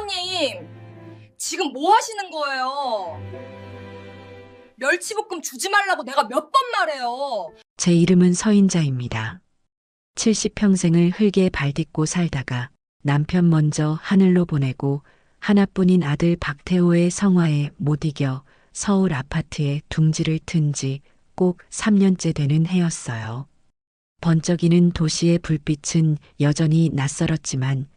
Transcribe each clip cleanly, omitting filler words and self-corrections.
어머님, 지금 뭐 하시는 거예요? 멸치볶음 주지 말라고 내가 몇 번 말해요. 제 이름은 서인자입니다. 70평생을 흙에 발딛고 살다가 남편 먼저 하늘로 보내고 하나뿐인 아들 박태호의 성화에 못 이겨 서울 아파트에 둥지를 튼 지 꼭 3년째 되는 해였어요. 번쩍이는 도시의 불빛은 여전히 낯설었지만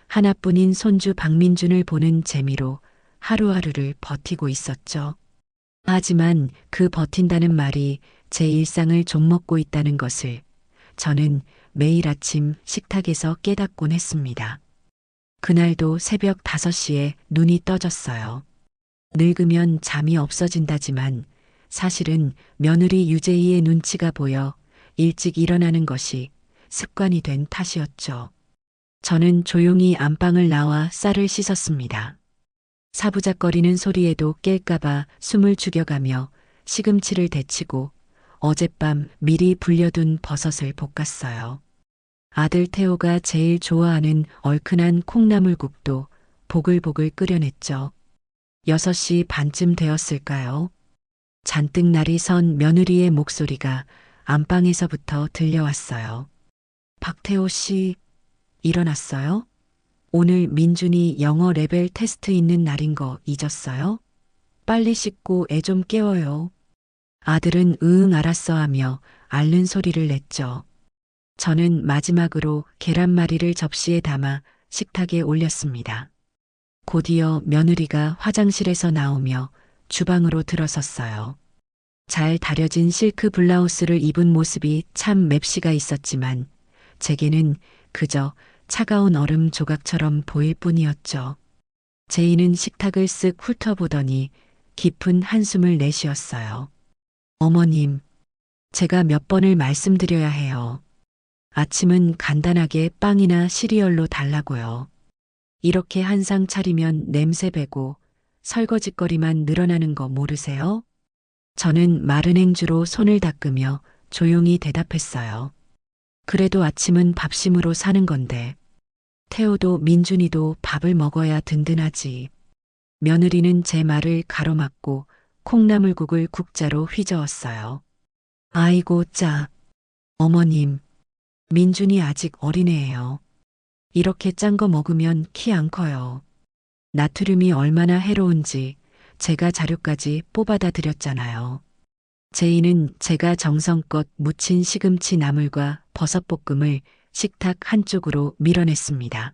하나뿐인 손주 박민준을 보는 재미로 하루하루를 버티고 있었죠. 하지만 그 버틴다는 말이 제 일상을 좀먹고 있다는 것을 저는 매일 아침 식탁에서 깨닫곤 했습니다. 그날도 새벽 5시에 눈이 떠졌어요. 늙으면 잠이 없어진다지만 사실은 며느리 유재희의 눈치가 보여 일찍 일어나는 것이 습관이 된 탓이었죠. 저는 조용히 안방을 나와 쌀을 씻었습니다. 사부작거리는 소리에도 깰까봐 숨을 죽여가며 시금치를 데치고 어젯밤 미리 불려둔 버섯을 볶았어요. 아들 태호가 제일 좋아하는 얼큰한 콩나물국도 보글보글 끓여냈죠. 6시 반쯤 되었을까요? 잔뜩 날이 선 며느리의 목소리가 안방에서부터 들려왔어요. 박태호 씨, 일어났어요? 오늘 민준이 영어 레벨 테스트 있는 날인 거 잊었어요? 빨리 씻고 애 좀 깨워요. 아들은 으응 알았어 하며 앓는 소리를 냈죠. 저는 마지막으로 계란말이를 접시에 담아 식탁에 올렸습니다. 곧이어 며느리가 화장실에서 나오며 주방으로 들어섰어요. 잘 다려진 실크 블라우스를 입은 모습이 참 맵시가 있었지만 제게는 그저 차가운 얼음 조각처럼 보일 뿐이었죠. 제이는 식탁을 쓱 훑어보더니 깊은 한숨을 내쉬었어요. 어머님, 제가 몇 번을 말씀드려야 해요. 아침은 간단하게 빵이나 시리얼로 달라고요. 이렇게 한상 차리면 냄새 배고 설거짓거리만 늘어나는 거 모르세요? 저는 마른 행주로 손을 닦으며 조용히 대답했어요. 그래도 아침은 밥심으로 사는 건데. 태호도 민준이도 밥을 먹어야 든든하지. 며느리는 제 말을 가로막고 콩나물국을 국자로 휘저었어요. 아이고 짜. 어머님, 민준이 아직 어린애예요. 이렇게 짠 거 먹으면 키 안 커요. 나트륨이 얼마나 해로운지 제가 자료까지 뽑아다 드렸잖아요. 제이는 제가 정성껏 무친 시금치 나물과 버섯볶음을 식탁 한쪽으로 밀어냈습니다.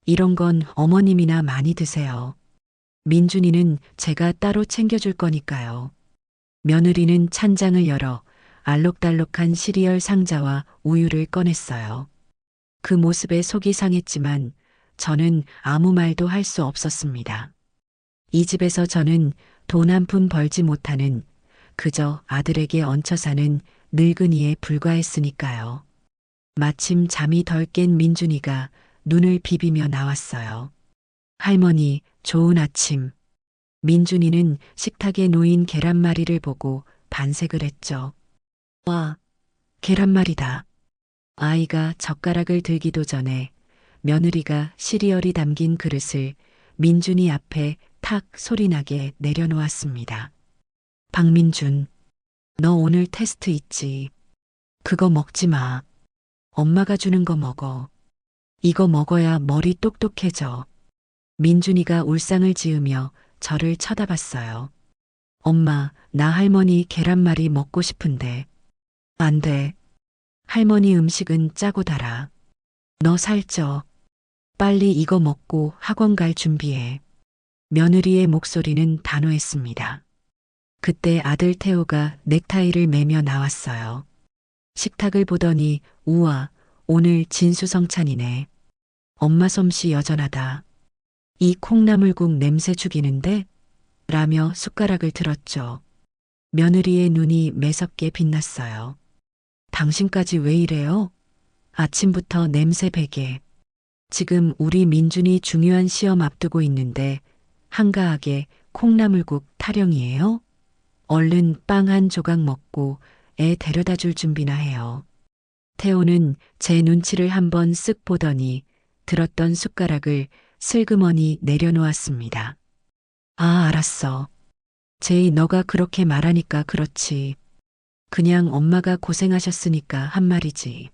이런 건 어머님이나 많이 드세요. 민준이는 제가 따로 챙겨줄 거니까요. 며느리는 찬장을 열어 알록달록한 시리얼 상자와 우유를 꺼냈어요. 그 모습에 속이 상했지만 저는 아무 말도 할 수 없었습니다. 이 집에서 저는 돈 한 푼 벌지 못하는 그저 아들에게 얹혀 사는 늙은이에 불과했으니까요. 마침 잠이 덜 깬 민준이가 눈을 비비며 나왔어요. 할머니, 좋은 아침. 민준이는 식탁에 놓인 계란말이를 보고 반색을 했죠. 와, 계란말이다. 아이가 젓가락을 들기도 전에 며느리가 시리얼이 담긴 그릇을 민준이 앞에 탁 소리나게 내려놓았습니다. 박민준, 너 오늘 테스트 있지? 그거 먹지 마. 엄마가 주는 거 먹어. 이거 먹어야 머리 똑똑해져. 민준이가 울상을 지으며 저를 쳐다봤어요. 엄마, 나 할머니 계란말이 먹고 싶은데. 안 돼. 할머니 음식은 짜고 달아. 너 살쪄. 빨리 이거 먹고 학원 갈 준비해. 며느리의 목소리는 단호했습니다. 그때 아들 태호가 넥타이를 매며 나왔어요. 식탁을 보더니 우와, 오늘 진수성찬이네. 엄마 솜씨 여전하다. 이 콩나물국 냄새 죽이는데? 라며 숟가락을 들었죠. 며느리의 눈이 매섭게 빛났어요. 당신까지 왜 이래요? 아침부터 냄새 배게. 지금 우리 민준이 중요한 시험 앞두고 있는데 한가하게 콩나물국 타령이에요? 얼른 빵 한 조각 먹고 애 데려다 줄 준비나 해요. 태호는 제 눈치를 한번 쓱 보더니 들었던 숟가락을 슬그머니 내려놓았습니다. 아, 알았어. 제이, 너가 그렇게 말하니까 그렇지. 그냥 엄마가 고생하셨으니까 한 말이지.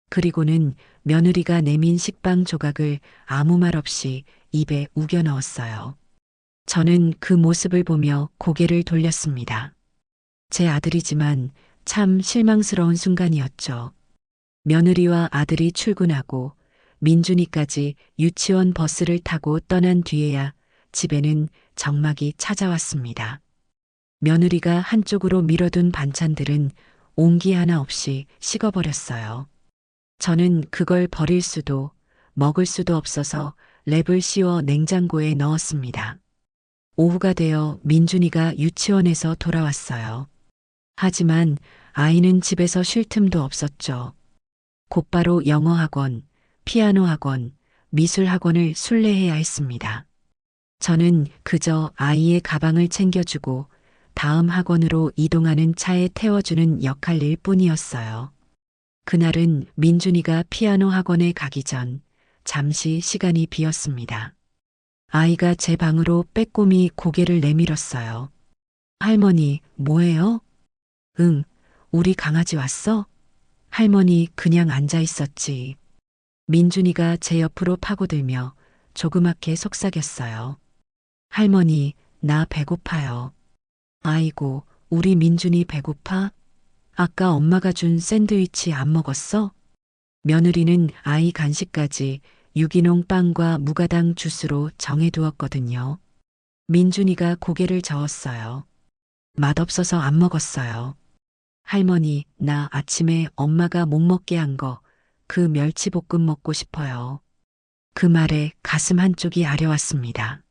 그리고는 며느리가 내민 식빵 조각을 아무 말 없이 입에 우겨 넣었어요. 저는 그 모습을 보며 고개를 돌렸습니다. 제 아들이지만 참 실망스러운 순간이었죠. 며느리와 아들이 출근하고 민준이까지 유치원 버스를 타고 떠난 뒤에야 집에는 적막이 찾아왔습니다. 며느리가 한쪽으로 밀어둔 반찬들은 온기 하나 없이 식어버렸어요. 저는 그걸 버릴 수도 먹을 수도 없어서 랩을 씌워 냉장고에 넣었습니다. 오후가 되어 민준이가 유치원에서 돌아왔어요. 하지만 아이는 집에서 쉴 틈도 없었죠. 곧바로 영어 학원, 피아노 학원, 미술 학원을 순례해야 했습니다. 저는 그저 아이의 가방을 챙겨주고 다음 학원으로 이동하는 차에 태워주는 역할일 뿐이었어요. 그날은 민준이가 피아노 학원에 가기 전 잠시 시간이 비었습니다. 아이가 제 방으로 빼꼼히 고개를 내밀었어요. 할머니, 뭐해요? 응, 우리 강아지 왔어? 할머니 그냥 앉아 있었지. 민준이가 제 옆으로 파고들며 조그맣게 속삭였어요. 할머니, 나 배고파요. 아이고, 우리 민준이 배고파? 아까 엄마가 준 샌드위치 안 먹었어? 며느리는 아이 간식까지 유기농 빵과 무가당 주스로 정해두었거든요. 민준이가 고개를 저었어요. 맛없어서 안 먹었어요. 할머니, 나 아침에 엄마가 못 먹게 한 거, 그 멸치볶음 먹고 싶어요. 그 말에 가슴 한쪽이 아려왔습니다.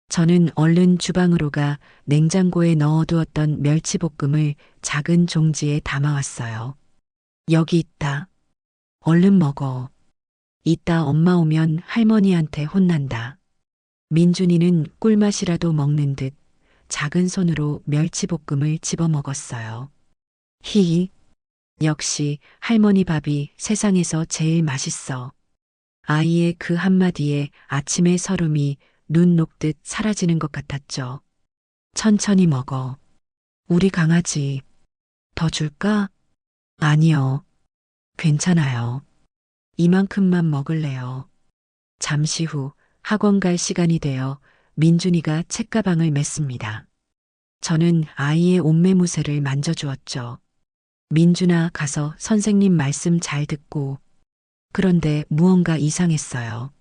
저는 얼른 주방으로 가 냉장고에 넣어두었던 멸치볶음을 작은 종지에 담아왔어요. 여기 있다. 얼른 먹어. 이따 엄마 오면 할머니한테 혼난다. 민준이는 꿀맛이라도 먹는 듯 작은 손으로 멸치볶음을 집어 먹었어요. 히히. 역시 할머니 밥이 세상에서 제일 맛있어. 아이의 그 한마디에 아침의 설움이 눈 녹듯 사라지는 것 같았죠. 천천히 먹어. 우리 강아지. 더 줄까? 아니요. 괜찮아요. 이만큼만 먹을래요. 잠시 후 학원 갈 시간이 되어 민준이가 책가방을 맸습니다. 저는 아이의 옷매무새를 만져주었죠. 민준아, 가서 선생님 말씀 잘 듣고. 그런데 무언가 이상했어요.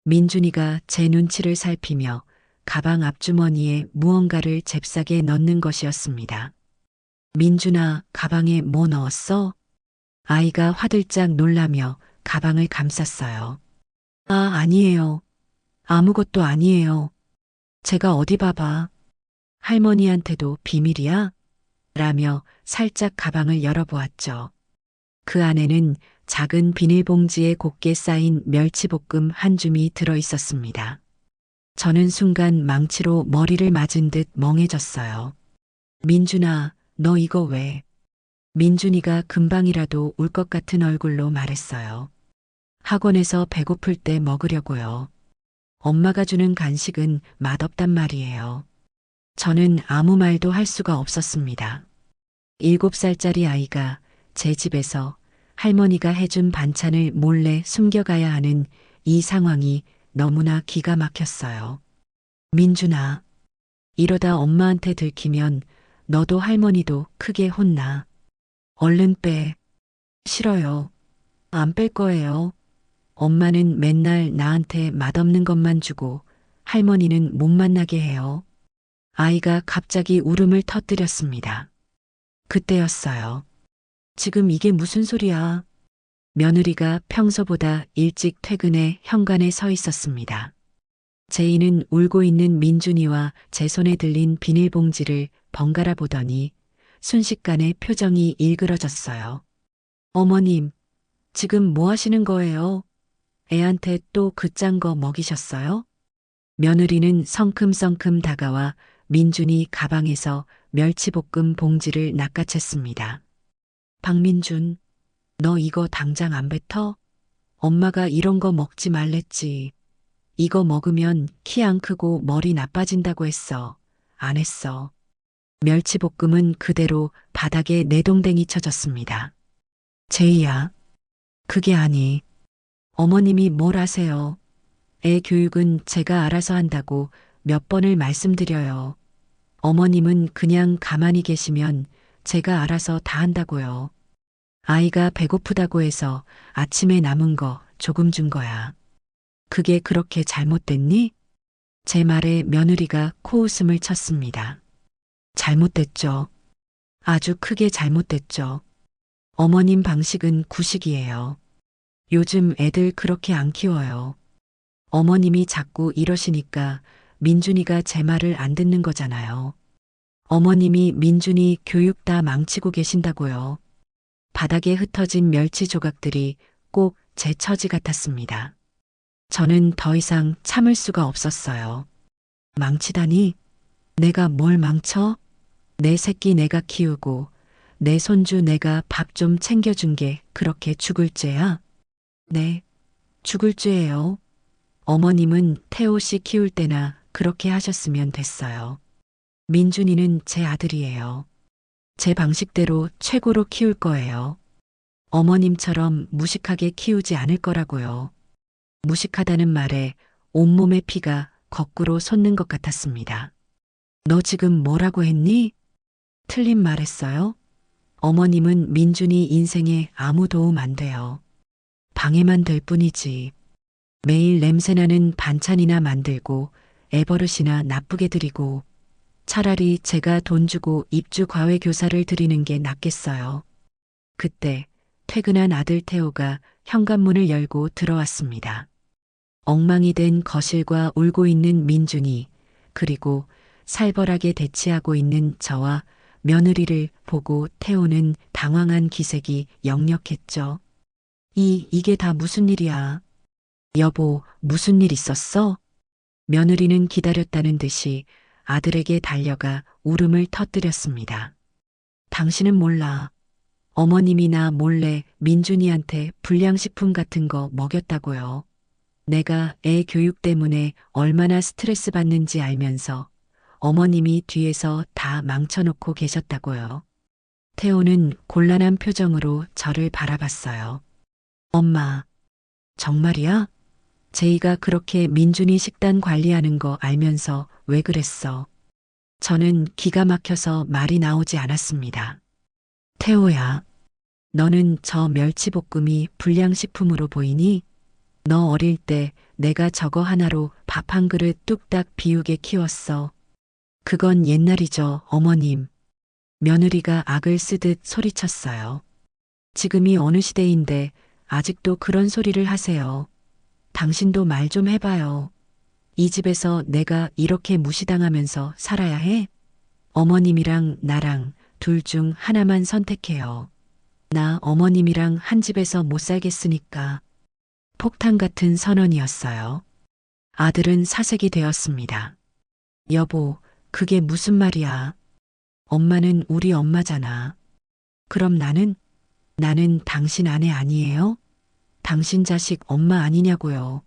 민준이가 제 눈치를 살피며 가방 앞주머니에 무언가를 잽싸게 넣는 것이었습니다. 민준아, 가방에 뭐 넣었어? 아이가 화들짝 놀라며 가방을 감쌌어요. 아, 아니에요. 아무것도 아니에요. 제가 어디 봐봐. 할머니한테도 비밀이야? 라며 살짝 가방을 열어보았죠. 그 안에는 작은 비닐봉지에 곱게 쌓인 멸치볶음 한 줌이 들어 있었습니다. 저는 순간 망치로 머리를 맞은 듯 멍해졌어요. 민준아, 너 이거 왜? 민준이가 금방이라도 울 것 같은 얼굴로 말했어요. 학원에서 배고플 때 먹으려고요. 엄마가 주는 간식은 맛없단 말이에요. 저는 아무 말도 할 수가 없었습니다. 7살짜리 아이가 제 집에서 할머니가 해준 반찬을 몰래 숨겨가야 하는 이 상황이 너무나 기가 막혔어요. 민준아, 이러다 엄마한테 들키면 너도 할머니도 크게 혼나. 얼른 빼. 싫어요. 안 뺄 거예요. 엄마는 맨날 나한테 맛없는 것만 주고 할머니는 못 만나게 해요. 아이가 갑자기 울음을 터뜨렸습니다. 그때였어요. 지금 이게 무슨 소리야? 며느리가 평소보다 일찍 퇴근해 현관에 서 있었습니다. 제이는 울고 있는 민준이와 제 손에 들린 비닐봉지를 번갈아 보더니 순식간에 표정이 일그러졌어요. 어머님, 지금 뭐 하시는 거예요? 애한테 또 그 짠 거 먹이셨어요? 며느리는 성큼성큼 다가와 민준이 가방에서 멸치볶음 봉지를 낚아챘습니다. 박민준, 너 이거 당장 안 뱉어? 엄마가 이런 거 먹지 말랬지. 이거 먹으면 키 안 크고 머리 나빠진다고 했어. 안 했어. 멸치볶음은 그대로 바닥에 내동댕이 쳐졌습니다. 제이야, 그게 아니. 어머님이 뭘 아세요? 애 교육은 제가 알아서 한다고 몇 번을 말씀드려요. 어머님은 그냥 가만히 계시면 제가 알아서 다 한다고요. 아이가 배고프다고 해서 아침에 남은 거 조금 준 거야. 그게 그렇게 잘못됐니? 제 말에 며느리가 코웃음을 쳤습니다. 잘못됐죠. 아주 크게 잘못됐죠. 어머님 방식은 구식이에요. 요즘 애들 그렇게 안 키워요. 어머님이 자꾸 이러시니까 민준이가 제 말을 안 듣는 거잖아요. 어머님이 민준이 교육 다 망치고 계신다고요. 바닥에 흩어진 멸치 조각들이 꼭 제 처지 같았습니다. 저는 더 이상 참을 수가 없었어요. 망치다니? 내가 뭘 망쳐? 내 새끼 내가 키우고 내 손주 내가 밥 좀 챙겨준 게 그렇게 죽을 죄야? 네, 죽을 죄예요. 어머님은 태호 씨 키울 때나 그렇게 하셨으면 됐어요. 민준이는 제 아들이에요. 제 방식대로 최고로 키울 거예요. 어머님처럼 무식하게 키우지 않을 거라고요. 무식하다는 말에 온몸의 피가 거꾸로 솟는 것 같았습니다. 너 지금 뭐라고 했니? 틀린 말 했어요? 어머님은 민준이 인생에 아무 도움 안 돼요. 방해만 될 뿐이지. 매일 냄새나는 반찬이나 만들고 애버릇이나 나쁘게 드리고 차라리 제가 돈 주고 입주 과외 교사를 드리는 게 낫겠어요. 그때 퇴근한 아들 태호가 현관문을 열고 들어왔습니다. 엉망이 된 거실과 울고 있는 민준이 그리고 살벌하게 대치하고 있는 저와 며느리를 보고 태호는 당황한 기색이 역력했죠. 이게 다 무슨 일이야? 여보, 무슨 일 있었어? 며느리는 기다렸다는 듯이 아들에게 달려가 울음을 터뜨렸습니다. 당신은 몰라. 어머님이 나 몰래 민준이한테 불량식품 같은 거 먹였다고요. 내가 애 교육 때문에 얼마나 스트레스 받는지 알면서 어머님이 뒤에서 다 망쳐놓고 계셨다고요. 태호는 곤란한 표정으로 저를 바라봤어요. 엄마, 정말이야? 제이가 그렇게 민준이 식단 관리하는 거 알면서 왜 그랬어? 저는 기가 막혀서 말이 나오지 않았습니다. 태호야, 너는 저 멸치볶음이 불량식품으로 보이니? 너 어릴 때 내가 저거 하나로 밥 한 그릇 뚝딱 비우게 키웠어. 그건 옛날이죠, 어머님. 며느리가 악을 쓰듯 소리쳤어요. 지금이 어느 시대인데 아직도 그런 소리를 하세요. 당신도 말 좀 해봐요. 이 집에서 내가 이렇게 무시당하면서 살아야 해? 어머님이랑 나랑 둘 중 하나만 선택해요. 나 어머님이랑 한 집에서 못 살겠으니까. 폭탄 같은 선언이었어요. 아들은 사색이 되었습니다. 여보, 그게 무슨 말이야? 엄마는 우리 엄마잖아. 그럼 나는 당신 아내 아니에요? 당신 자식 엄마 아니냐고요.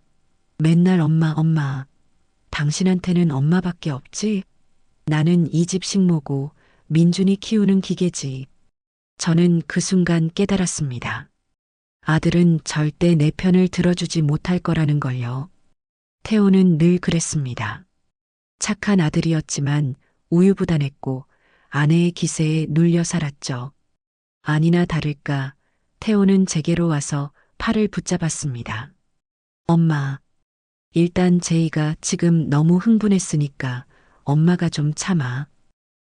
맨날 엄마, 엄마. 당신한테는 엄마밖에 없지? 나는 이 집 식모고 민준이 키우는 기계지. 저는 그 순간 깨달았습니다. 아들은 절대 내 편을 들어주지 못할 거라는 걸요. 태호는 늘 그랬습니다. 착한 아들이었지만 우유부단했고 아내의 기세에 눌려 살았죠. 아니나 다를까 태호는 제게로 와서 팔을 붙잡았습니다. 엄마, 일단 제이가 지금 너무 흥분했으니까 엄마가 좀 참아.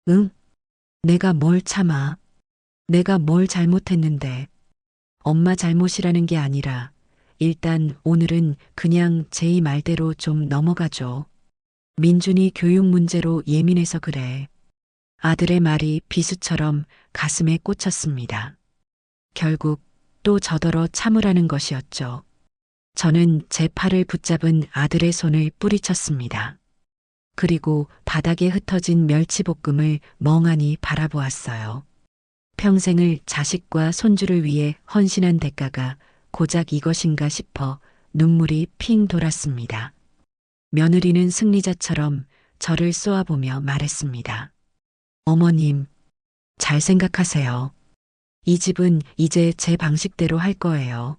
응? 내가 뭘 참아? 내가 뭘 잘못했는데. 엄마 잘못이라는 게 아니라 일단 오늘은 그냥 제이 말대로 좀 넘어가죠. 민준이 교육 문제로 예민해서 그래. 아들의 말이 비수처럼 가슴에 꽂혔습니다. 결국 또 저더러 참으라는 것이었죠. 저는 제 팔을 붙잡은 아들의 손을 뿌리쳤습니다. 그리고 바닥에 흩어진 멸치볶음을 멍하니 바라보았어요. 평생을 자식과 손주를 위해 헌신한 대가가 고작 이것인가 싶어 눈물이 핑 돌았습니다. 며느리는 승리자처럼 저를 쏘아보며 말했습니다. 어머님, 잘 생각하세요. 이 집은 이제 제 방식대로 할 거예요.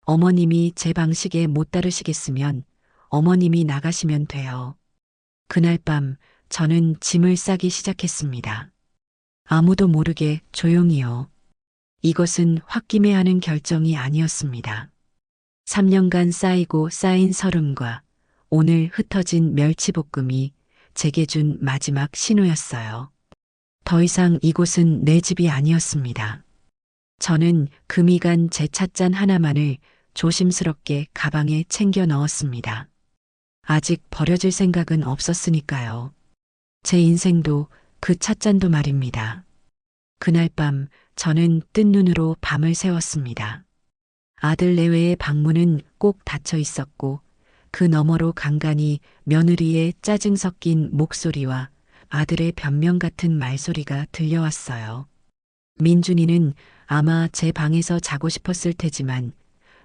어머님이 제 방식에 못 따르시겠으면 어머님이 나가시면 돼요. 그날 밤 저는 짐을 싸기 시작했습니다. 아무도 모르게 조용히요. 이것은 홧김에 하는 결정이 아니었습니다. 3년간 쌓이고 쌓인 서름과 오늘 흩어진 멸치볶음이 제게 준 마지막 신호였어요. 더 이상 이곳은 내 집이 아니었습니다. 저는 금이 간 제 찻잔 하나만을 조심스럽게 가방에 챙겨 넣었습니다. 아직 버려질 생각은 없었으니까요. 제 인생도 그 찻잔도 말입니다. 그날 밤 저는 뜬 눈으로 밤을 새웠습니다. 아들 내외의 방문은 꼭 닫혀 있었고 그 너머로 간간히 며느리의 짜증 섞인 목소리와 아들의 변명 같은 말소리가 들려왔어요. 민준이는 아마 제 방에서 자고 싶었을 테지만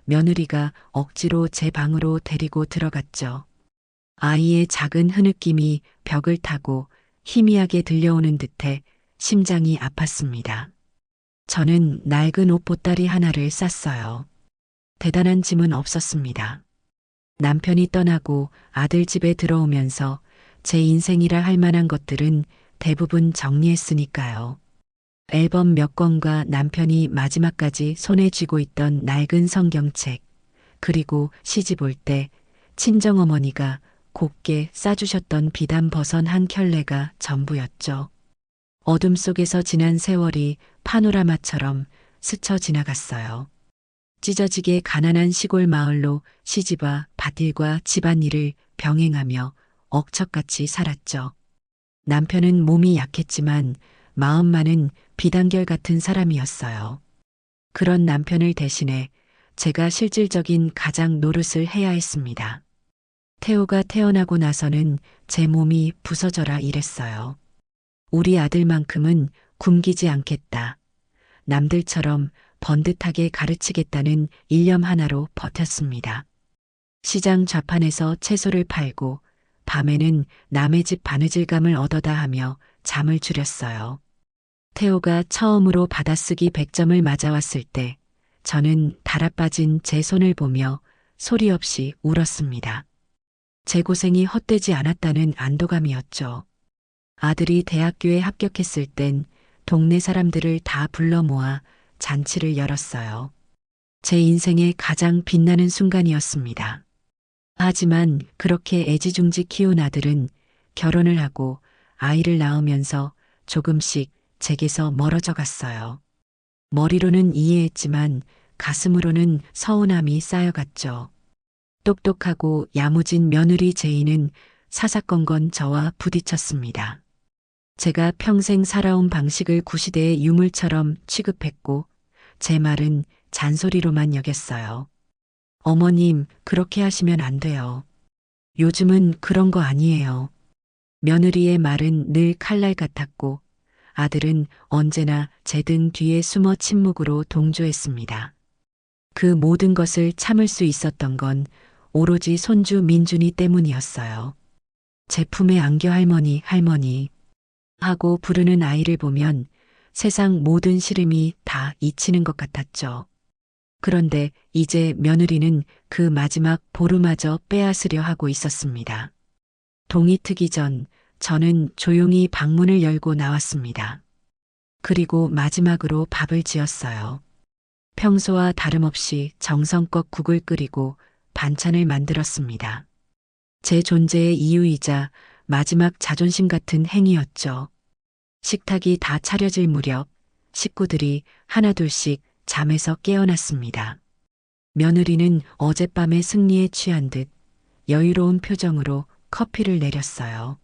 며느리가 억지로 제 방으로 데리고 들어갔죠. 아이의 작은 흐느낌이 벽을 타고 희미하게 들려오는 듯해 심장이 아팠습니다. 저는 낡은 옷 보따리 하나를 쌌어요. 대단한 짐은 없었습니다. 남편이 떠나고 아들 집에 들어오면서 제 인생이라 할 만한 것들은 대부분 정리했으니까요. 앨범 몇 권과 남편이 마지막까지 손에 쥐고 있던 낡은 성경책, 그리고 시집 올 때 친정어머니가 곱게 싸주셨던 비단 버선 한 켤레가 전부였죠. 어둠 속에서 지난 세월이 파노라마처럼 스쳐 지나갔어요. 찢어지게 가난한 시골 마을로 시집와 밭일과 집안일을 병행하며 억척같이 살았죠. 남편은 몸이 약했지만 마음만은 비단결 같은 사람이었어요. 그런 남편을 대신해 제가 실질적인 가장 노릇을 해야 했습니다. 태호가 태어나고 나서는 제 몸이 부서져라 이랬어요. 우리 아들만큼은 굶기지 않겠다. 남들처럼 번듯하게 가르치겠다는 일념 하나로 버텼습니다. 시장 좌판에서 채소를 팔고 밤에는 남의 집 바느질감을 얻어다 하며 잠을 줄였어요. 태호가 처음으로 받아쓰기 100점을 맞아왔을 때 저는 달아빠진 제 손을 보며 소리 없이 울었습니다. 제 고생이 헛되지 않았다는 안도감이었죠. 아들이 대학교에 합격했을 땐 동네 사람들을 다 불러 모아 잔치를 열었어요. 제 인생의 가장 빛나는 순간이었습니다. 하지만 그렇게 애지중지 키운 아들은 결혼을 하고 아이를 낳으면서 조금씩 제게서 멀어져 갔어요. 머리로는 이해했지만 가슴으로는 서운함이 쌓여갔죠. 똑똑하고 야무진 며느리 제이는 사사건건 저와 부딪혔습니다. 제가 평생 살아온 방식을 구시대의 유물처럼 취급했고 제 말은 잔소리로만 여겼어요. 어머님, 그렇게 하시면 안 돼요. 요즘은 그런 거 아니에요. 며느리의 말은 늘 칼날 같았고 아들은 언제나 제 등 뒤에 숨어 침묵으로 동조했습니다. 그 모든 것을 참을 수 있었던 건 오로지 손주 민준이 때문이었어요. 제 품에 안겨 할머니, 할머니 하고 부르는 아이를 보면 세상 모든 시름이 다 잊히는 것 같았죠. 그런데 이제 며느리는 그 마지막 보루마저 빼앗으려 하고 있었습니다. 동이 트기 전 저는 조용히 방문을 열고 나왔습니다. 그리고 마지막으로 밥을 지었어요. 평소와 다름없이 정성껏 국을 끓이고 반찬을 만들었습니다. 제 존재의 이유이자 마지막 자존심 같은 행위였죠. 식탁이 다 차려질 무렵 식구들이 하나둘씩 잠에서 깨어났습니다. 며느리는 어젯밤의 승리에 취한 듯 여유로운 표정으로 커피를 내렸어요.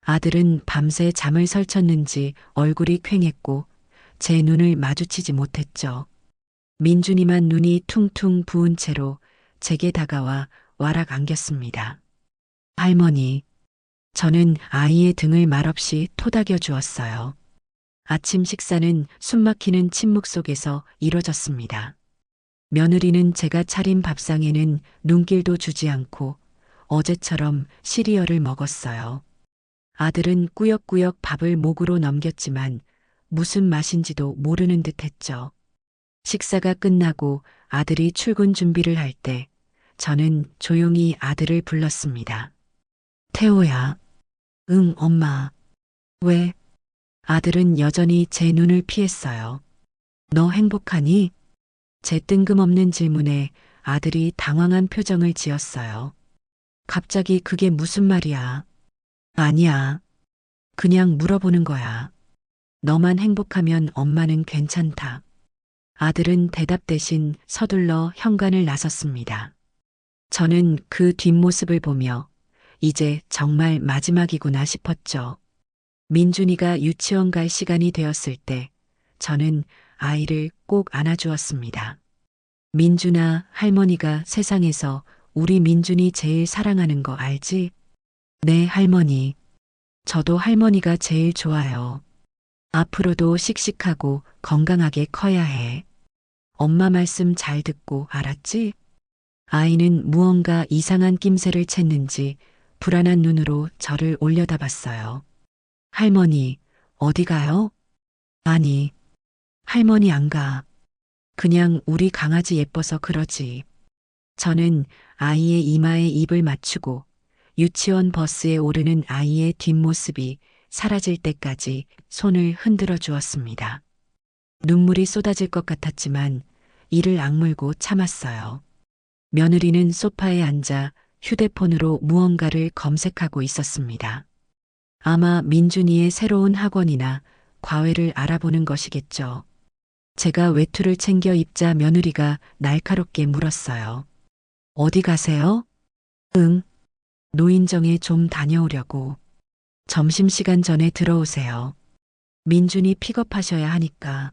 아들은 밤새 잠을 설쳤는지 얼굴이 퀭했고 제 눈을 마주치지 못했죠. 민준이만 눈이 퉁퉁 부은 채로 제게 다가와 와락 안겼습니다. 할머니, 저는 아이의 등을 말없이 토닥여 주었어요. 아침 식사는 숨막히는 침묵 속에서 이뤄졌습니다. 며느리는 제가 차린 밥상에는 눈길도 주지 않고 어제처럼 시리얼을 먹었어요. 아들은 꾸역꾸역 밥을 목으로 넘겼지만 무슨 맛인지도 모르는 듯 했죠. 식사가 끝나고 아들이 출근 준비를 할 때 저는 조용히 아들을 불렀습니다. 태호야. 응, 엄마. 왜? 아들은 여전히 제 눈을 피했어요. 너 행복하니? 제 뜬금없는 질문에 아들이 당황한 표정을 지었어요. 갑자기 그게 무슨 말이야? 아니야. 그냥 물어보는 거야. 너만 행복하면 엄마는 괜찮다. 아들은 대답 대신 서둘러 현관을 나섰습니다. 저는 그 뒷모습을 보며 이제 정말 마지막이구나 싶었죠. 민준이가 유치원 갈 시간이 되었을 때 저는 아이를 꼭 안아주었습니다. 민준아, 할머니가 세상에서 우리 민준이 제일 사랑하는 거 알지? 네, 할머니. 저도 할머니가 제일 좋아요. 앞으로도 씩씩하고 건강하게 커야 해. 엄마 말씀 잘 듣고 알았지? 아이는 무언가 이상한 낌새를 챘는지 불안한 눈으로 저를 올려다봤어요. 할머니, 어디 가요? 아니, 할머니 안 가. 그냥 우리 강아지 예뻐서 그러지. 저는 아이의 이마에 입을 맞추고 유치원 버스에 오르는 아이의 뒷모습이 사라질 때까지 손을 흔들어 주었습니다. 눈물이 쏟아질 것 같았지만 이를 악물고 참았어요. 며느리는 소파에 앉아 휴대폰으로 무언가를 검색하고 있었습니다. 아마 민준이의 새로운 학원이나 과외를 알아보는 것이겠죠. 제가 외투를 챙겨 입자 며느리가 날카롭게 물었어요. 어디 가세요? 응. 노인정에 좀 다녀오려고. 점심시간 전에 들어오세요. 민준이 픽업하셔야 하니까.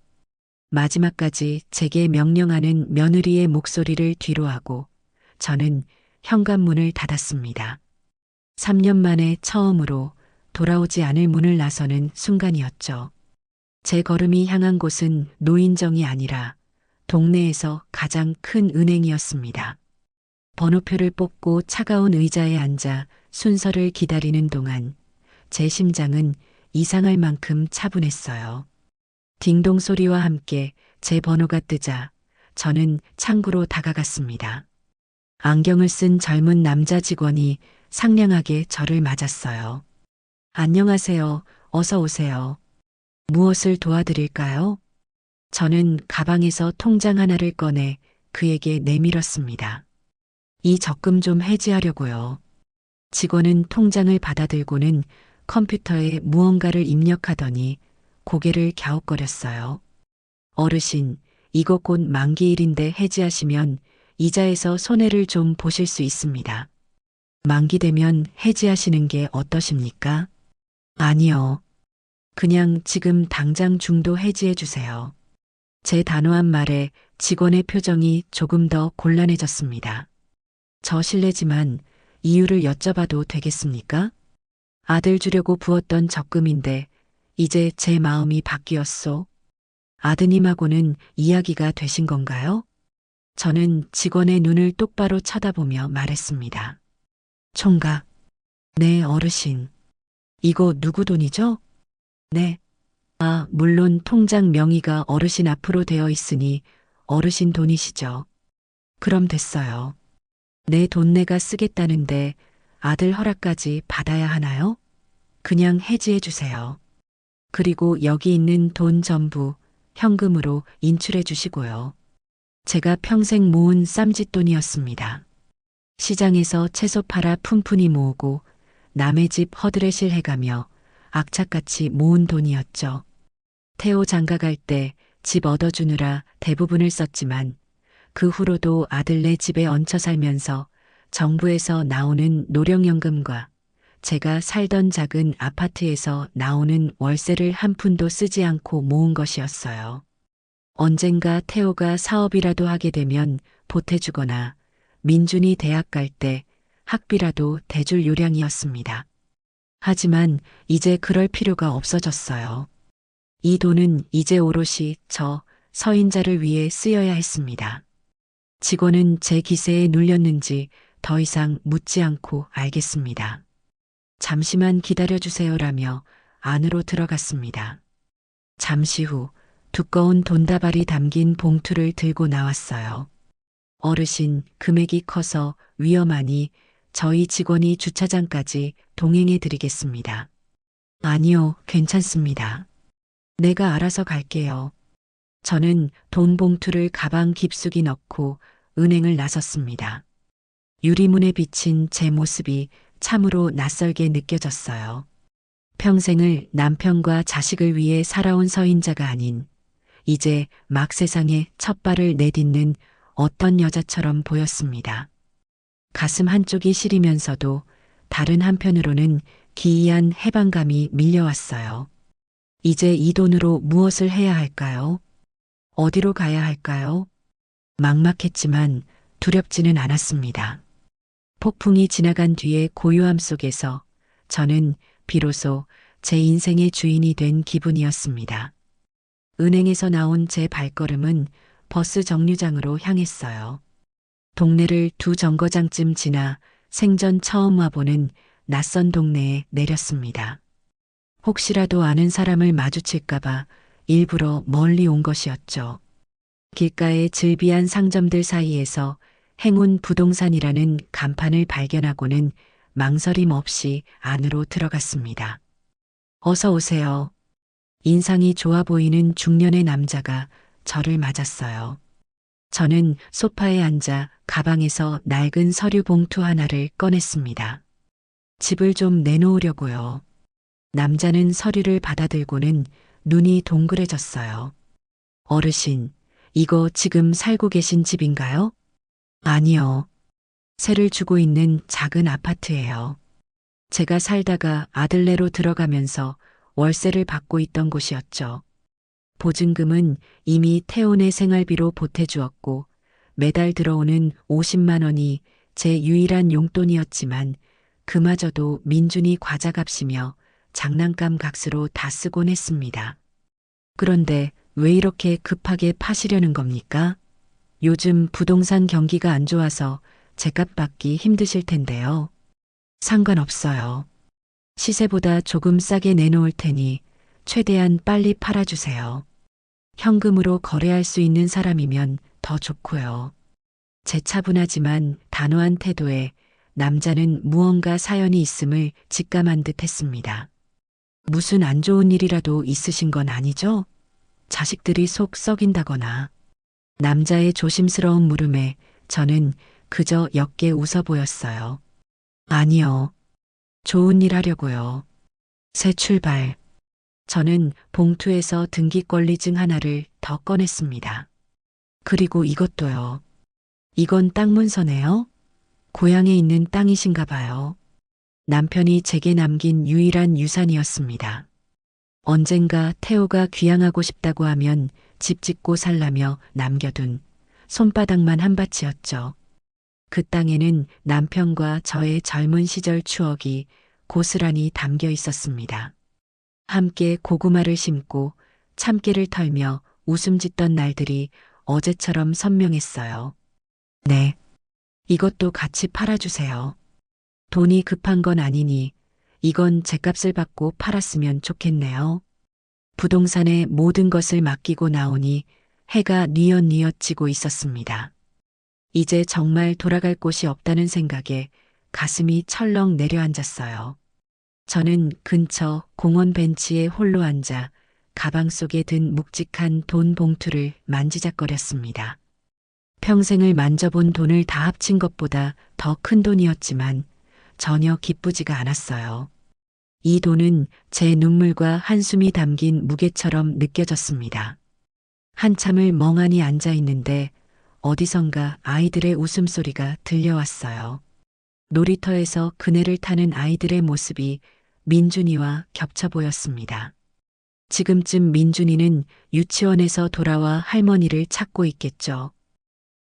마지막까지 제게 명령하는 며느리의 목소리를 뒤로하고 저는 현관문을 닫았습니다. 3년 만에 처음으로 돌아오지 않을 문을 나서는 순간이었죠. 제 걸음이 향한 곳은 노인정이 아니라 동네에서 가장 큰 은행이었습니다. 번호표를 뽑고 차가운 의자에 앉아 순서를 기다리는 동안 제 심장은 이상할 만큼 차분했어요. 딩동 소리와 함께 제 번호가 뜨자 저는 창구로 다가갔습니다. 안경을 쓴 젊은 남자 직원이 상냥하게 저를 맞았어요. 안녕하세요. 어서 오세요. 무엇을 도와드릴까요? 저는 가방에서 통장 하나를 꺼내 그에게 내밀었습니다. 이 적금 좀 해지하려고요. 직원은 통장을 받아들고는 컴퓨터에 무언가를 입력하더니 고개를 갸웃거렸어요. 어르신, 이거 곧 만기일인데 해지하시면 이자에서 손해를 좀 보실 수 있습니다. 만기되면 해지하시는 게 어떠십니까? 아니요. 그냥 지금 당장 중도 해지해 주세요. 제 단호한 말에 직원의 표정이 조금 더 곤란해졌습니다. 저 실례지만 이유를 여쭤봐도 되겠습니까? 아들 주려고 부었던 적금인데 이제 제 마음이 바뀌었소. 아드님하고는 이야기가 되신 건가요? 저는 직원의 눈을 똑바로 쳐다보며 말했습니다. 총각. 네, 어르신. 이거 누구 돈이죠? 네. 아, 물론 통장 명의가 어르신 앞으로 되어 있으니 어르신 돈이시죠. 그럼 됐어요. 내 돈 내가 쓰겠다는데 아들 허락까지 받아야 하나요? 그냥 해지해 주세요. 그리고 여기 있는 돈 전부 현금으로 인출해 주시고요. 제가 평생 모은 쌈짓돈이었습니다. 시장에서 채소 팔아 푼푼히 모으고 남의 집 허드렛일 해가며 악착같이 모은 돈이었죠. 태호 장가 갈 때 집 얻어주느라 대부분을 썼지만 그 후로도 아들네 집에 얹혀 살면서 정부에서 나오는 노령연금과 제가 살던 작은 아파트에서 나오는 월세를 한 푼도 쓰지 않고 모은 것이었어요. 언젠가 태호가 사업이라도 하게 되면 보태주거나 민준이 대학 갈 때 학비라도 대줄 요량이었습니다. 하지만 이제 그럴 필요가 없어졌어요. 이 돈은 이제 오롯이 저 서인자를 위해 쓰여야 했습니다. 직원은 제 기세에 눌렸는지 더 이상 묻지 않고 알겠습니다. 잠시만 기다려주세요라며 안으로 들어갔습니다. 잠시 후 두꺼운 돈다발이 담긴 봉투를 들고 나왔어요. 어르신, 금액이 커서 위험하니 저희 직원이 주차장까지 동행해 드리겠습니다. 아니요, 괜찮습니다. 내가 알아서 갈게요. 저는 돈 봉투를 가방 깊숙이 넣고 은행을 나섰습니다. 유리문에 비친 제 모습이 참으로 낯설게 느껴졌어요. 평생을 남편과 자식을 위해 살아온 서인자가 아닌 이제 막 세상에 첫 발을 내딛는 어떤 여자처럼 보였습니다. 가슴 한쪽이 시리면서도 다른 한편으로는 기이한 해방감이 밀려왔어요. 이제 이 돈으로 무엇을 해야 할까요? 어디로 가야 할까요? 막막했지만 두렵지는 않았습니다. 폭풍이 지나간 뒤의 고요함 속에서 저는 비로소 제 인생의 주인이 된 기분이었습니다. 은행에서 나온 제 발걸음은 버스 정류장으로 향했어요. 동네를 두 정거장쯤 지나 생전 처음 와보는 낯선 동네에 내렸습니다. 혹시라도 아는 사람을 마주칠까봐 일부러 멀리 온 것이었죠. 길가의 즐비한 상점들 사이에서 행운 부동산이라는 간판을 발견하고는 망설임 없이 안으로 들어갔습니다. 어서 오세요. 인상이 좋아 보이는 중년의 남자가 저를 맞았어요. 저는 소파에 앉아 가방에서 낡은 서류 봉투 하나를 꺼냈습니다. 집을 좀 내놓으려고요. 남자는 서류를 받아들고는 눈이 동그래졌어요. 어르신, 이거 지금 살고 계신 집인가요? 아니요. 세를 주고 있는 작은 아파트예요. 제가 살다가 아들네로 들어가면서 월세를 받고 있던 곳이었죠. 보증금은 이미 태혼의 생활비로 보태주었고 매달 들어오는 50만 원이 제 유일한 용돈이었지만 그마저도 민준이 과자값이며 장난감 값으로 다 쓰곤 했습니다. 그런데 왜 이렇게 급하게 파시려는 겁니까? 요즘 부동산 경기가 안 좋아서 제값 받기 힘드실 텐데요. 상관없어요. 시세보다 조금 싸게 내놓을 테니 최대한 빨리 팔아주세요. 현금으로 거래할 수 있는 사람이면 더 좋고요. 제 차분하지만 단호한 태도에 남자는 무언가 사연이 있음을 직감한 듯 했습니다. 무슨 안 좋은 일이라도 있으신 건 아니죠? 자식들이 속 썩인다거나. 남자의 조심스러운 물음에 저는 그저 옅게 웃어 보였어요. 아니요. 좋은 일 하려고요. 새 출발. 저는 봉투에서 등기권리증 하나를 더 꺼냈습니다. 그리고 이것도요. 이건 땅 문서네요. 고향에 있는 땅이신가 봐요. 남편이 제게 남긴 유일한 유산이었습니다. 언젠가 태호가 귀향하고 싶다고 하면 집 짓고 살라며 남겨둔 손바닥만 한 밭이었죠. 그 땅에는 남편과 저의 젊은 시절 추억이 고스란히 담겨 있었습니다. 함께 고구마를 심고 참깨를 털며 웃음 짓던 날들이 어제처럼 선명했어요. 네. 이것도 같이 팔아주세요. 돈이 급한 건 아니니 이건 제값을 받고 팔았으면 좋겠네요. 부동산의 모든 것을 맡기고 나오니 해가 뉘엿뉘엿 지고 있었습니다. 이제 정말 돌아갈 곳이 없다는 생각에 가슴이 철렁 내려앉았어요. 저는 근처 공원 벤치에 홀로 앉아 가방 속에 든 묵직한 돈 봉투를 만지작거렸습니다. 평생을 만져본 돈을 다 합친 것보다 더 큰 돈이었지만 전혀 기쁘지가 않았어요. 이 돈은 제 눈물과 한숨이 담긴 무게처럼 느껴졌습니다. 한참을 멍하니 앉아 있는데 어디선가 아이들의 웃음소리가 들려왔어요. 놀이터에서 그네를 타는 아이들의 모습이 민준이와 겹쳐 보였습니다. 지금쯤 민준이는 유치원에서 돌아와 할머니를 찾고 있겠죠.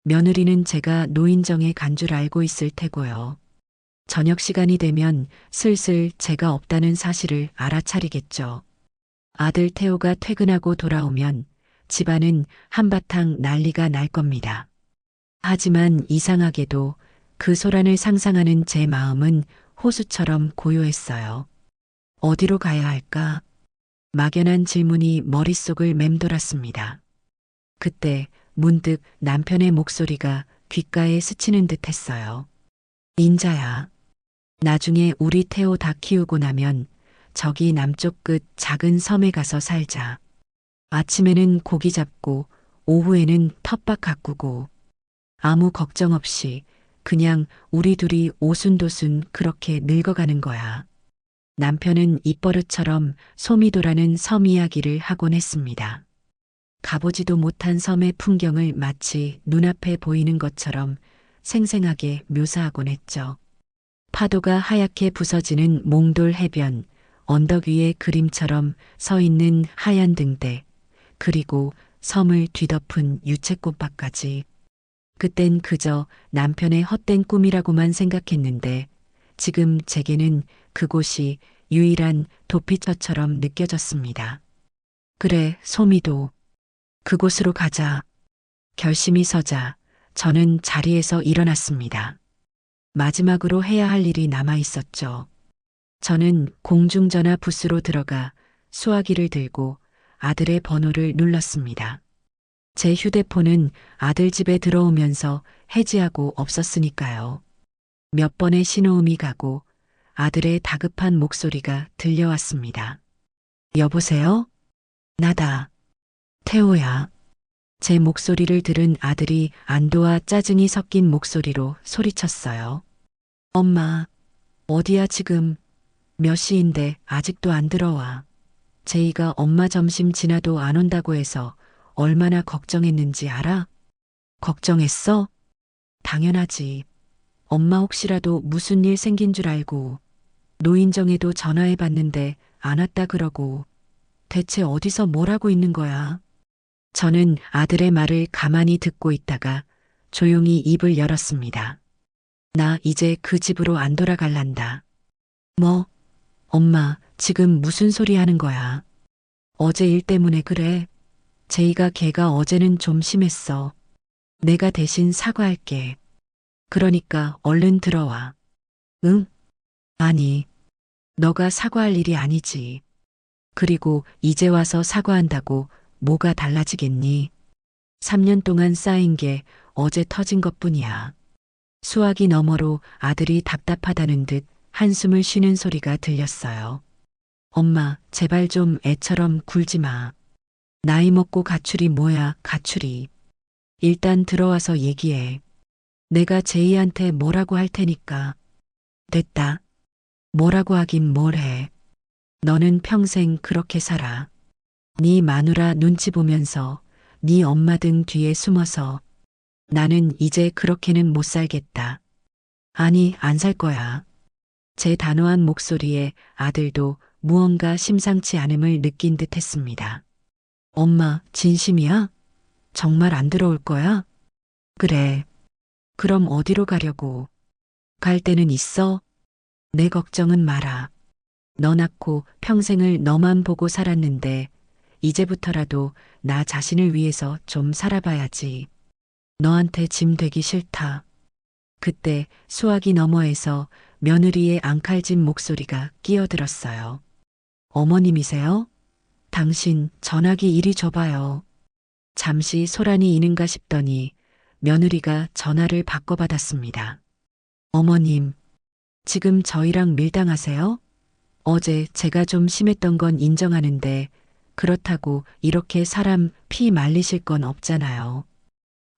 며느리는 제가 노인정에 간 줄 알고 있을 테고요. 저녁 시간이 되면 슬슬 제가 없다는 사실을 알아차리겠죠. 아들 태호가 퇴근하고 돌아오면 집안은 한바탕 난리가 날 겁니다. 하지만 이상하게도 그 소란을 상상하는 제 마음은 호수처럼 고요했어요. 어디로 가야 할까? 막연한 질문이 머릿속을 맴돌았습니다. 그때 문득 남편의 목소리가 귓가에 스치는 듯 했어요. 인자야. 나중에 우리 태호 다 키우고 나면 저기 남쪽 끝 작은 섬에 가서 살자. 아침에는 고기 잡고 오후에는 텃밭 가꾸고 아무 걱정 없이 그냥 우리 둘이 오순도순 그렇게 늙어가는 거야. 남편은 입버릇처럼 소미도라는 섬 이야기를 하곤 했습니다. 가보지도 못한 섬의 풍경을 마치 눈앞에 보이는 것처럼 생생하게 묘사하곤 했죠. 파도가 하얗게 부서지는 몽돌 해변, 언덕 위에 그림처럼 서 있는 하얀 등대, 그리고 섬을 뒤덮은 유채꽃밭까지. 그땐 그저 남편의 헛된 꿈이라고만 생각했는데 지금 제게는 그곳이 유일한 도피처처럼 느껴졌습니다. 그래, 소미도. 그곳으로 가자. 결심이 서자 저는 자리에서 일어났습니다. 마지막으로 해야 할 일이 남아 있었죠. 저는 공중전화 부스로 들어가 수화기를 들고 아들의 번호를 눌렀습니다. 제 휴대폰은 아들 집에 들어오면서 해지하고 없었으니까요. 몇 번의 신호음이 가고 아들의 다급한 목소리가 들려왔습니다. 여보세요? 나다. 태호야. 제 목소리를 들은 아들이 안도와 짜증이 섞인 목소리로 소리쳤어요. 엄마, 어디야 지금? 몇 시인데 아직도 안 들어와. 제이가 엄마 점심 지나도 안 온다고 해서 얼마나 걱정했는지 알아? 걱정했어? 당연하지. 엄마 혹시라도 무슨 일 생긴 줄 알고 노인정에도 전화해 봤는데 안 왔다 그러고 대체 어디서 뭘 하고 있는 거야? 저는 아들의 말을 가만히 듣고 있다가 조용히 입을 열었습니다. 나 이제 그 집으로 안 돌아갈란다. 뭐? 엄마, 지금 무슨 소리 하는 거야? 어제 일 때문에 그래. 제이가 걔가 어제는 좀 심했어. 내가 대신 사과할게. 그러니까 얼른 들어와. 응? 아니, 너가 사과할 일이 아니지. 그리고 이제 와서 사과한다고 뭐가 달라지겠니? 3년 동안 쌓인 게 어제 터진 것뿐이야. 수화기 너머로 아들이 답답하다는 듯 한숨을 쉬는 소리가 들렸어요. 엄마, 제발 좀 애처럼 굴지 마. 나이 먹고 가출이 뭐야, 가출이. 일단 들어와서 얘기해. 내가 제이한테 뭐라고 할 테니까. 됐다. 뭐라고 하긴 뭘 해. 너는 평생 그렇게 살아. 네 마누라 눈치 보면서 네 엄마 등 뒤에 숨어서 나는 이제 그렇게는 못 살겠다. 아니, 안 살 거야. 제 단호한 목소리에 아들도 무언가 심상치 않음을 느낀 듯 했습니다. 엄마, 진심이야? 정말 안 들어올 거야? 그래. 그럼 어디로 가려고? 갈 데는 있어? 내 걱정은 마라. 너 낳고 평생을 너만 보고 살았는데 이제부터라도 나 자신을 위해서 좀 살아봐야지. 너한테 짐 되기 싫다. 그때 수화기 너머에서 며느리의 앙칼진 목소리가 끼어들었어요. 어머님이세요? 당신 전화기 이리 줘봐요. 잠시 소란이 있는가 싶더니 며느리가 전화를 바꿔받았습니다. 어머님, 지금 저희랑 밀당하세요? 어제 제가 좀 심했던 건 인정하는데 그렇다고 이렇게 사람 피 말리실 건 없잖아요.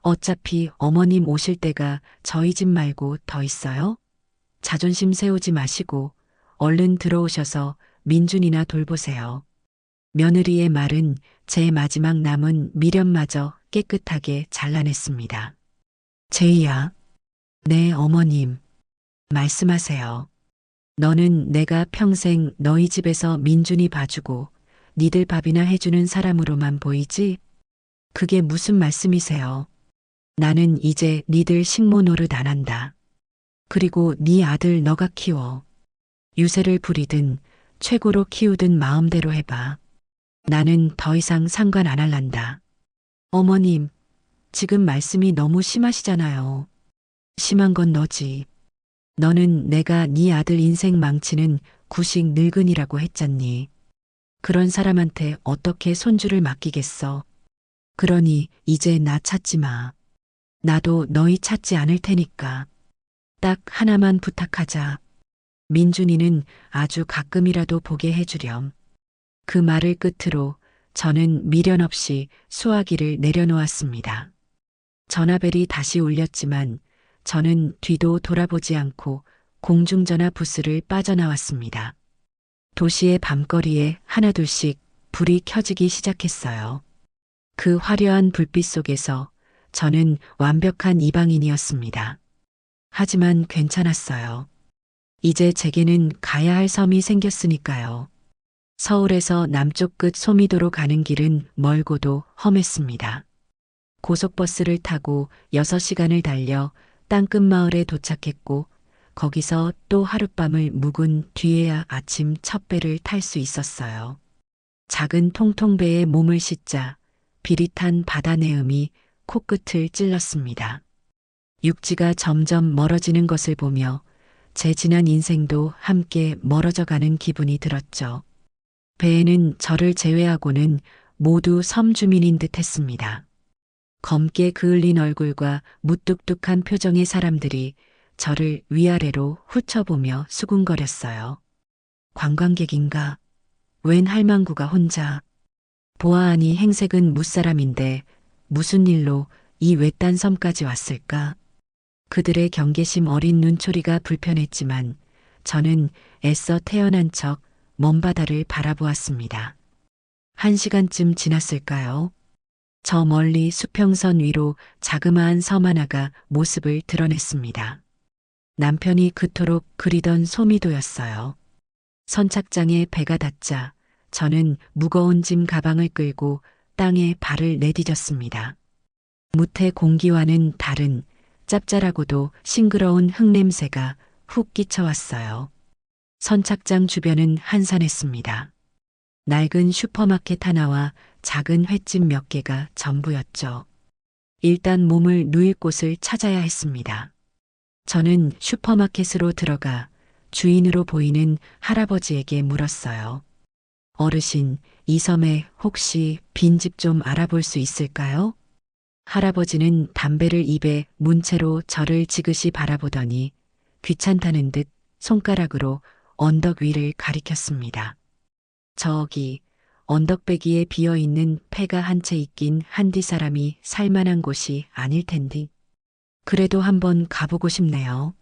어차피 어머님 오실 때가 저희 집 말고 더 있어요? 자존심 세우지 마시고 얼른 들어오셔서 민준이나 돌보세요. 며느리의 말은 제 마지막 남은 미련마저 깨끗하게 잘라냈습니다. 제이야. 네, 어머님. 말씀하세요. 너는 내가 평생 너희 집에서 민준이 봐주고 니들 밥이나 해주는 사람으로만 보이지? 그게 무슨 말씀이세요? 나는 이제 니들 식모 노릇 안 한다. 그리고 네 아들 너가 키워. 유세를 부리든 최고로 키우든 마음대로 해봐. 나는 더 이상 상관 안 할란다. 어머님, 지금 말씀이 너무 심하시잖아요. 심한 건 너지. 너는 내가 네 아들 인생 망치는 구식 늙은이라고 했잖니. 그런 사람한테 어떻게 손주를 맡기겠어. 그러니 이제 나 찾지 마. 나도 너희 찾지 않을 테니까. 딱 하나만 부탁하자. 민준이는 아주 가끔이라도 보게 해주렴. 그 말을 끝으로 저는 미련 없이 수화기를 내려놓았습니다. 전화벨이 다시 울렸지만 저는 뒤도 돌아보지 않고 공중전화 부스를 빠져나왔습니다. 도시의 밤거리에 하나둘씩 불이 켜지기 시작했어요. 그 화려한 불빛 속에서 저는 완벽한 이방인이었습니다. 하지만 괜찮았어요. 이제 제게는 가야 할 섬이 생겼으니까요. 서울에서 남쪽 끝 소미도로 가는 길은 멀고도 험했습니다. 고속버스를 타고 6시간을 달려 땅끝 마을에 도착했고 거기서 또 하룻밤을 묵은 뒤에야 아침 첫 배를 탈 수 있었어요. 작은 통통배에 몸을 싣자 비릿한 바다 내음이 코끝을 찔렀습니다. 육지가 점점 멀어지는 것을 보며 제 지난 인생도 함께 멀어져 가는 기분이 들었죠. 배에는 저를 제외하고는 모두 섬 주민인 듯 했습니다. 검게 그을린 얼굴과 무뚝뚝한 표정의 사람들이 저를 위아래로 훑어보며 수군거렸어요. 관광객인가? 웬 할망구가 혼자. 보아하니 행색은 무사람인데 무슨 일로 이 외딴 섬까지 왔을까? 그들의 경계심 어린 눈초리가 불편했지만 저는 애써 태어난 척 먼 바다를 바라보았습니다. 1시간쯤 지났을까요? 저 멀리 수평선 위로 자그마한 섬 하나가 모습을 드러냈습니다. 남편이 그토록 그리던 소미도였어요. 선착장에 배가 닿자 저는 무거운 짐 가방을 끌고 땅에 발을 내디뎠습니다. 무태 공기와는 다른 짭짤하고도 싱그러운 흙냄새가 훅 끼쳐왔어요. 선착장 주변은 한산했습니다. 낡은 슈퍼마켓 하나와 작은 횟집 몇 개가 전부였죠. 일단 몸을 누일 곳을 찾아야 했습니다. 저는 슈퍼마켓으로 들어가 주인으로 보이는 할아버지에게 물었어요. 어르신, 이 섬에 혹시 빈집 좀 알아볼 수 있을까요? 할아버지는 담배를 입에 문 채로 저를 지그시 바라보더니 귀찮다는 듯 손가락으로 언덕 위를 가리켰습니다. 저기 언덕배기에 비어있는 폐가 한 채 있긴 한디 사람이 살만한 곳이 아닐 텐디. 그래도 한번 가보고 싶네요.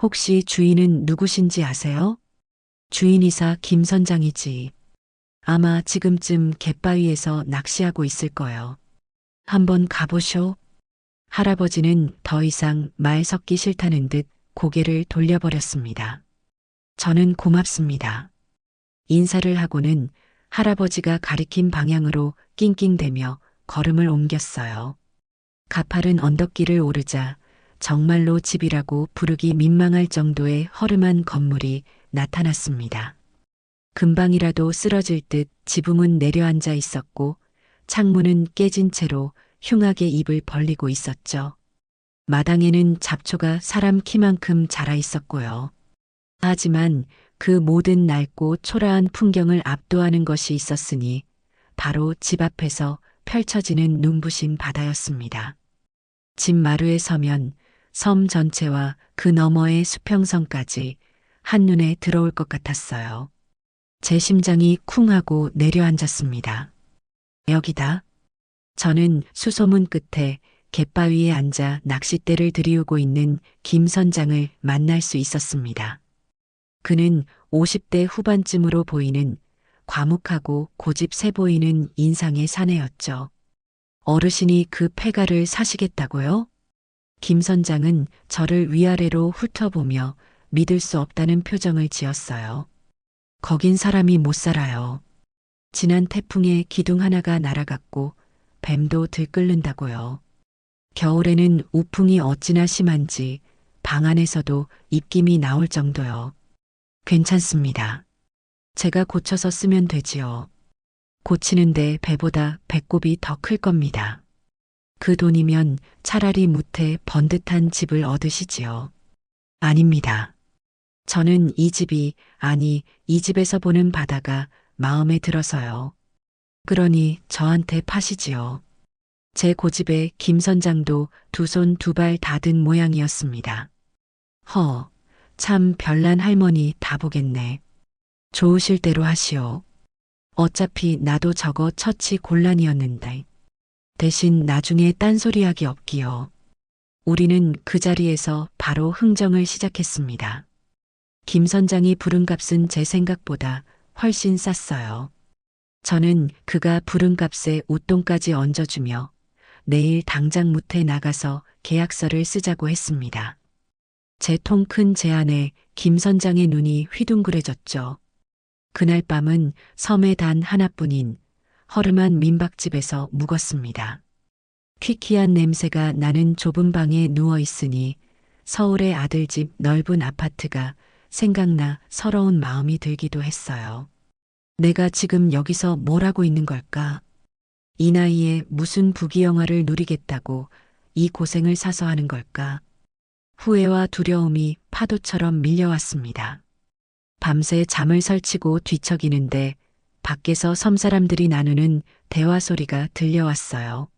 혹시 주인은 누구신지 아세요? 주인이사 김 선장이지. 아마 지금쯤 갯바위에서 낚시하고 있을 거요. 한번 가보쇼. 할아버지는 더 이상 말 섞기 싫다는 듯 고개를 돌려버렸습니다. 저는 고맙습니다. 인사를 하고는 할아버지가 가리킨 방향으로 낑낑대며 걸음을 옮겼어요. 가파른 언덕길을 오르자 정말로 집이라고 부르기 민망할 정도의 허름한 건물이 나타났습니다. 금방이라도 쓰러질 듯 지붕은 내려앉아 있었고 창문은 깨진 채로 흉하게 입을 벌리고 있었죠. 마당에는 잡초가 사람 키만큼 자라 있었고요. 하지만 그 모든 낡고 초라한 풍경을 압도하는 것이 있었으니 바로 집 앞에서 펼쳐지는 눈부신 바다였습니다. 집 마루에 서면 섬 전체와 그 너머의 수평선까지 한눈에 들어올 것 같았어요. 제 심장이 쿵 하고 내려앉았습니다. 여기다. 저는 수소문 끝에 갯바위에 앉아 낚싯대를 들이우고 있는 김 선장을 만날 수 있었습니다. 그는 50대 후반쯤으로 보이는 과묵하고 고집세 보이는 인상의 사내였죠. 어르신이 그 폐가를 사시겠다고요? 김 선장은 저를 위아래로 훑어보며 믿을 수 없다는 표정을 지었어요. 거긴 사람이 못 살아요. 지난 태풍에 기둥 하나가 날아갔고 뱀도 들끓는다고요. 겨울에는 우풍이 어찌나 심한지 방 안에서도 입김이 나올 정도요. 괜찮습니다. 제가 고쳐서 쓰면 되지요. 고치는데 배보다 배꼽이 더 클 겁니다. 그 돈이면 차라리 무태 번듯한 집을 얻으시지요. 아닙니다. 저는 이 집이, 아니, 이 집에서 보는 바다가 마음에 들어서요. 그러니 저한테 파시지요. 제 고집에 김 선장도 두 손 두 발 다 든 모양이었습니다. 참 별난 할머니 다 보겠네. 좋으실 대로 하시오. 어차피 나도 저거 처치 곤란이었는데. 대신 나중에 딴소리하기 없기요. 우리는 그 자리에서 바로 흥정을 시작했습니다. 김 선장이 부른 값은 제 생각보다 훨씬 쌌어요. 저는 그가 부른 값에 웃돈까지 얹어주며 내일 당장 무태 나가서 계약서를 쓰자고 했습니다. 제 통 큰 제안에 김 선장의 눈이 휘둥그레졌죠. 그날 밤은 섬에 단 하나뿐인 허름한 민박집에서 묵었습니다. 퀴퀴한 냄새가 나는 좁은 방에 누워 있으니 서울의 아들집 넓은 아파트가 생각나 서러운 마음이 들기도 했어요. 내가 지금 여기서 뭘 하고 있는 걸까? 이 나이에 무슨 부귀영화를 누리겠다고 이 고생을 사서 하는 걸까? 후회와 두려움이 파도처럼 밀려왔습니다. 밤새 잠을 설치고 뒤척이는데 밖에서 섬 사람들이 나누는 대화 소리가 들려왔어요.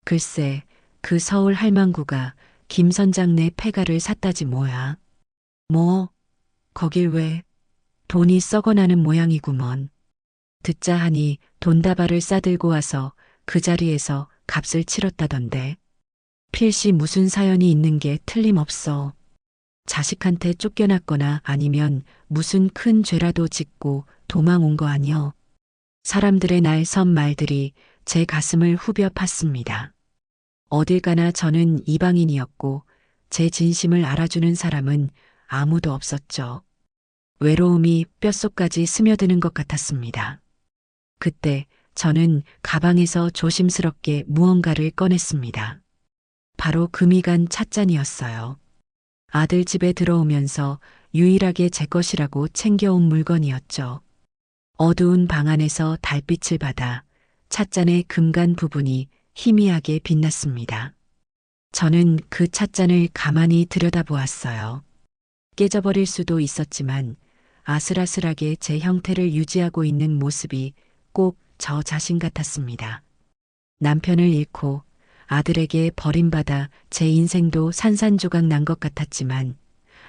글쎄, 그 서울 할망구가 김 선장네 폐가를 샀다지 뭐야. 뭐, 거길 왜? 돈이 썩어나는 모양이구먼. 듣자 하니 돈다발을 싸들고 와서 그 자리에서 값을 치렀다던데. 필시 무슨 사연이 있는 게 틀림없어. 자식한테 쫓겨났거나 아니면 무슨 큰 죄라도 짓고 도망 온 거 아니여. 사람들의 날 선 말들이 제 가슴을 후벼 팠습니다. 어딜 가나 저는 이방인이었고 제 진심을 알아주는 사람은 아무도 없었죠. 외로움이 뼛속까지 스며드는 것 같았습니다. 그때 저는 가방에서 조심스럽게 무언가를 꺼냈습니다. 바로 금이 간 찻잔이었어요. 아들 집에 들어오면서 유일하게 제 것이라고 챙겨온 물건이었죠. 어두운 방 안에서 달빛을 받아 찻잔의 금간 부분이 희미하게 빛났습니다. 저는 그 찻잔을 가만히 들여다보았어요. 깨져버릴 수도 있었지만 아슬아슬하게 제 형태를 유지하고 있는 모습이 꼭 저 자신 같았습니다. 남편을 잃고 아들에게 버림받아 제 인생도 산산조각 난 것 같았지만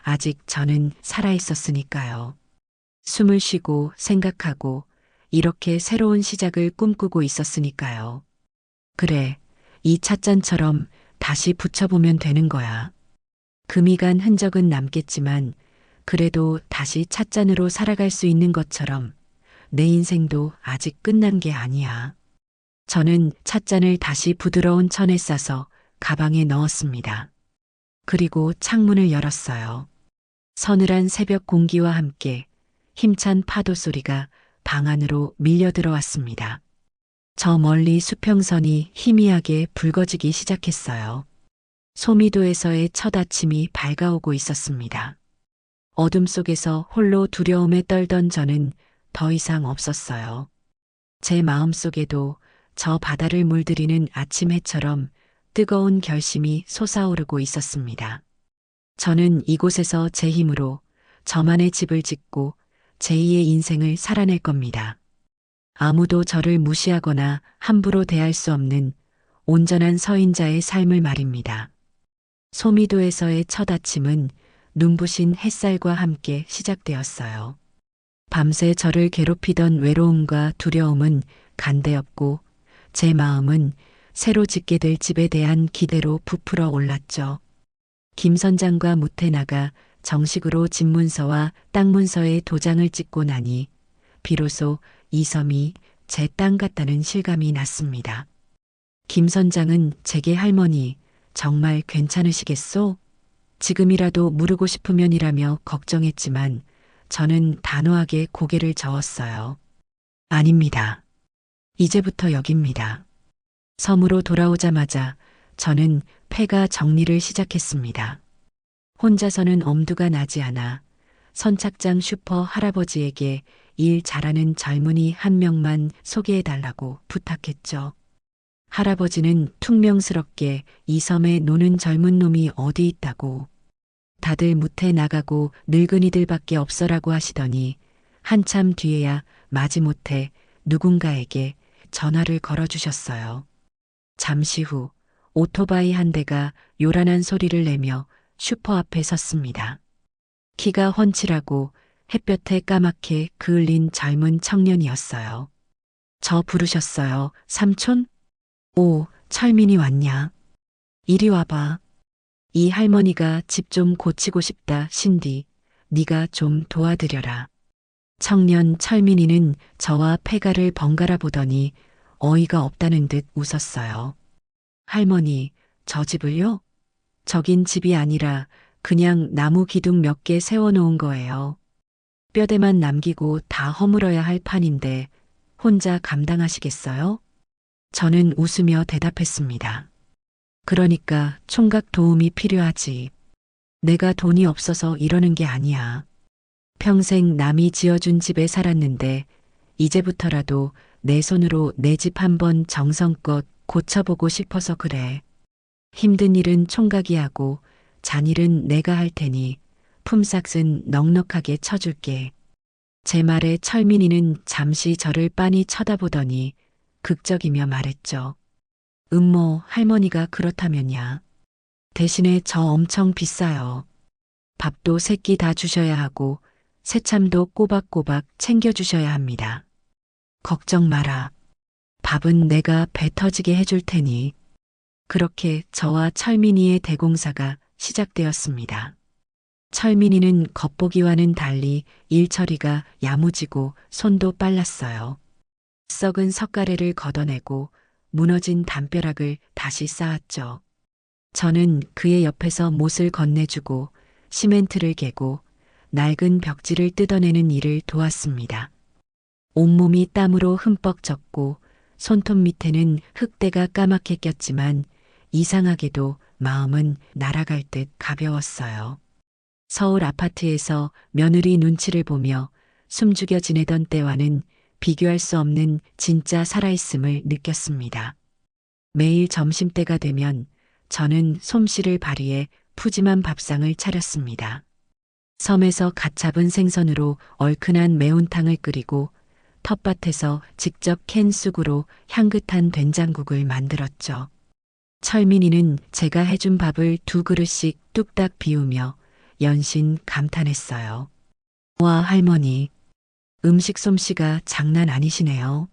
아직 저는 살아있었으니까요. 숨을 쉬고 생각하고 이렇게 새로운 시작을 꿈꾸고 있었으니까요. 그래, 이 찻잔처럼 다시 붙여보면 되는 거야. 금이 간 흔적은 남겠지만 그래도 다시 찻잔으로 살아갈 수 있는 것처럼 내 인생도 아직 끝난 게 아니야. 저는 찻잔을 다시 부드러운 천에 싸서 가방에 넣었습니다. 그리고 창문을 열었어요. 서늘한 새벽 공기와 함께 힘찬 파도 소리가 방 안으로 밀려 들어왔습니다. 저 멀리 수평선이 희미하게 붉어지기 시작했어요. 소미도에서의 첫 아침이 밝아오고 있었습니다. 어둠 속에서 홀로 두려움에 떨던 저는 더 이상 없었어요. 제 마음속에도 저 바다를 물들이는 아침 해처럼 뜨거운 결심이 솟아오르고 있었습니다. 저는 이곳에서 제 힘으로 저만의 집을 짓고 제2의 인생을 살아낼 겁니다. 아무도 저를 무시하거나 함부로 대할 수 없는 온전한 서인자의 삶을 말입니다. 소미도에서의 첫 아침은 눈부신 햇살과 함께 시작되었어요. 밤새 저를 괴롭히던 외로움과 두려움은 간대었고 제 마음은 새로 짓게 될 집에 대한 기대로 부풀어 올랐죠. 김 선장과 무태나가 정식으로 집문서와 땅문서에 도장을 찍고 나니 비로소 이 섬이 제 땅 같다는 실감이 났습니다. 김 선장은 제게 할머니, 정말 괜찮으시겠소? 지금이라도 물으고 싶으면이라며 걱정했지만 저는 단호하게 고개를 저었어요. 아닙니다. 이제부터 여깁니다. 섬으로 돌아오자마자 저는 폐가 정리를 시작했습니다. 혼자서는 엄두가 나지 않아 선착장 슈퍼 할아버지에게 일 잘하는 젊은이 한 명만 소개해달라고 부탁했죠. 할아버지는 퉁명스럽게 이 섬에 노는 젊은 놈이 어디 있다고. 다들 무태 나가고 늙은이들밖에 없어라고 하시더니 한참 뒤에야 마지못해 누군가에게 전화를 걸어주셨어요. 잠시 후 오토바이 한 대가 요란한 소리를 내며 슈퍼 앞에 섰습니다. 키가 훤칠하고 햇볕에 까맣게 그을린 젊은 청년이었어요. 저 부르셨어요, 삼촌? 오, 철민이 왔냐? 이리 와봐. 이 할머니가 집 좀 고치고 싶다, 신디. 네가 좀 도와드려라. 청년 철민이는 저와 폐가를 번갈아 보더니 어이가 없다는 듯 웃었어요. 할머니, 저 집을요? 저긴 집이 아니라 그냥 나무 기둥 몇 개 세워놓은 거예요. 뼈대만 남기고 다 허물어야 할 판인데 혼자 감당하시겠어요? 저는 웃으며 대답했습니다. 그러니까 총각 도움이 필요하지. 내가 돈이 없어서 이러는 게 아니야. 평생 남이 지어준 집에 살았는데 이제부터라도 내 손으로 내 집 한번 정성껏 고쳐보고 싶어서 그래. 힘든 일은 총각이 하고 잔일은 내가 할 테니 품삯은 넉넉하게 쳐줄게. 제 말에 철민이는 잠시 저를 빤히 쳐다보더니 극적이며 말했죠. 뭐 할머니가 그렇다면야. 대신에 저 엄청 비싸요. 밥도 세 끼 다 주셔야 하고 새참도 꼬박꼬박 챙겨주셔야 합니다. 걱정 마라. 밥은 내가 배 터지게 해줄 테니. 그렇게 저와 철민이의 대공사가 시작되었습니다. 철민이는 겉보기와는 달리 일처리가 야무지고 손도 빨랐어요. 썩은 석가래를 걷어내고 무너진 담벼락을 다시 쌓았죠. 저는 그의 옆에서 못을 건네주고 시멘트를 개고 낡은 벽지를 뜯어내는 일을 도왔습니다. 온몸이 땀으로 흠뻑 젖고 손톱 밑에는 흙대가 까맣게 꼈지만 이상하게도 마음은 날아갈 듯 가벼웠어요. 서울 아파트에서 며느리 눈치를 보며 숨죽여 지내던 때와는 비교할 수 없는 진짜 살아있음을 느꼈습니다. 매일 점심때가 되면 저는 솜씨를 발휘해 푸짐한 밥상을 차렸습니다. 섬에서 갓 잡은 생선으로 얼큰한 매운탕을 끓이고 텃밭에서 직접 캔 쑥으로 향긋한 된장국을 만들었죠. 철민이는 제가 해준 밥을 2그릇씩 뚝딱 비우며 연신 감탄했어요. 와, 할머니. 음식 솜씨가 장난 아니시네요.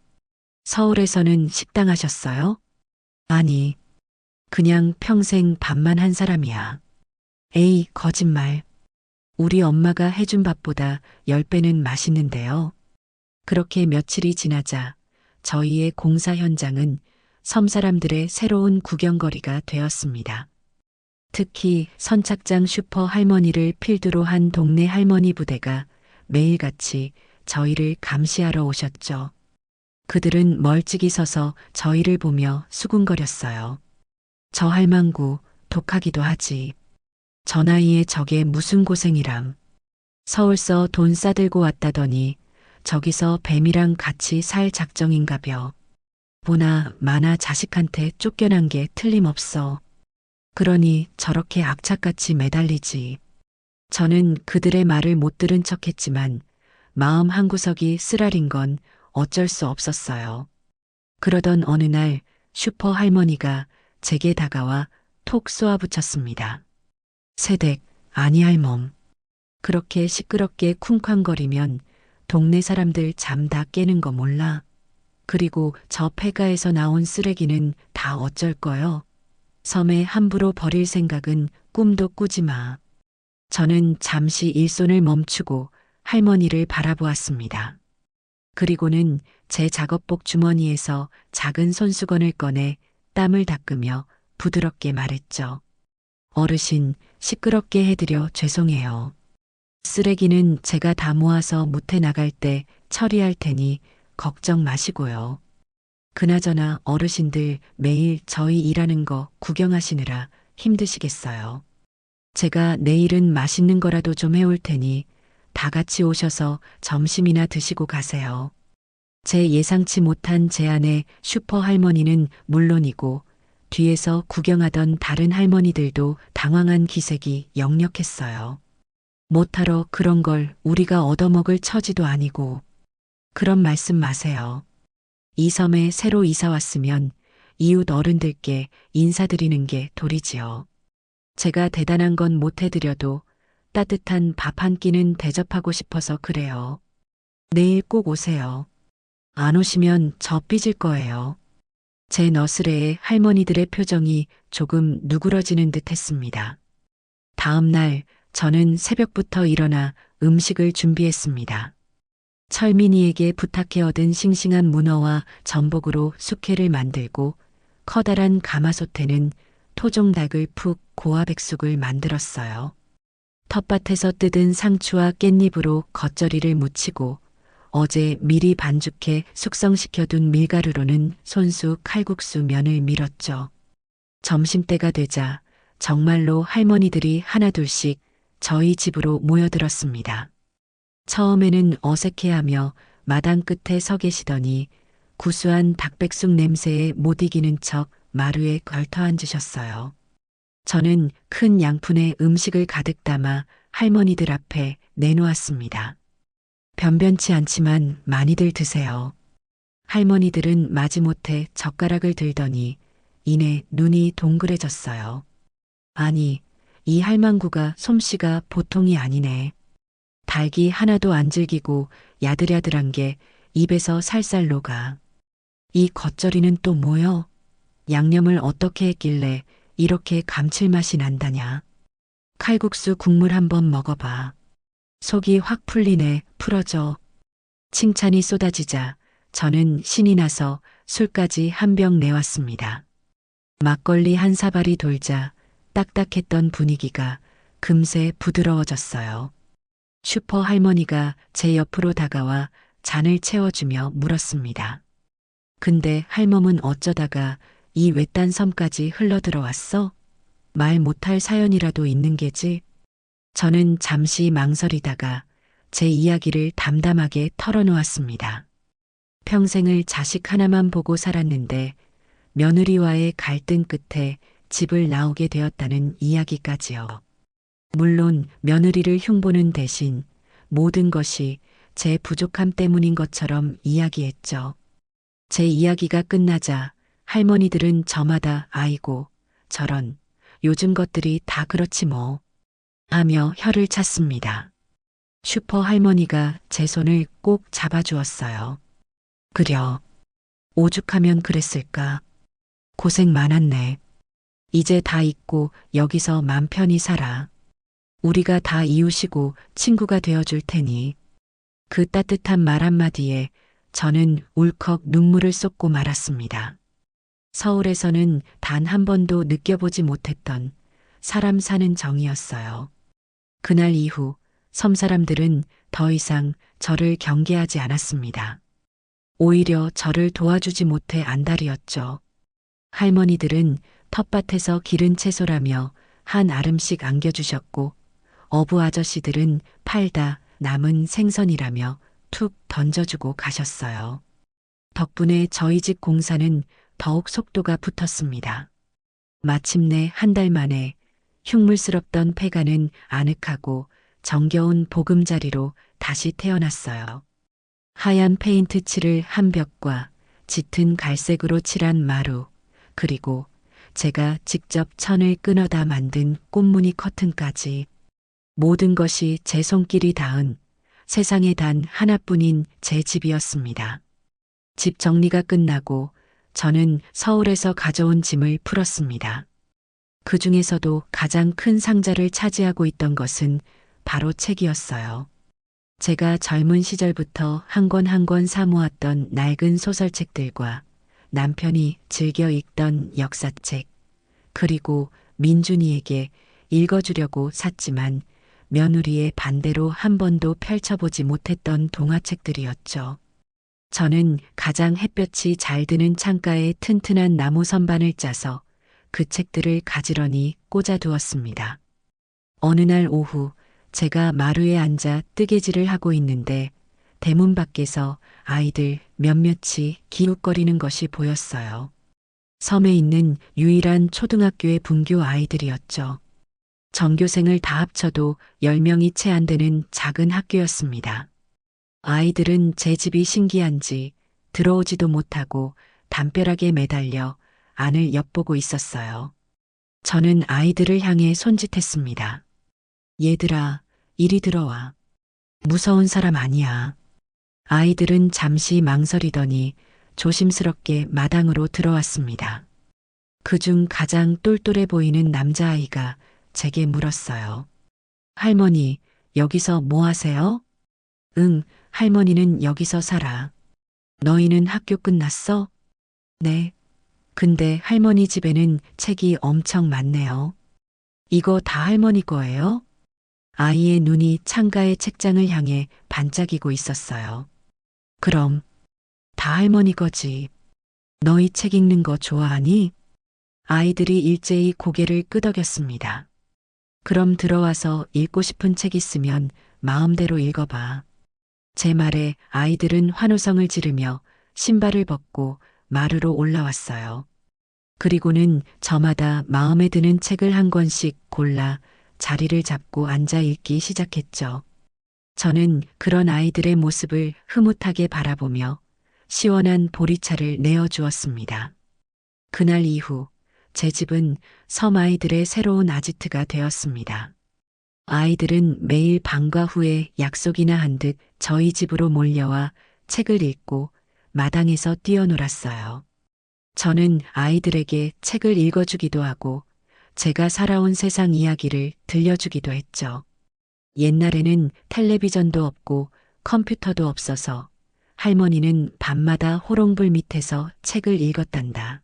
서울에서는 식당 하셨어요? 아니, 그냥 평생 밥만 한 사람이야. 에이, 거짓말. 우리 엄마가 해준 밥보다 10배는 맛있는데요. 그렇게 며칠이 지나자 저희의 공사 현장은 섬 사람들의 새로운 구경거리가 되었습니다. 특히 선착장 슈퍼 할머니를 필두로 한 동네 할머니 부대가 매일같이 저희를 감시하러 오셨죠. 그들은 멀찍이 서서 저희를 보며 수군거렸어요. 저 할망구 독하기도 하지. 저 나이에 저게 무슨 고생이람. 서울서 돈 싸들고 왔다더니 저기서 뱀이랑 같이 살 작정인가벼. 보나 마나 자식한테 쫓겨난 게 틀림없어. 그러니 저렇게 악착같이 매달리지. 저는 그들의 말을 못 들은 척했지만 마음 한구석이 쓰라린 건 어쩔 수 없었어요. 그러던 어느 날 슈퍼 할머니가 제게 다가와 톡 쏘아붙였습니다. 세댁, 아니 할멈. 그렇게 시끄럽게 쿵쾅거리면 동네 사람들 잠 다 깨는 거 몰라. 그리고 저 폐가에서 나온 쓰레기는 다 어쩔 거요. 섬에 함부로 버릴 생각은 꿈도 꾸지 마. 저는 잠시 일손을 멈추고 할머니를 바라보았습니다. 그리고는 제 작업복 주머니에서 작은 손수건을 꺼내 땀을 닦으며 부드럽게 말했죠. 어르신, 시끄럽게 해드려 죄송해요. 쓰레기는 제가 다 모아서 무태 나갈 때 처리할 테니 걱정 마시고요. 그나저나 어르신들 매일 저희 일하는 거 구경하시느라 힘드시겠어요. 제가 내일은 맛있는 거라도 좀 해올 테니 다 같이 오셔서 점심이나 드시고 가세요. 제 예상치 못한 제안에 슈퍼 할머니는 물론이고 뒤에서 구경하던 다른 할머니들도 당황한 기색이 역력했어요. 못하러 그런 걸 우리가 얻어먹을 처지도 아니고. 그런 말씀 마세요. 이 섬에 새로 이사 왔으면 이웃 어른들께 인사드리는 게 도리지요. 제가 대단한 건 못 해드려도 따뜻한 밥 한 끼는 대접하고 싶어서 그래요. 내일 꼭 오세요. 안 오시면 저 삐질 거예요. 제 너스레에 할머니들의 표정이 조금 누그러지는 듯 했습니다. 다음 날 저는 새벽부터 일어나 음식을 준비했습니다. 철민이에게 부탁해 얻은 싱싱한 문어와 전복으로 숙회를 만들고 커다란 가마솥에는 토종닭을 푹 고아백숙을 만들었어요. 텃밭에서 뜯은 상추와 깻잎으로 겉절이를 무치고 어제 미리 반죽해 숙성시켜둔 밀가루로는 손수 칼국수 면을 밀었죠. 점심때가 되자 정말로 할머니들이 하나둘씩 저희 집으로 모여들었습니다. 처음에는 어색해하며 마당 끝에 서 계시더니 구수한 닭백숙 냄새에 못 이기는 척 마루에 걸터 앉으셨어요. 저는 큰 양푼에 음식을 가득 담아 할머니들 앞에 내놓았습니다. 변변치 않지만 많이들 드세요. 할머니들은 마지못해 젓가락을 들더니 이내 눈이 동그래졌어요. 아니, 이 할망구가 솜씨가 보통이 아니네. 닭이 하나도 안 질기고 야들야들한 게 입에서 살살 녹아. 이 겉절이는 또 뭐여? 양념을 어떻게 했길래 이렇게 감칠맛이 난다냐. 칼국수 국물 한번 먹어봐. 속이 확 풀리네. 풀어져. 칭찬이 쏟아지자 저는 신이 나서 술까지 한 병 내왔습니다. 막걸리 한 사발이 돌자 딱딱했던 분위기가 금세 부드러워졌어요. 슈퍼 할머니가 제 옆으로 다가와 잔을 채워주며 물었습니다. 근데 할멈은 어쩌다가 이 외딴 섬까지 흘러들어왔어? 말 못할 사연이라도 있는 게지? 저는 잠시 망설이다가 제 이야기를 담담하게 털어놓았습니다. 평생을 자식 하나만 보고 살았는데 며느리와의 갈등 끝에 집을 나오게 되었다는 이야기까지요. 물론 며느리를 흉보는 대신 모든 것이 제 부족함 때문인 것처럼 이야기했죠. 제 이야기가 끝나자 할머니들은 저마다 아이고 저런 요즘 것들이 다 그렇지 뭐 하며 혀를 찼습니다. 슈퍼 할머니가 제 손을 꼭 잡아주었어요. 그려. 오죽하면 그랬을까. 고생 많았네. 이제 다 잊고 여기서 맘 편히 살아. 우리가 다 이웃이고 친구가 되어줄 테니. 그 따뜻한 말 한마디에 저는 울컥 눈물을 쏟고 말았습니다. 서울에서는 단 한 번도 느껴보지 못했던 사람 사는 정이었어요. 그날 이후 섬 사람들은 더 이상 저를 경계하지 않았습니다. 오히려 저를 도와주지 못해 안달이었죠. 할머니들은 텃밭에서 기른 채소라며 한 알음씩 안겨주셨고 어부 아저씨들은 팔다 남은 생선이라며 툭 던져주고 가셨어요. 덕분에 저희 집 공사는 더욱 속도가 붙었습니다. 마침내 한 달 만에 흉물스럽던 폐가는 아늑하고 정겨운 보금자리로 다시 태어났어요. 하얀 페인트 칠을 한 벽과 짙은 갈색으로 칠한 마루, 그리고 제가 직접 천을 끊어다 만든 꽃무늬 커튼까지 모든 것이 제 손길이 닿은 세상에 단 하나뿐인 제 집이었습니다. 집 정리가 끝나고 저는 서울에서 가져온 짐을 풀었습니다. 그 중에서도 가장 큰 상자를 차지하고 있던 것은 바로 책이었어요. 제가 젊은 시절부터 한 권 한 권 사모았던 낡은 소설책들과 남편이 즐겨 읽던 역사책, 그리고 민준이에게 읽어주려고 샀지만 며느리의 반대로 한 번도 펼쳐보지 못했던 동화책들이었죠. 저는 가장 햇볕이 잘 드는 창가에 튼튼한 나무 선반을 짜서 그 책들을 가지런히 꽂아두었습니다. 어느 날 오후 제가 마루에 앉아 뜨개질을 하고 있는데 대문 밖에서 아이들 몇몇이 기웃거리는 것이 보였어요. 섬에 있는 유일한 초등학교의 분교 아이들이었죠. 전교생을 다 합쳐도 10명이 채 안 되는 작은 학교였습니다. 아이들은 제 집이 신기한지 들어오지도 못하고 담벼락에 매달려 안을 엿보고 있었어요. 저는 아이들을 향해 손짓했습니다. 얘들아, 이리 들어와. 무서운 사람 아니야. 아이들은 잠시 망설이더니 조심스럽게 마당으로 들어왔습니다. 그중 가장 똘똘해 보이는 남자아이가 제게 물었어요. 할머니, 여기서 뭐 하세요? 응, 할머니는 여기서 살아. 너희는 학교 끝났어? 네. 근데 할머니 집에는 책이 엄청 많네요. 이거 다 할머니 거예요? 아이의 눈이 창가의 책장을 향해 반짝이고 있었어요. 그럼, 다 할머니 거지. 너희 책 읽는 거 좋아하니? 아이들이 일제히 고개를 끄덕였습니다. 그럼 들어와서 읽고 싶은 책 있으면 마음대로 읽어봐. 제 말에 아이들은 환호성을 지르며 신발을 벗고 마루로 올라왔어요. 그리고는 저마다 마음에 드는 책을 한 권씩 골라 자리를 잡고 앉아 읽기 시작했죠. 저는 그런 아이들의 모습을 흐뭇하게 바라보며 시원한 보리차를 내어주었습니다. 그날 이후 제 집은 섬 아이들의 새로운 아지트가 되었습니다. 아이들은 매일 방과 후에 약속이나 한 듯 저희 집으로 몰려와 책을 읽고 마당에서 뛰어놀았어요. 저는 아이들에게 책을 읽어주기도 하고 제가 살아온 세상 이야기를 들려주기도 했죠. 옛날에는 텔레비전도 없고 컴퓨터도 없어서 할머니는 밤마다 호롱불 밑에서 책을 읽었단다.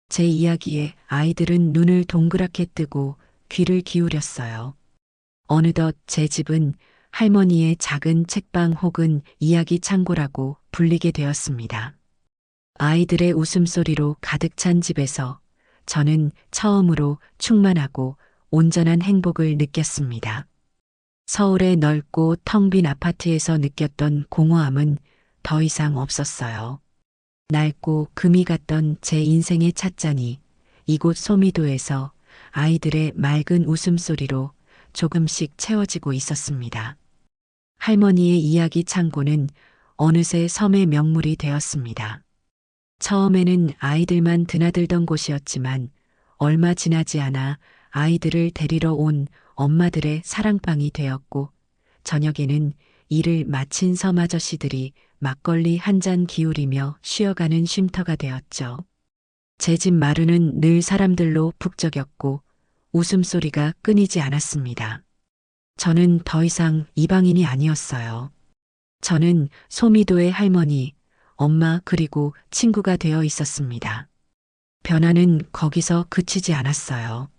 제 이야기에 아이들은 눈을 동그랗게 뜨고 귀를 기울였어요. 어느덧 제 집은 할머니의 작은 책방 혹은 이야기 창고라고 불리게 되었습니다. 아이들의 웃음소리로 가득 찬 집에서 저는 처음으로 충만하고 온전한 행복을 느꼈습니다. 서울의 넓고 텅 빈 아파트에서 느꼈던 공허함은 더 이상 없었어요. 낡고 금이 갔던 제 인생의 찻잔이 이곳 소미도에서 아이들의 맑은 웃음소리로 조금씩 채워지고 있었습니다. 할머니의 이야기 창고는 어느새 섬의 명물이 되었습니다. 처음에는 아이들만 드나들던 곳이었지만 얼마 지나지 않아 아이들을 데리러 온 엄마들의 사랑방이 되었고 저녁에는 일을 마친 섬 아저씨들이 막걸리 한 잔 기울이며 쉬어가는 쉼터가 되었죠. 제 집 마루는 늘 사람들로 북적였고 웃음소리가 끊이지 않았습니다. 저는 더 이상 이방인이 아니었어요. 저는 소미도의 할머니, 엄마 그리고 친구가 되어 있었습니다. 변화는 거기서 그치지 않았어요.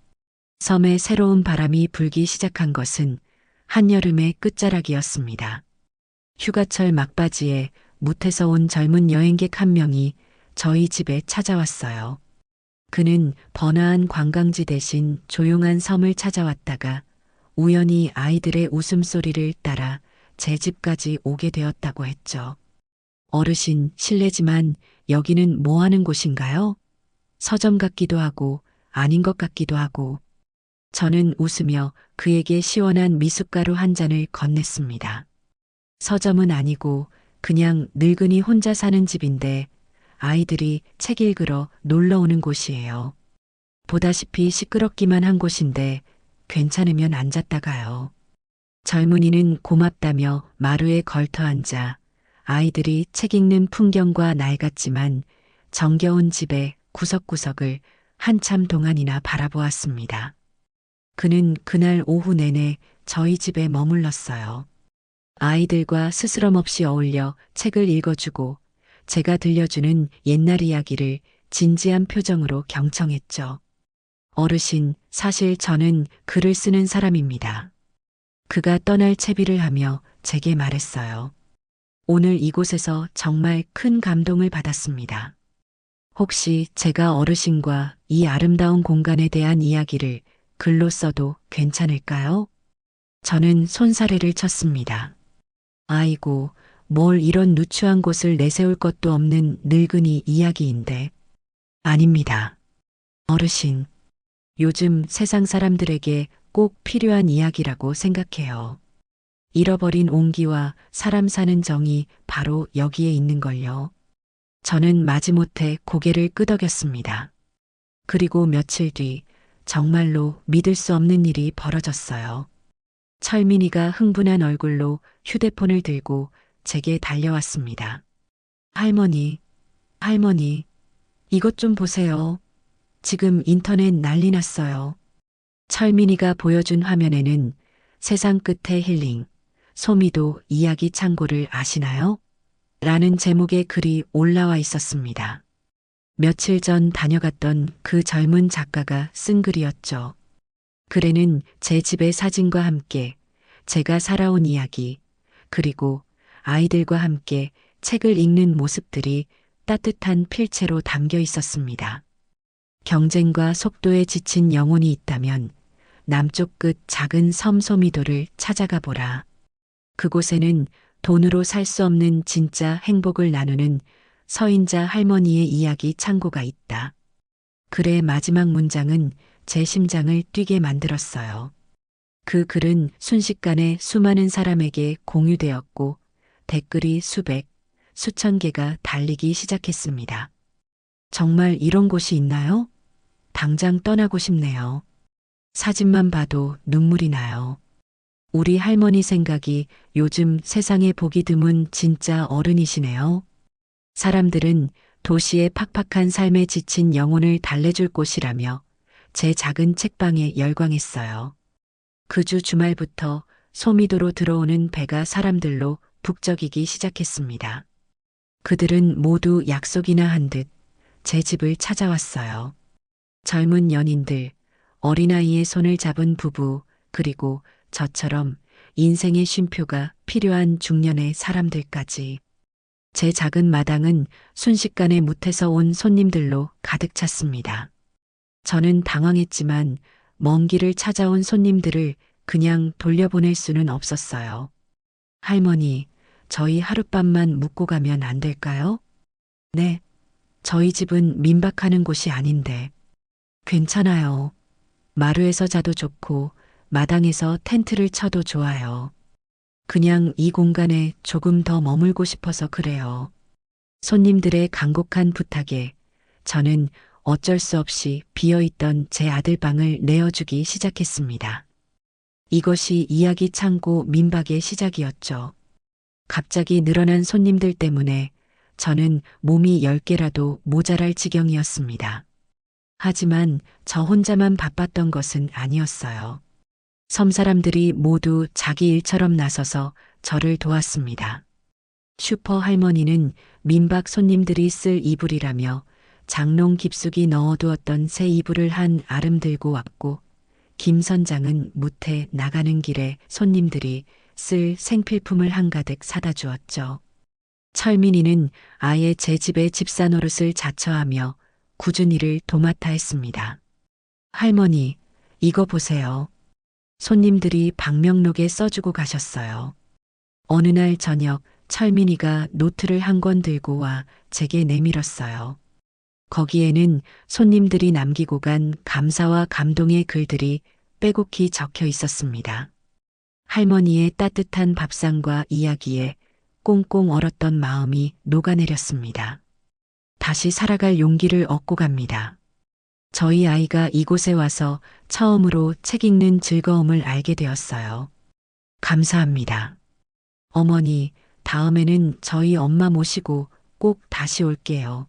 섬에 새로운 바람이 불기 시작한 것은 한여름의 끝자락이었습니다. 휴가철 막바지에 무태서 온 젊은 여행객 한 명이 저희 집에 찾아왔어요. 그는 번화한 관광지 대신 조용한 섬을 찾아왔다가 우연히 아이들의 웃음소리를 따라 제 집까지 오게 되었다고 했죠. 어르신, 실례지만 여기는 뭐 하는 곳인가요? 서점 같기도 하고 아닌 것 같기도 하고. 저는 웃으며 그에게 시원한 미숫가루 한 잔을 건넸습니다. 서점은 아니고 그냥 늙은이 혼자 사는 집인데 아이들이 책 읽으러 놀러 오는 곳이에요. 보다시피 시끄럽기만 한 곳인데 괜찮으면 앉았다 가요. 젊은이는 고맙다며 마루에 걸터 앉아 아이들이 책 읽는 풍경과 낡았지만 정겨운 집의 구석구석을 한참 동안이나 바라보았습니다. 그는 그날 오후 내내 저희 집에 머물렀어요. 아이들과 스스럼 없이 어울려 책을 읽어주고 제가 들려주는 옛날 이야기를 진지한 표정으로 경청했죠. 어르신, 사실 저는 글을 쓰는 사람입니다. 그가 떠날 채비를 하며 제게 말했어요. 오늘 이곳에서 정말 큰 감동을 받았습니다. 혹시 제가 어르신과 이 아름다운 공간에 대한 이야기를 글로 써도 괜찮을까요? 저는 손사래를 쳤습니다. 아이고, 뭘 이런 누추한 곳을 내세울 것도 없는 늙은이 이야기인데. 아닙니다. 어르신, 요즘 세상 사람들에게 꼭 필요한 이야기라고 생각해요. 잃어버린 온기와 사람 사는 정이 바로 여기에 있는걸요. 저는 마지못해 고개를 끄덕였습니다. 그리고 며칠 뒤 정말로 믿을 수 없는 일이 벌어졌어요. 철민이가 흥분한 얼굴로 휴대폰을 들고 제게 달려왔습니다. 할머니, 할머니, 이것 좀 보세요. 지금 인터넷 난리 났어요. 철민이가 보여준 화면에는 세상 끝의 힐링, 소미도 이야기 창고를 아시나요? 라는 제목의 글이 올라와 있었습니다. 며칠 전 다녀갔던 그 젊은 작가가 쓴 글이었죠. 글에는 제 집의 사진과 함께 제가 살아온 이야기, 그리고 아이들과 함께 책을 읽는 모습들이 따뜻한 필체로 담겨 있었습니다. 경쟁과 속도에 지친 영혼이 있다면 남쪽 끝 작은 섬 소미도를 찾아가 보라. 그곳에는 돈으로 살 수 없는 진짜 행복을 나누는 서인자 할머니의 이야기 창고가 있다. 글의 마지막 문장은 제 심장을 뛰게 만들었어요. 그 글은 순식간에 수많은 사람에게 공유되었고 댓글이 수백, 수천 개가 달리기 시작했습니다. 정말 이런 곳이 있나요? 당장 떠나고 싶네요. 사진만 봐도 눈물이 나요. 우리 할머니 생각이 요즘 세상에 보기 드문 진짜 어른이시네요. 사람들은 도시의 팍팍한 삶에 지친 영혼을 달래줄 곳이라며 제 작은 책방에 열광했어요. 그 주 주말부터 소미도로 들어오는 배가 사람들로 북적이기 시작했습니다. 그들은 모두 약속이나 한 듯 제 집을 찾아왔어요. 젊은 연인들, 어린아이의 손을 잡은 부부, 그리고 저처럼 인생의 쉼표가 필요한 중년의 사람들까지. 제 작은 마당은 순식간에 무태서 온 손님들로 가득 찼습니다. 저는 당황했지만 먼 길을 찾아온 손님들을 그냥 돌려보낼 수는 없었어요. 할머니, 저희 하룻밤만 묵고 가면 안 될까요? 네, 저희 집은 민박하는 곳이 아닌데. 괜찮아요. 마루에서 자도 좋고 마당에서 텐트를 쳐도 좋아요. 그냥 이 공간에 조금 더 머물고 싶어서 그래요. 손님들의 간곡한 부탁에 저는 어쩔 수 없이 비어있던 제 아들 방을 내어주기 시작했습니다. 이것이 이야기 창고 민박의 시작이었죠. 갑자기 늘어난 손님들 때문에 저는 몸이 10개라도 모자랄 지경이었습니다. 하지만 저 혼자만 바빴던 것은 아니었어요. 섬 사람들이 모두 자기 일처럼 나서서 저를 도왔습니다. 슈퍼 할머니는 민박 손님들이 쓸 이불이라며 장롱 깊숙이 넣어두었던 새 이불을 한 아름 들고 왔고, 김 선장은 무태 나가는 길에 손님들이 쓸 생필품을 한가득 사다 주었죠. 철민이는 아예 제 집에 집사 노릇을 자처하며 굳은 일을 도맡아 했습니다. 할머니, 이거 보세요. 손님들이 방명록에 써주고 가셨어요. 어느 날 저녁 철민이가 노트를 한 권 들고 와 제게 내밀었어요. 거기에는 손님들이 남기고 간 감사와 감동의 글들이 빼곡히 적혀 있었습니다. 할머니의 따뜻한 밥상과 이야기에 꽁꽁 얼었던 마음이 녹아내렸습니다. 다시 살아갈 용기를 얻고 갑니다. 저희 아이가 이곳에 와서 처음으로 책 읽는 즐거움을 알게 되었어요. 감사합니다. 어머니, 다음에는 저희 엄마 모시고 꼭 다시 올게요.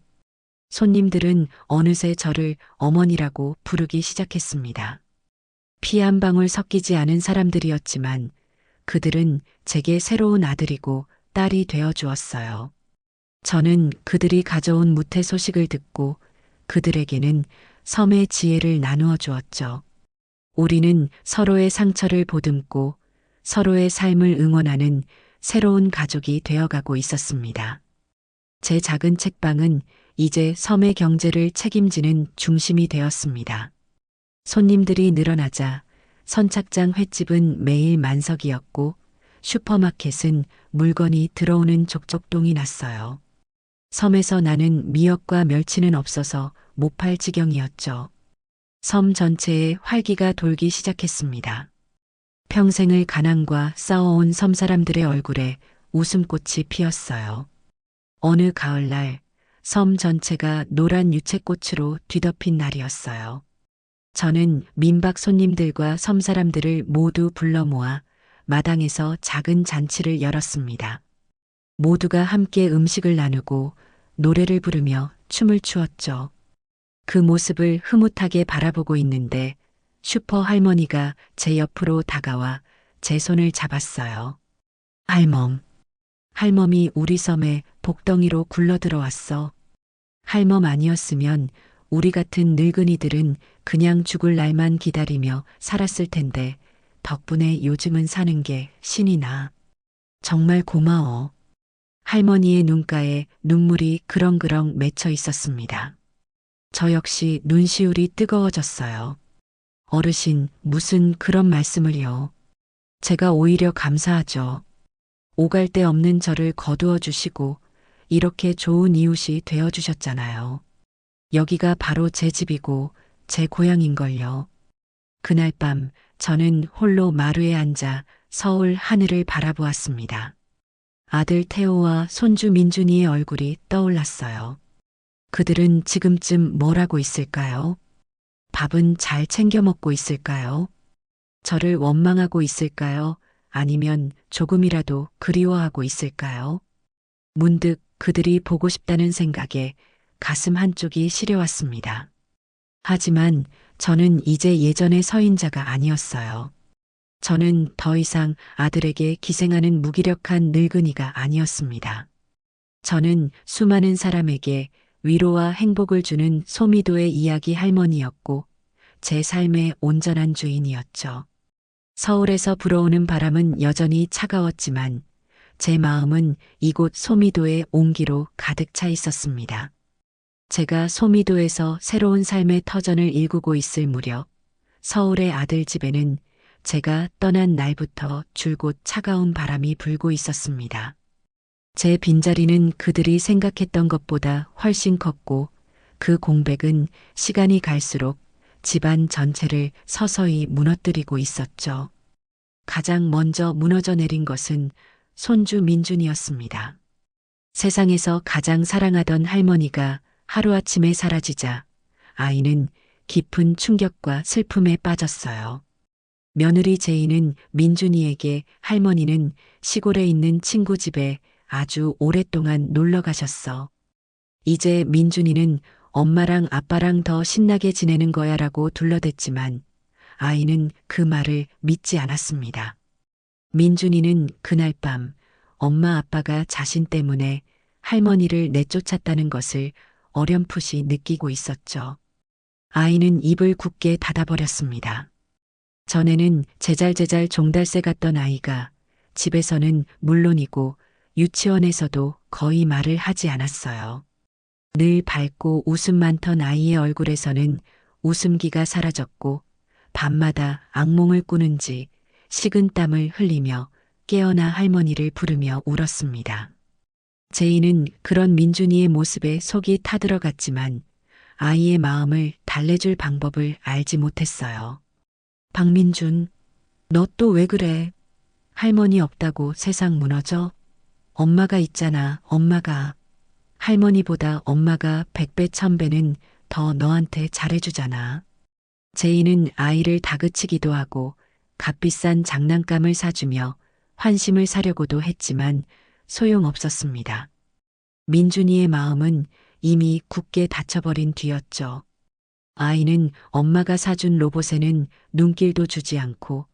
손님들은 어느새 저를 어머니라고 부르기 시작했습니다. 피 한 방울 섞이지 않은 사람들이었지만 그들은 제게 새로운 아들이고 딸이 되어 주었어요. 저는 그들이 가져온 무태 소식을 듣고 그들에게는 섬의 지혜를 나누어 주었죠. 우리는 서로의 상처를 보듬고 서로의 삶을 응원하는 새로운 가족이 되어가고 있었습니다. 제 작은 책방은 이제 섬의 경제를 책임지는 중심이 되었습니다. 손님들이 늘어나자 선착장 횟집은 매일 만석이었고 슈퍼마켓은 물건이 들어오는 족족동이 났어요. 섬에서 나는 미역과 멸치는 없어서 못 팔 지경이었죠. 섬 전체에 활기가 돌기 시작했습니다. 평생을 가난과 싸워온 섬 사람들의 얼굴에 웃음꽃이 피었어요. 어느 가을날 섬 전체가 노란 유채꽃으로 뒤덮인 날이었어요. 저는 민박 손님들과 섬 사람들을 모두 불러 모아 마당에서 작은 잔치를 열었습니다. 모두가 함께 음식을 나누고 노래를 부르며 춤을 추었죠. 그 모습을 흐뭇하게 바라보고 있는데 슈퍼 할머니가 제 옆으로 다가와 제 손을 잡았어요. 할멈이 우리 섬에 복덩이로 굴러 들어왔어. 할멈 아니었으면 우리 같은 늙은이들은 그냥 죽을 날만 기다리며 살았을 텐데 덕분에 요즘은 사는 게 신이 나. 정말 고마워. 할머니의 눈가에 눈물이 그렁그렁 맺혀 있었습니다. 저 역시 눈시울이 뜨거워졌어요. 어르신, 무슨 그런 말씀을요. 제가 오히려 감사하죠. 오갈 데 없는 저를 거두어 주시고 이렇게 좋은 이웃이 되어 주셨잖아요. 여기가 바로 제 집이고 제 고향인걸요. 그날 밤 저는 홀로 마루에 앉아 서울 하늘을 바라보았습니다. 아들 태호와 손주 민준이의 얼굴이 떠올랐어요. 그들은 지금쯤 뭘 하고 있을까요? 밥은 잘 챙겨 먹고 있을까요? 저를 원망하고 있을까요? 아니면 조금이라도 그리워하고 있을까요? 문득 그들이 보고 싶다는 생각에 가슴 한쪽이 시려왔습니다. 하지만 저는 이제 예전의 서인자가 아니었어요. 저는 더 이상 아들에게 기생하는 무기력한 늙은이가 아니었습니다. 저는 수많은 사람에게 위로와 행복을 주는 소미도의 이야기 할머니였고 제 삶의 온전한 주인이었죠. 서울에서 불어오는 바람은 여전히 차가웠지만 제 마음은 이곳 소미도의 온기로 가득 차 있었습니다. 제가 소미도에서 새로운 삶의 터전을 일구고 있을 무렵 서울의 아들 집에는 제가 떠난 날부터 줄곧 차가운 바람이 불고 있었습니다. 제 빈자리는 그들이 생각했던 것보다 훨씬 컸고 그 공백은 시간이 갈수록 집안 전체를 서서히 무너뜨리고 있었죠. 가장 먼저 무너져 내린 것은 손주 민준이었습니다. 세상에서 가장 사랑하던 할머니가 하루아침에 사라지자 아이는 깊은 충격과 슬픔에 빠졌어요. 며느리 제이는 민준이에게 할머니는 시골에 있는 친구 집에 아주 오랫동안 놀러 가셨어. 이제 민준이는 엄마랑 아빠랑 더 신나게 지내는 거야 라고 둘러댔지만 아이는 그 말을 믿지 않았습니다. 민준이는 그날 밤 엄마 아빠가 자신 때문에 할머니를 내쫓았다는 것을 어렴풋이 느끼고 있었죠. 아이는 입을 굳게 닫아버렸습니다. 전에는 제잘제잘 종달새 같던 아이가 집에서는 물론이고 유치원에서도 거의 말을 하지 않았어요. 늘 밝고 웃음 많던 아이의 얼굴에서는 웃음기가 사라졌고 밤마다 악몽을 꾸는지 식은땀을 흘리며 깨어나 할머니를 부르며 울었습니다. 제이는 그런 민준이의 모습에 속이 타들어갔지만 아이의 마음을 달래줄 방법을 알지 못했어요. 박민준, 너 또 왜 그래? 할머니 없다고 세상 무너져? 엄마가 있잖아, 엄마가. 할머니보다 엄마가 100배, 1000배는 더 너한테 잘해주잖아. 제이는 아이를 다그치기도 하고 값비싼 장난감을 사주며 환심을 사려고도 했지만 소용없었습니다. 민준이의 마음은 이미 굳게 닫혀버린 뒤였죠. 아이는 엄마가 사준 로봇에는 눈길도 주지 않고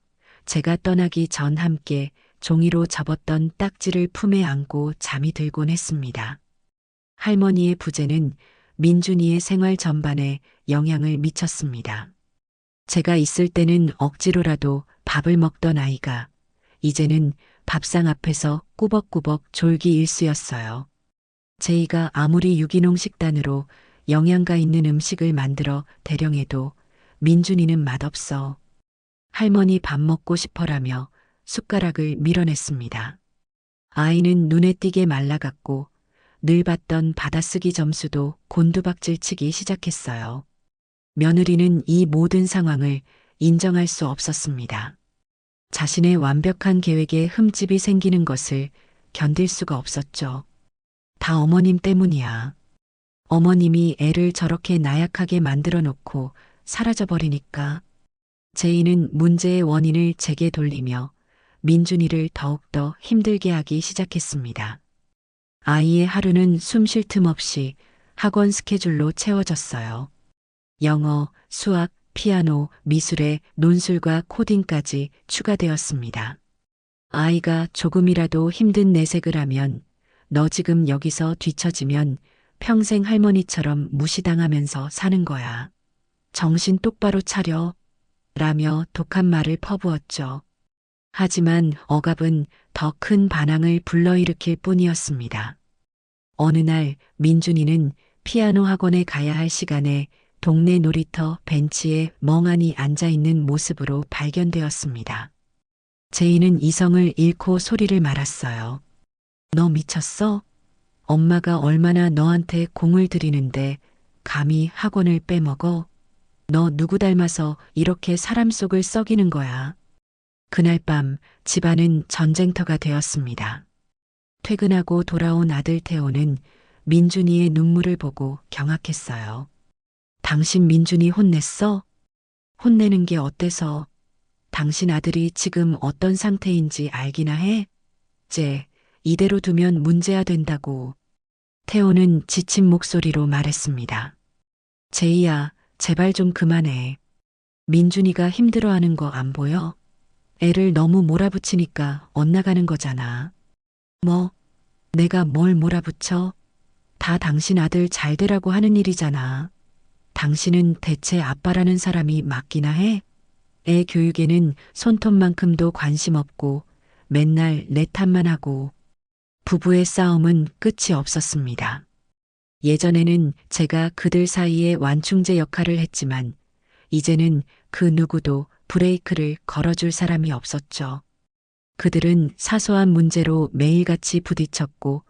제가 떠나기 전 함께 종이로 접었던 딱지를 품에 안고 잠이 들곤 했습니다. 할머니의 부재는 민준이의 생활 전반에 영향을 미쳤습니다. 제가 있을 때는 억지로라도 밥을 먹던 아이가 이제는 밥상 앞에서 꾸벅꾸벅 졸기 일쑤였어요. 제이가 아무리 유기농 식단으로 영양가 있는 음식을 만들어 대령해도 민준이는 맛없어. 할머니 밥 먹고 싶어라며 숟가락을 밀어냈습니다. 아이는 눈에 띄게 말라갔고 늘 봤던 받아쓰기 점수도 곤두박질 치기 시작했어요. 며느리는 이 모든 상황을 인정할 수 없었습니다. 자신의 완벽한 계획에 흠집이 생기는 것을 견딜 수가 없었죠. 다 어머님 때문이야. 어머님이 애를 저렇게 나약하게 만들어 놓고 사라져버리니까. 제이는 문제의 원인을 제게 돌리며 민준이를 더욱더 힘들게 하기 시작했습니다. 아이의 하루는 숨 쉴 틈 없이 학원 스케줄로 채워졌어요. 영어, 수학, 피아노, 미술에 논술과 코딩까지 추가되었습니다. 아이가 조금이라도 힘든 내색을 하면 너 지금 여기서 뒤처지면 평생 할머니처럼 무시당하면서 사는 거야. 정신 똑바로 차려. 라며 독한 말을 퍼부었죠. 하지만 억압은 더 큰 반항을 불러일으킬 뿐이었습니다. 어느 날 민준이는 피아노 학원에 가야 할 시간에 동네 놀이터 벤치에 멍하니 앉아있는 모습으로 발견되었습니다. 제이는 이성을 잃고 소리를 말았어요. 너 미쳤어? 엄마가 얼마나 너한테 공을 들이는데 감히 학원을 빼먹어? 너 누구 닮아서 이렇게 사람 속을 썩이는 거야? 그날 밤 집안은 전쟁터가 되었습니다. 퇴근하고 돌아온 아들 태호는 민준이의 눈물을 보고 경악했어요. 당신 민준이 혼냈어? 혼내는 게 어때서? 당신 아들이 지금 어떤 상태인지 알기나 해? 이대로 두면 문제가 된다고. 태호는 지친 목소리로 말했습니다. 제이야, 제발 좀 그만해. 민준이가 힘들어하는 거 안 보여? 애를 너무 몰아붙이니까 엇나가는 거잖아. 뭐? 내가 뭘 몰아붙여? 다 당신 아들 잘 되라고 하는 일이잖아. 당신은 대체 아빠라는 사람이 맞기나 해? 애 교육에는 손톱만큼도 관심 없고 맨날 내 탓만 하고. 부부의 싸움은 끝이 없었습니다. 예전에는 제가 그들 사이에 완충제 역할을 했지만 이제는 그 누구도 브레이크를 걸어줄 사람이 없었죠. 그들은 사소한 문제로 매일같이 부딪혔고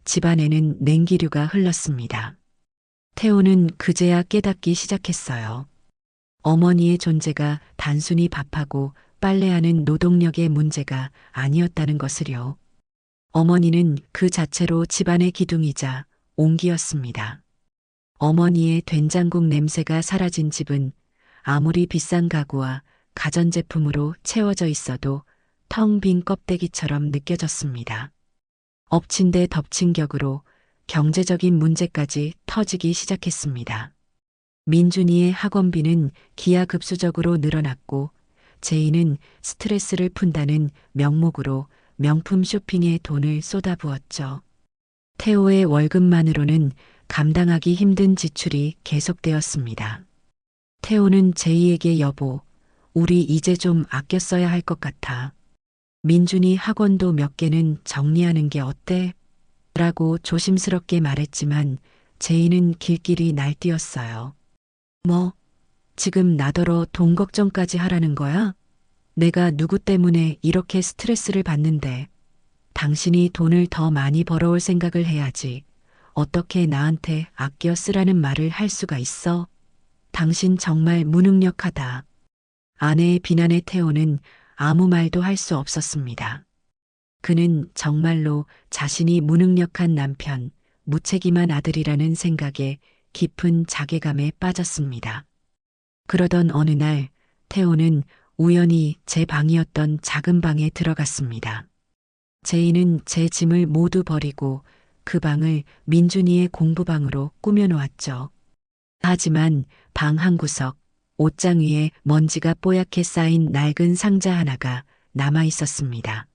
집안에는 냉기류가 흘렀습니다. 태호는 그제야 깨닫기 시작했어요. 어머니의 존재가 단순히 밥하고 빨래하는 노동력의 문제가 아니었다는 것을요. 어머니는 그 자체로 집안의 기둥이자 옹기였습니다. 어머니의 된장국 냄새가 사라진 집은 아무리 비싼 가구와 가전제품으로 채워져 있어도 텅 빈 껍데기처럼 느껴졌습니다. 엎친 데 덮친 격으로 경제적인 문제까지 터지기 시작했습니다. 민준이의 학원비는 기하급수적으로 늘어났고 제이는 스트레스를 푼다는 명목으로 명품 쇼핑에 돈을 쏟아부었죠. 태호의 월급만으로는 감당하기 힘든 지출이 계속되었습니다. 태호는 제이에게 여보, 우리 이제 좀 아껴 써야 할 것 같아. 민준이 학원도 몇 개는 정리하는 게 어때? 라고 조심스럽게 말했지만 제이는 길길이 날뛰었어요. 뭐, 지금 나더러 돈 걱정까지 하라는 거야? 내가 누구 때문에 이렇게 스트레스를 받는데 당신이 돈을 더 많이 벌어올 생각을 해야지. 어떻게 나한테 아껴 쓰라는 말을 할 수가 있어? 당신 정말 무능력하다. 아내의 비난에 태호는 아무 말도 할 수 없었습니다. 그는 정말로 자신이 무능력한 남편, 무책임한 아들이라는 생각에 깊은 자괴감에 빠졌습니다. 그러던 어느 날 태호는 우연히 제 방이었던 작은 방에 들어갔습니다. 제이는 제 짐을 모두 버리고 그 방을 민준이의 공부방으로 꾸며놓았죠. 하지만 방 한 구석, 옷장 위에 먼지가 뽀얗게 쌓인 낡은 상자 하나가 남아 있었습니다.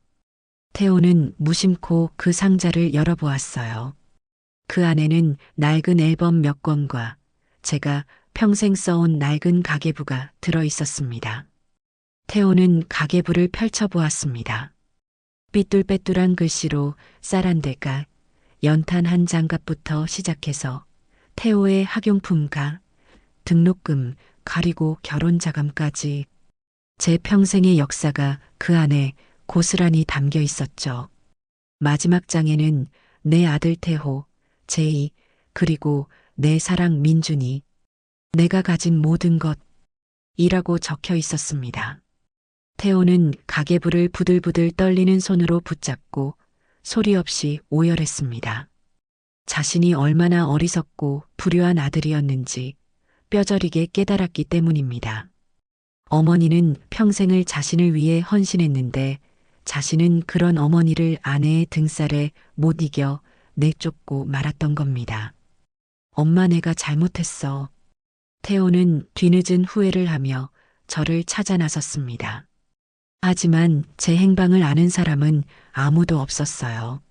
태호는 무심코 그 상자를 열어보았어요. 그 안에는 낡은 앨범 몇 권과 제가 평생 써온 낡은 가계부가 들어 있었습니다. 태호는 가계부를 펼쳐보았습니다. 삐뚤빼뚤한 글씨로 쌀한대가, 연탄 한 장갑부터 시작해서 태호의 학용품가, 등록금, 그리고 결혼자금까지 제 평생의 역사가 그 안에 고스란히 담겨 있었죠. 마지막 장에는 내 아들 태호, 제이, 그리고 내 사랑 민준이, 내가 가진 모든 것이라고 적혀 있었습니다. 태호는 가계부를 부들부들 떨리는 손으로 붙잡고 소리 없이 오열했습니다. 자신이 얼마나 어리석고 불효한 아들이었는지 뼈저리게 깨달았기 때문입니다. 어머니는 평생을 자신을 위해 헌신했는데 자신은 그런 어머니를 아내의 등살에 못 이겨 내쫓고 말았던 겁니다. 엄마, 내가 잘못했어. 태호는 뒤늦은 후회를 하며 저를 찾아 나섰습니다. 하지만 제 행방을 아는 사람은 아무도 없었어요.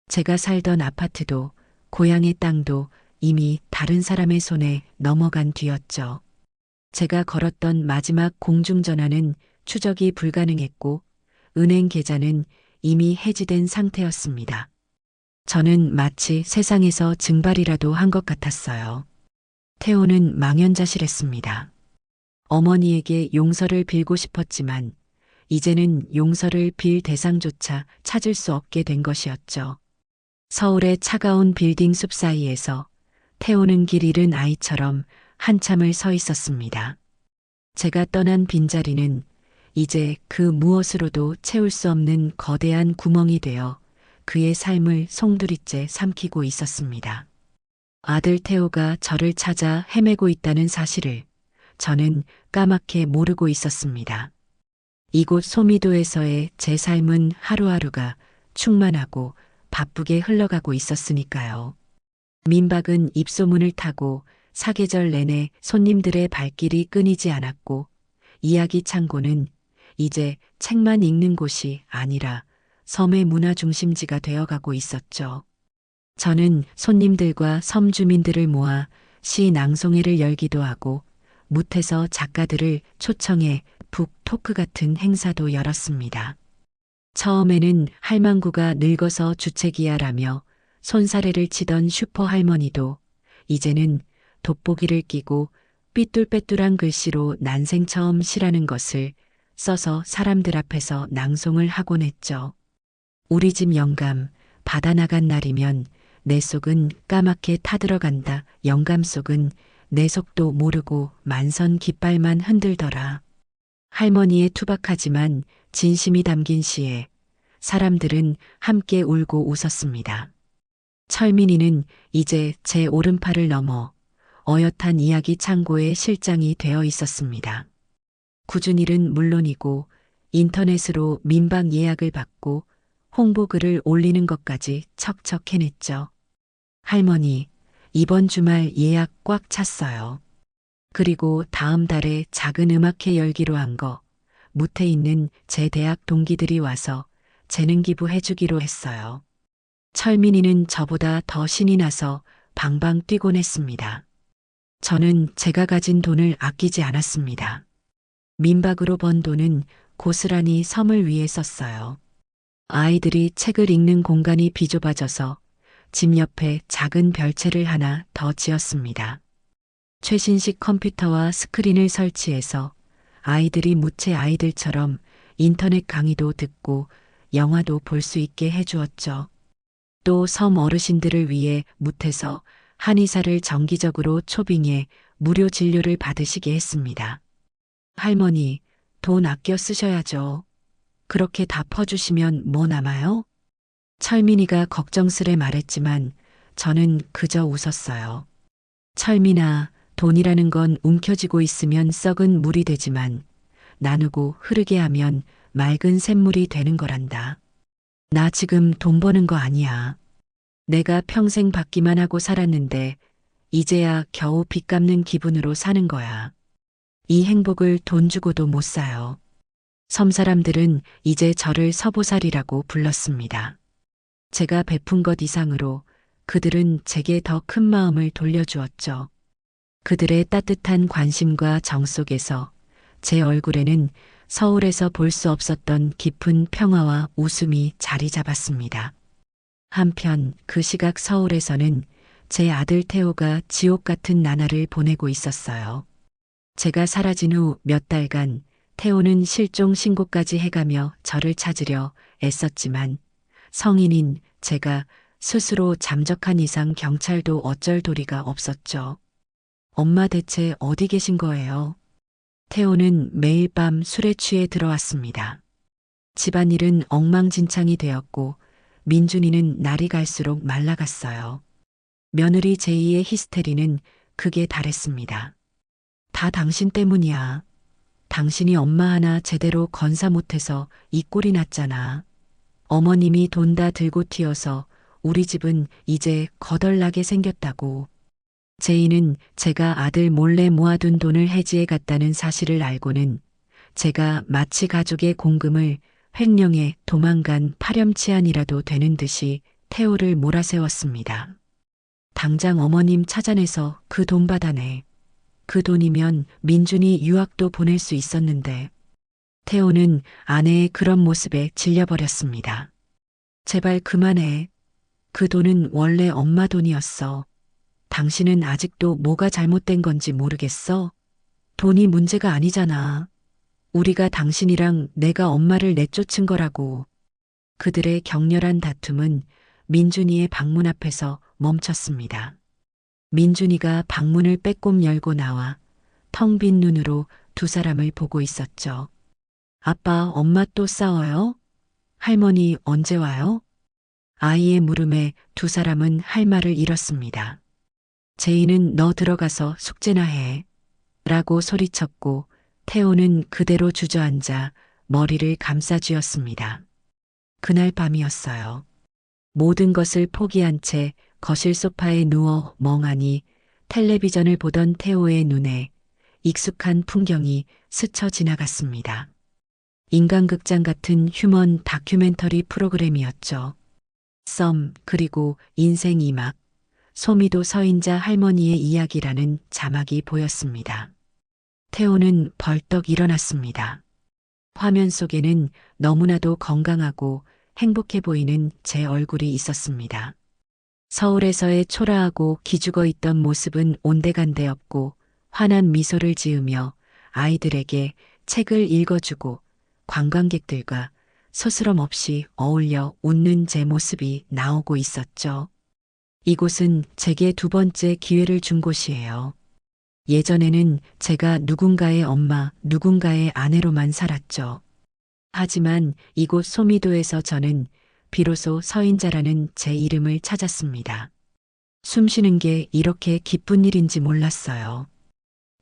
제가 살던 아파트도 고향의 땅도 이미 다른 사람의 손에 넘어간 뒤였죠. 제가 걸었던 마지막 공중전화는 추적이 불가능했고 은행 계좌는 이미 해지된 상태였습니다. 저는 마치 세상에서 증발이라도 한 것 같았어요. 태호는 망연자실했습니다. 어머니에게 용서를 빌고 싶었지만 이제는 용서를 빌 대상조차 찾을 수 없게 된 것이었죠. 서울의 차가운 빌딩 숲 사이에서 태호는 길 잃은 아이처럼 한참을 서 있었습니다. 제가 떠난 빈자리는 이제 그 무엇으로도 채울 수 없는 거대한 구멍이 되어 그의 삶을 송두리째 삼키고 있었습니다. 아들 태호가 저를 찾아 헤매고 있다는 사실을 저는 까맣게 모르고 있었습니다. 이곳 소미도에서의 제 삶은 하루하루가 충만하고 바쁘게 흘러가고 있었으니까요. 민박은 입소문을 타고 사계절 내내 손님들의 발길이 끊이지 않았고 이야기 창고는 이제 책만 읽는 곳이 아니라 섬의 문화 중심지가 되어가고 있었죠. 저는 손님들과 섬 주민들을 모아 시 낭송회를 열기도 하고 무태서 작가들을 초청해 북 토크 같은 행사도 열었습니다. 처음에는 할망구가 늙어서 주책이야라며 손사래를 치던 슈퍼 할머니도 이제는 돋보기를 끼고 삐뚤빼뚤한 글씨로 난생 처음 시라는 것을 써서 사람들 앞에서 낭송을 하곤 했죠. 우리 집 영감, 바다 나간 날이면 내 속은 까맣게 타들어간다. 영감 속은 내 속도 모르고 만선 깃발만 흔들더라. 할머니의 투박하지만 진심이 담긴 시에 사람들은 함께 울고 웃었습니다. 철민이는 이제 제 오른팔을 넘어 어엿한 이야기 창고의 실장이 되어 있었습니다. 굳은 일은 물론이고 인터넷으로 민박 예약을 받고 홍보글을 올리는 것까지 척척 해냈죠. 할머니, 이번 주말 예약 꽉 찼어요. 그리고 다음 달에 작은 음악회 열기로 한 거, 무태 있는 제 대학 동기들이 와서 재능 기부해주기로 했어요. 철민이는 저보다 더 신이 나서 방방 뛰곤 했습니다. 저는 제가 가진 돈을 아끼지 않았습니다. 민박으로 번 돈은 고스란히 섬을 위해 썼어요. 아이들이 책을 읽는 공간이 비좁아져서 집 옆에 작은 별채를 하나 더 지었습니다. 최신식 컴퓨터와 스크린을 설치해서 아이들이 무채 아이들처럼 인터넷 강의도 듣고 영화도 볼 수 있게 해주었죠. 또 섬 어르신들을 위해 무태서 한의사를 정기적으로 초빙해 무료 진료를 받으시게 했습니다. 할머니, 돈 아껴 쓰셔야죠. 그렇게 다 퍼주시면 뭐 남아요? 철민이가 걱정스레 말했지만 저는 그저 웃었어요. 철민아, 돈이라는 건 움켜쥐고 있으면 썩은 물이 되지만 나누고 흐르게 하면 맑은 샘물이 되는 거란다. 나 지금 돈 버는 거 아니야. 내가 평생 받기만 하고 살았는데 이제야 겨우 빚 갚는 기분으로 사는 거야. 이 행복을 돈 주고도 못 사요. 섬 사람들은 이제 저를 서보살이라고 불렀습니다. 제가 베푼 것 이상으로 그들은 제게 더 큰 마음을 돌려주었죠. 그들의 따뜻한 관심과 정 속에서 제 얼굴에는 서울에서 볼 수 없었던 깊은 평화와 웃음이 자리 잡았습니다. 한편 그 시각 서울에서는 제 아들 태호가 지옥 같은 나날을 보내고 있었어요. 제가 사라진 후 몇 달간 태호는 실종 신고까지 해가며 저를 찾으려 애썼지만 성인인 제가 스스로 잠적한 이상 경찰도 어쩔 도리가 없었죠. 엄마 대체 어디 계신 거예요? 태호는 매일 밤 술에 취해 들어왔습니다. 집안일은 엉망진창이 되었고 민준이는 날이 갈수록 말라갔어요. 며느리 제이의 히스테리는 극에 달했습니다. 다 당신 때문이야. 당신이 엄마 하나 제대로 건사 못해서 이 꼴이 났잖아. 어머님이 돈 다 들고 튀어서 우리 집은 이제 거덜나게 생겼다고. 제이는 제가 아들 몰래 모아둔 돈을 해지해 갔다는 사실을 알고는 제가 마치 가족의 공금을 횡령해 도망간 파렴치한이라도 되는 듯이 태호를 몰아세웠습니다. 당장 어머님 찾아내서 그 돈 받아내. 그 돈이면 민준이 유학도 보낼 수 있었는데. 태호는 아내의 그런 모습에 질려버렸습니다. 제발 그만해. 그 돈은 원래 엄마 돈이었어. 당신은 아직도 뭐가 잘못된 건지 모르겠어? 돈이 문제가 아니잖아. 우리가 당신이랑 내가 엄마를 내쫓은 거라고. 그들의 격렬한 다툼은 민준이의 방문 앞에서 멈췄습니다. 민준이가 방문을 빼꼼 열고 나와 텅 빈 눈으로 두 사람을 보고 있었죠. 아빠, 엄마 또 싸워요? 할머니 언제 와요? 아이의 물음에 두 사람은 할 말을 잃었습니다. 제이는 너 들어가서 숙제나 해. 라고 소리쳤고 태호는 그대로 주저앉아 머리를 감싸쥐었습니다. 그날 밤이었어요. 모든 것을 포기한 채 거실 소파에 누워 멍하니 텔레비전을 보던 태호의 눈에 익숙한 풍경이 스쳐 지나갔습니다. 인간극장 같은 휴먼 다큐멘터리 프로그램이었죠. 썸 그리고 인생 2막 소미도 서인자 할머니의 이야기라는 자막이 보였습니다. 태호는 벌떡 일어났습니다. 화면 속에는 너무나도 건강하고 행복해 보이는 제 얼굴이 있었습니다. 서울에서의 초라하고 기죽어 있던 모습은 온데간데 없고 환한 미소를 지으며 아이들에게 책을 읽어주고 관광객들과 스스럼 없이 어울려 웃는 제 모습이 나오고 있었죠. 이곳은 제게 두 번째 기회를 준 곳이에요. 예전에는 제가 누군가의 엄마, 누군가의 아내로만 살았죠. 하지만 이곳 소미도에서 저는 비로소 서인자라는 제 이름을 찾았습니다. 숨쉬는 게 이렇게 기쁜 일인지 몰랐어요.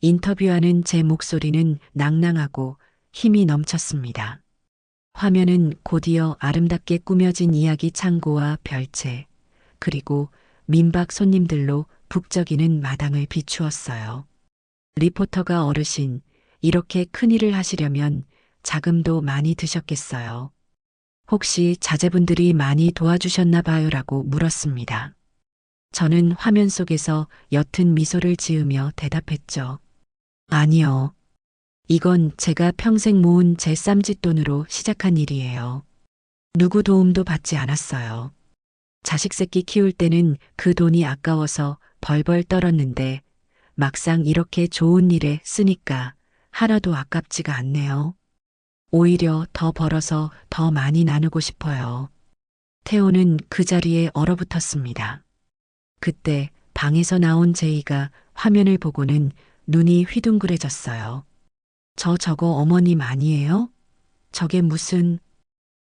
인터뷰하는 제 목소리는 낭낭하고 힘이 넘쳤습니다. 화면은 곧이어 아름답게 꾸며진 이야기 창고와 별채, 그리고 민박 손님들로 북적이는 마당을 비추었어요. 리포터가 어르신, 이렇게 큰일을 하시려면 자금도 많이 드셨겠어요. 혹시 자제분들이 많이 도와주셨나 봐요라고 물었습니다. 저는 화면 속에서 옅은 미소를 지으며 대답했죠. 아니요. 이건 제가 평생 모은 제 쌈짓돈으로 시작한 일이에요. 누구 도움도 받지 않았어요. 자식 새끼 키울 때는 그 돈이 아까워서 벌벌 떨었는데 막상 이렇게 좋은 일에 쓰니까 하나도 아깝지가 않네요. 오히려 더 벌어서 더 많이 나누고 싶어요. 태호는 그 자리에 얼어붙었습니다. 그때 방에서 나온 제이가 화면을 보고는 눈이 휘둥그레졌어요. 저거 어머님 아니에요? 저게 무슨...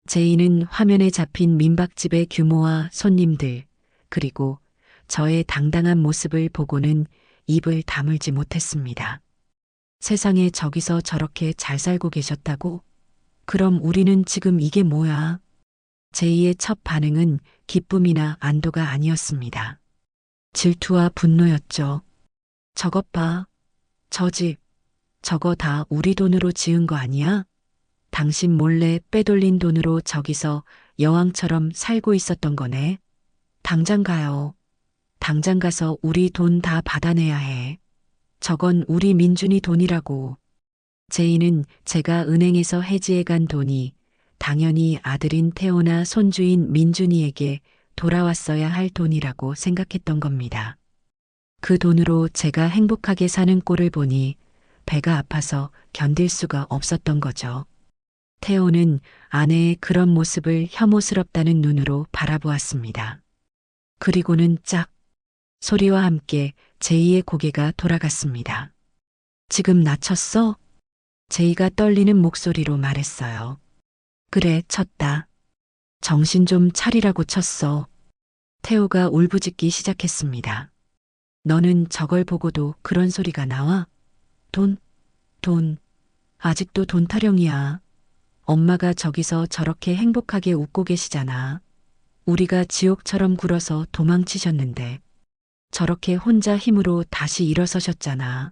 제이는 화면에 잡힌 민박집의 규모와 손님들, 그리고 저의 당당한 모습을 보고는 입을 다물지 못했습니다. 세상에 저기서 저렇게 잘 살고 계셨다고? 그럼 우리는 지금 이게 뭐야? 제이의 첫 반응은 기쁨이나 안도가 아니었습니다. 질투와 분노였죠. 저것 봐. 저 집. 저거 다 우리 돈으로 지은 거 아니야? 당신 몰래 빼돌린 돈으로 저기서 여왕처럼 살고 있었던 거네. 당장 가요. 당장 가서 우리 돈 다 받아내야 해. 저건 우리 민준이 돈이라고. 제이는 제가 은행에서 해지해간 돈이 당연히 아들인 태호나 손주인 민준이에게 돌아왔어야 할 돈이라고 생각했던 겁니다. 그 돈으로 제가 행복하게 사는 꼴을 보니 배가 아파서 견딜 수가 없었던 거죠. 태호는 아내의 그런 모습을 혐오스럽다는 눈으로 바라보았습니다. 그리고는 짝 소리와 함께 제이의 고개가 돌아갔습니다. 지금 나쳤어? 제이가 떨리는 목소리로 말했어요. 그래, 쳤다. 정신 좀 차리라고 쳤어. 태호가 울부짖기 시작했습니다. 너는 저걸 보고도 그런 소리가 나와? 돈. 아직도 돈 타령이야. 엄마가 저기서 저렇게 행복하게 웃고 계시잖아. 우리가 지옥처럼 굴어서 도망치셨는데 저렇게 혼자 힘으로 다시 일어서셨잖아.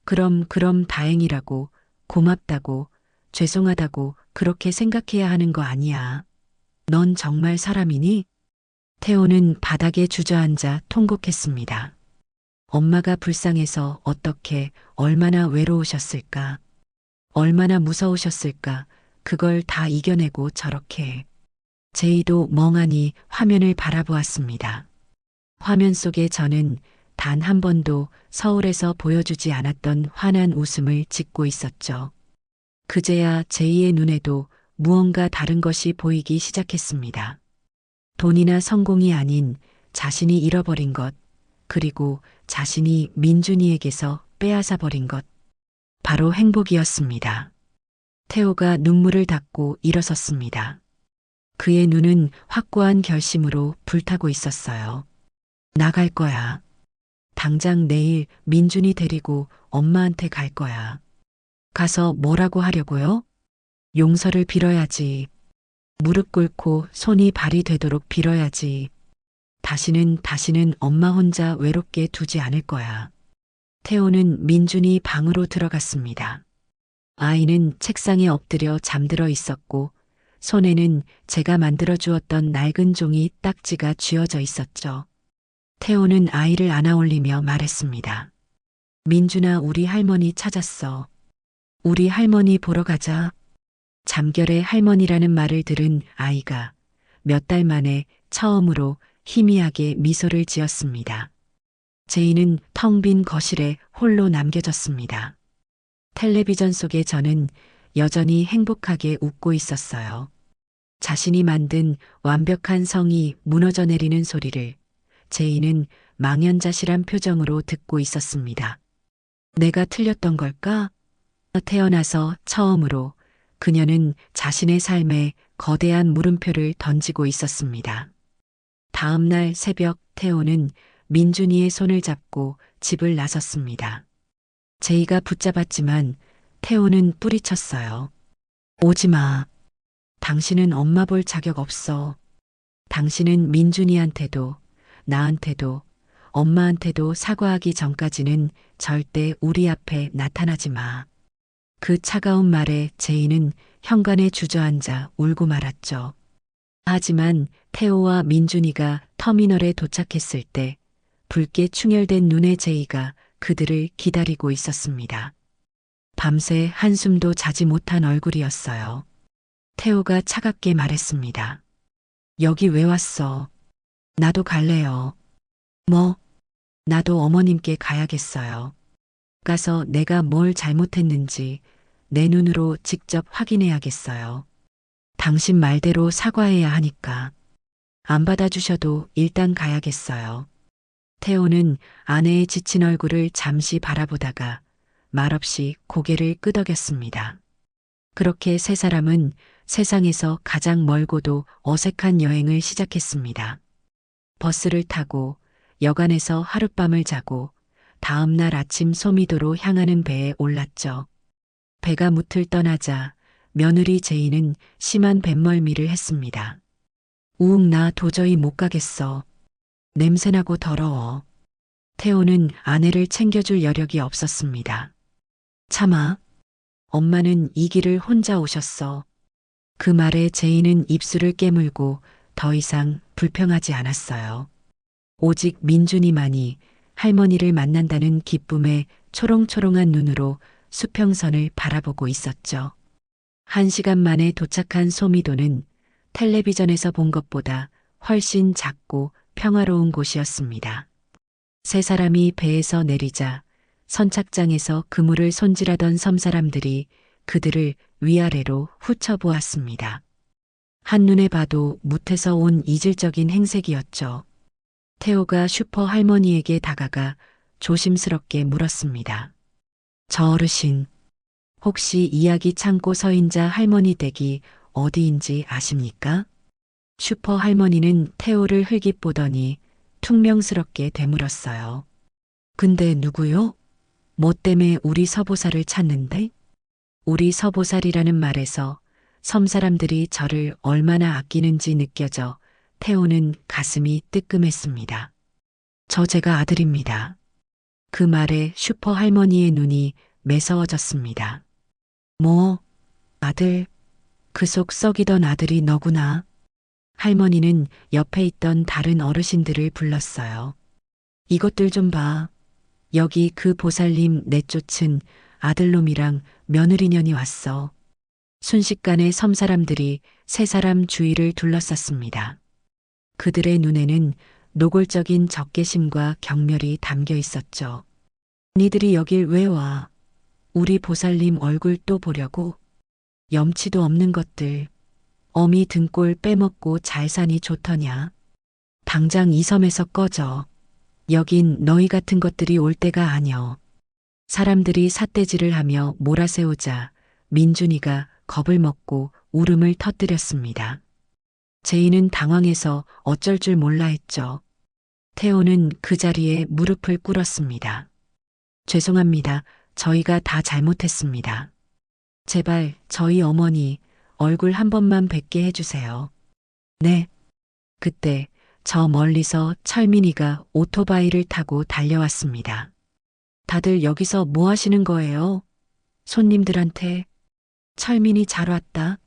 그럼 다행이라고, 고맙다고, 죄송하다고 그렇게 생각해야 하는 거 아니야. 넌 정말 사람이니? 태호는 바닥에 주저앉아 통곡했습니다. 엄마가 불쌍해서 어떻게, 얼마나 외로우셨을까? 얼마나 무서우셨을까? 그걸 다 이겨내고 저렇게. 제이도 멍하니 화면을 바라보았습니다. 화면 속에 저는 단 한 번도 서울에서 보여주지 않았던 환한 웃음을 짓고 있었죠. 그제야 제이의 눈에도 무언가 다른 것이 보이기 시작했습니다. 돈이나 성공이 아닌 자신이 잃어버린 것, 그리고 자신이 민준이에게서 빼앗아 버린 것. 바로 행복이었습니다. 태호가 눈물을 닦고 일어섰습니다. 그의 눈은 확고한 결심으로 불타고 있었어요. 나갈 거야. 당장 내일 민준이 데리고 엄마한테 갈 거야. 가서 뭐라고 하려고요? 용서를 빌어야지. 무릎 꿇고 손이 발이 되도록 빌어야지. 다시는 엄마 혼자 외롭게 두지 않을 거야. 태호는 민준이 방으로 들어갔습니다. 아이는 책상에 엎드려 잠들어 있었고 손에는 제가 만들어 주었던 낡은 종이 딱지가 쥐어져 있었죠. 태호는 아이를 안아올리며 말했습니다. 민준아, 우리 할머니 찾았어. 우리 할머니 보러 가자. 잠결에 할머니라는 말을 들은 아이가 몇 달 만에 처음으로 희미하게 미소를 지었습니다. 제이는 텅 빈 거실에 홀로 남겨졌습니다. 텔레비전 속에 저는 여전히 행복하게 웃고 있었어요. 자신이 만든 완벽한 성이 무너져 내리는 소리를 제이는 망연자실한 표정으로 듣고 있었습니다. 내가 틀렸던 걸까? 태어나서 처음으로 그녀는 자신의 삶에 거대한 물음표를 던지고 있었습니다. 다음 날 새벽 태호는 민준이의 손을 잡고 집을 나섰습니다. 제이가 붙잡았지만 태호는 뿌리쳤어요. 오지 마. 당신은 엄마 볼 자격 없어. 당신은 민준이한테도 나한테도 엄마한테도 사과하기 전까지는 절대 우리 앞에 나타나지 마. 그 차가운 말에 제이는 현관에 주저앉아 울고 말았죠. 하지만 태호와 민준이가 터미널에 도착했을 때 붉게 충혈된 눈의 제이가 그들을 기다리고 있었습니다. 밤새 한숨도 자지 못한 얼굴이었어요. 태호가 차갑게 말했습니다. 여기 왜 왔어? 나도 갈래요. 뭐? 나도 어머님께 가야겠어요. 가서 내가 뭘 잘못했는지 내 눈으로 직접 확인해야겠어요. 당신 말대로 사과해야 하니까. 안 받아주셔도 일단 가야겠어요. 태호는 아내의 지친 얼굴을 잠시 바라보다가 말없이 고개를 끄덕였습니다. 그렇게 세 사람은 세상에서 가장 멀고도 어색한 여행을 시작했습니다. 버스를 타고 여관에서 하룻밤을 자고 다음 날 아침 소미도로 향하는 배에 올랐죠. 배가 무틀 떠나자 며느리 제이는 심한 뱃멀미를 했습니다. 우웅, 나 도저히 못 가겠어. 냄새나고 더러워. 태호는 아내를 챙겨줄 여력이 없었습니다. 참아. 엄마는 이 길을 혼자 오셨어. 그 말에 제이는 입술을 깨물고 더 이상 불평하지 않았어요. 오직 민준이만이 할머니를 만난다는 기쁨에 초롱초롱한 눈으로 수평선을 바라보고 있었죠. 1시간 만에 도착한 소미도는 텔레비전에서 본 것보다 훨씬 작고 평화로운 곳이었습니다. 세 사람이 배에서 내리자 선착장에서 그물을 손질하던 섬사람들이 그들을 위아래로 훑어보았습니다. 한눈에 봐도 무태서 온 이질적인 행색이었죠. 태호가 슈퍼 할머니에게 다가가 조심스럽게 물었습니다. 저 어르신, 혹시 이야기 창고 서인자 할머니 댁이 어디인지 아십니까? 슈퍼 할머니는 태호를 흘깃보더니 퉁명스럽게 되물었어요. 근데 누구요? 뭐 때문에 우리 서보살을 찾는데? 우리 서보살이라는 말에서 섬 사람들이 저를 얼마나 아끼는지 느껴져 태호는 가슴이 뜨끔했습니다. 저 제가 아들입니다. 그 말에 슈퍼 할머니의 눈이 매서워졌습니다. 뭐, 아들, 그 속 썩이던 아들이 너구나. 할머니는 옆에 있던 다른 어르신들을 불렀어요. 이것들 좀 봐. 여기 그 보살님 내쫓은 아들놈이랑 며느리년이 왔어. 순식간에 섬 사람들이 세 사람 주위를 둘러쌌습니다. 그들의 눈에는 노골적인 적개심과 경멸이 담겨 있었죠. 니들이 여길 왜 와? 우리 보살님 얼굴 또 보려고? 염치도 없는 것들. 어미 등골 빼먹고 잘 사니 좋더냐? 당장 이 섬에서 꺼져. 여긴 너희 같은 것들이 올 때가 아니여. 사람들이 삿대질을 하며 몰아세우자 민준이가 겁을 먹고 울음을 터뜨렸습니다. 제이는 당황해서 어쩔 줄 몰라 했죠. 태호는 그 자리에 무릎을 꿇었습니다. 죄송합니다. 저희가 다 잘못했습니다. 제발 저희 어머니 얼굴 한 번만 뵙게 해주세요. 네. 그때 저 멀리서 철민이가 오토바이를 타고 달려왔습니다. 다들 여기서 뭐 하시는 거예요? 손님들한테. 철민이 잘 왔다.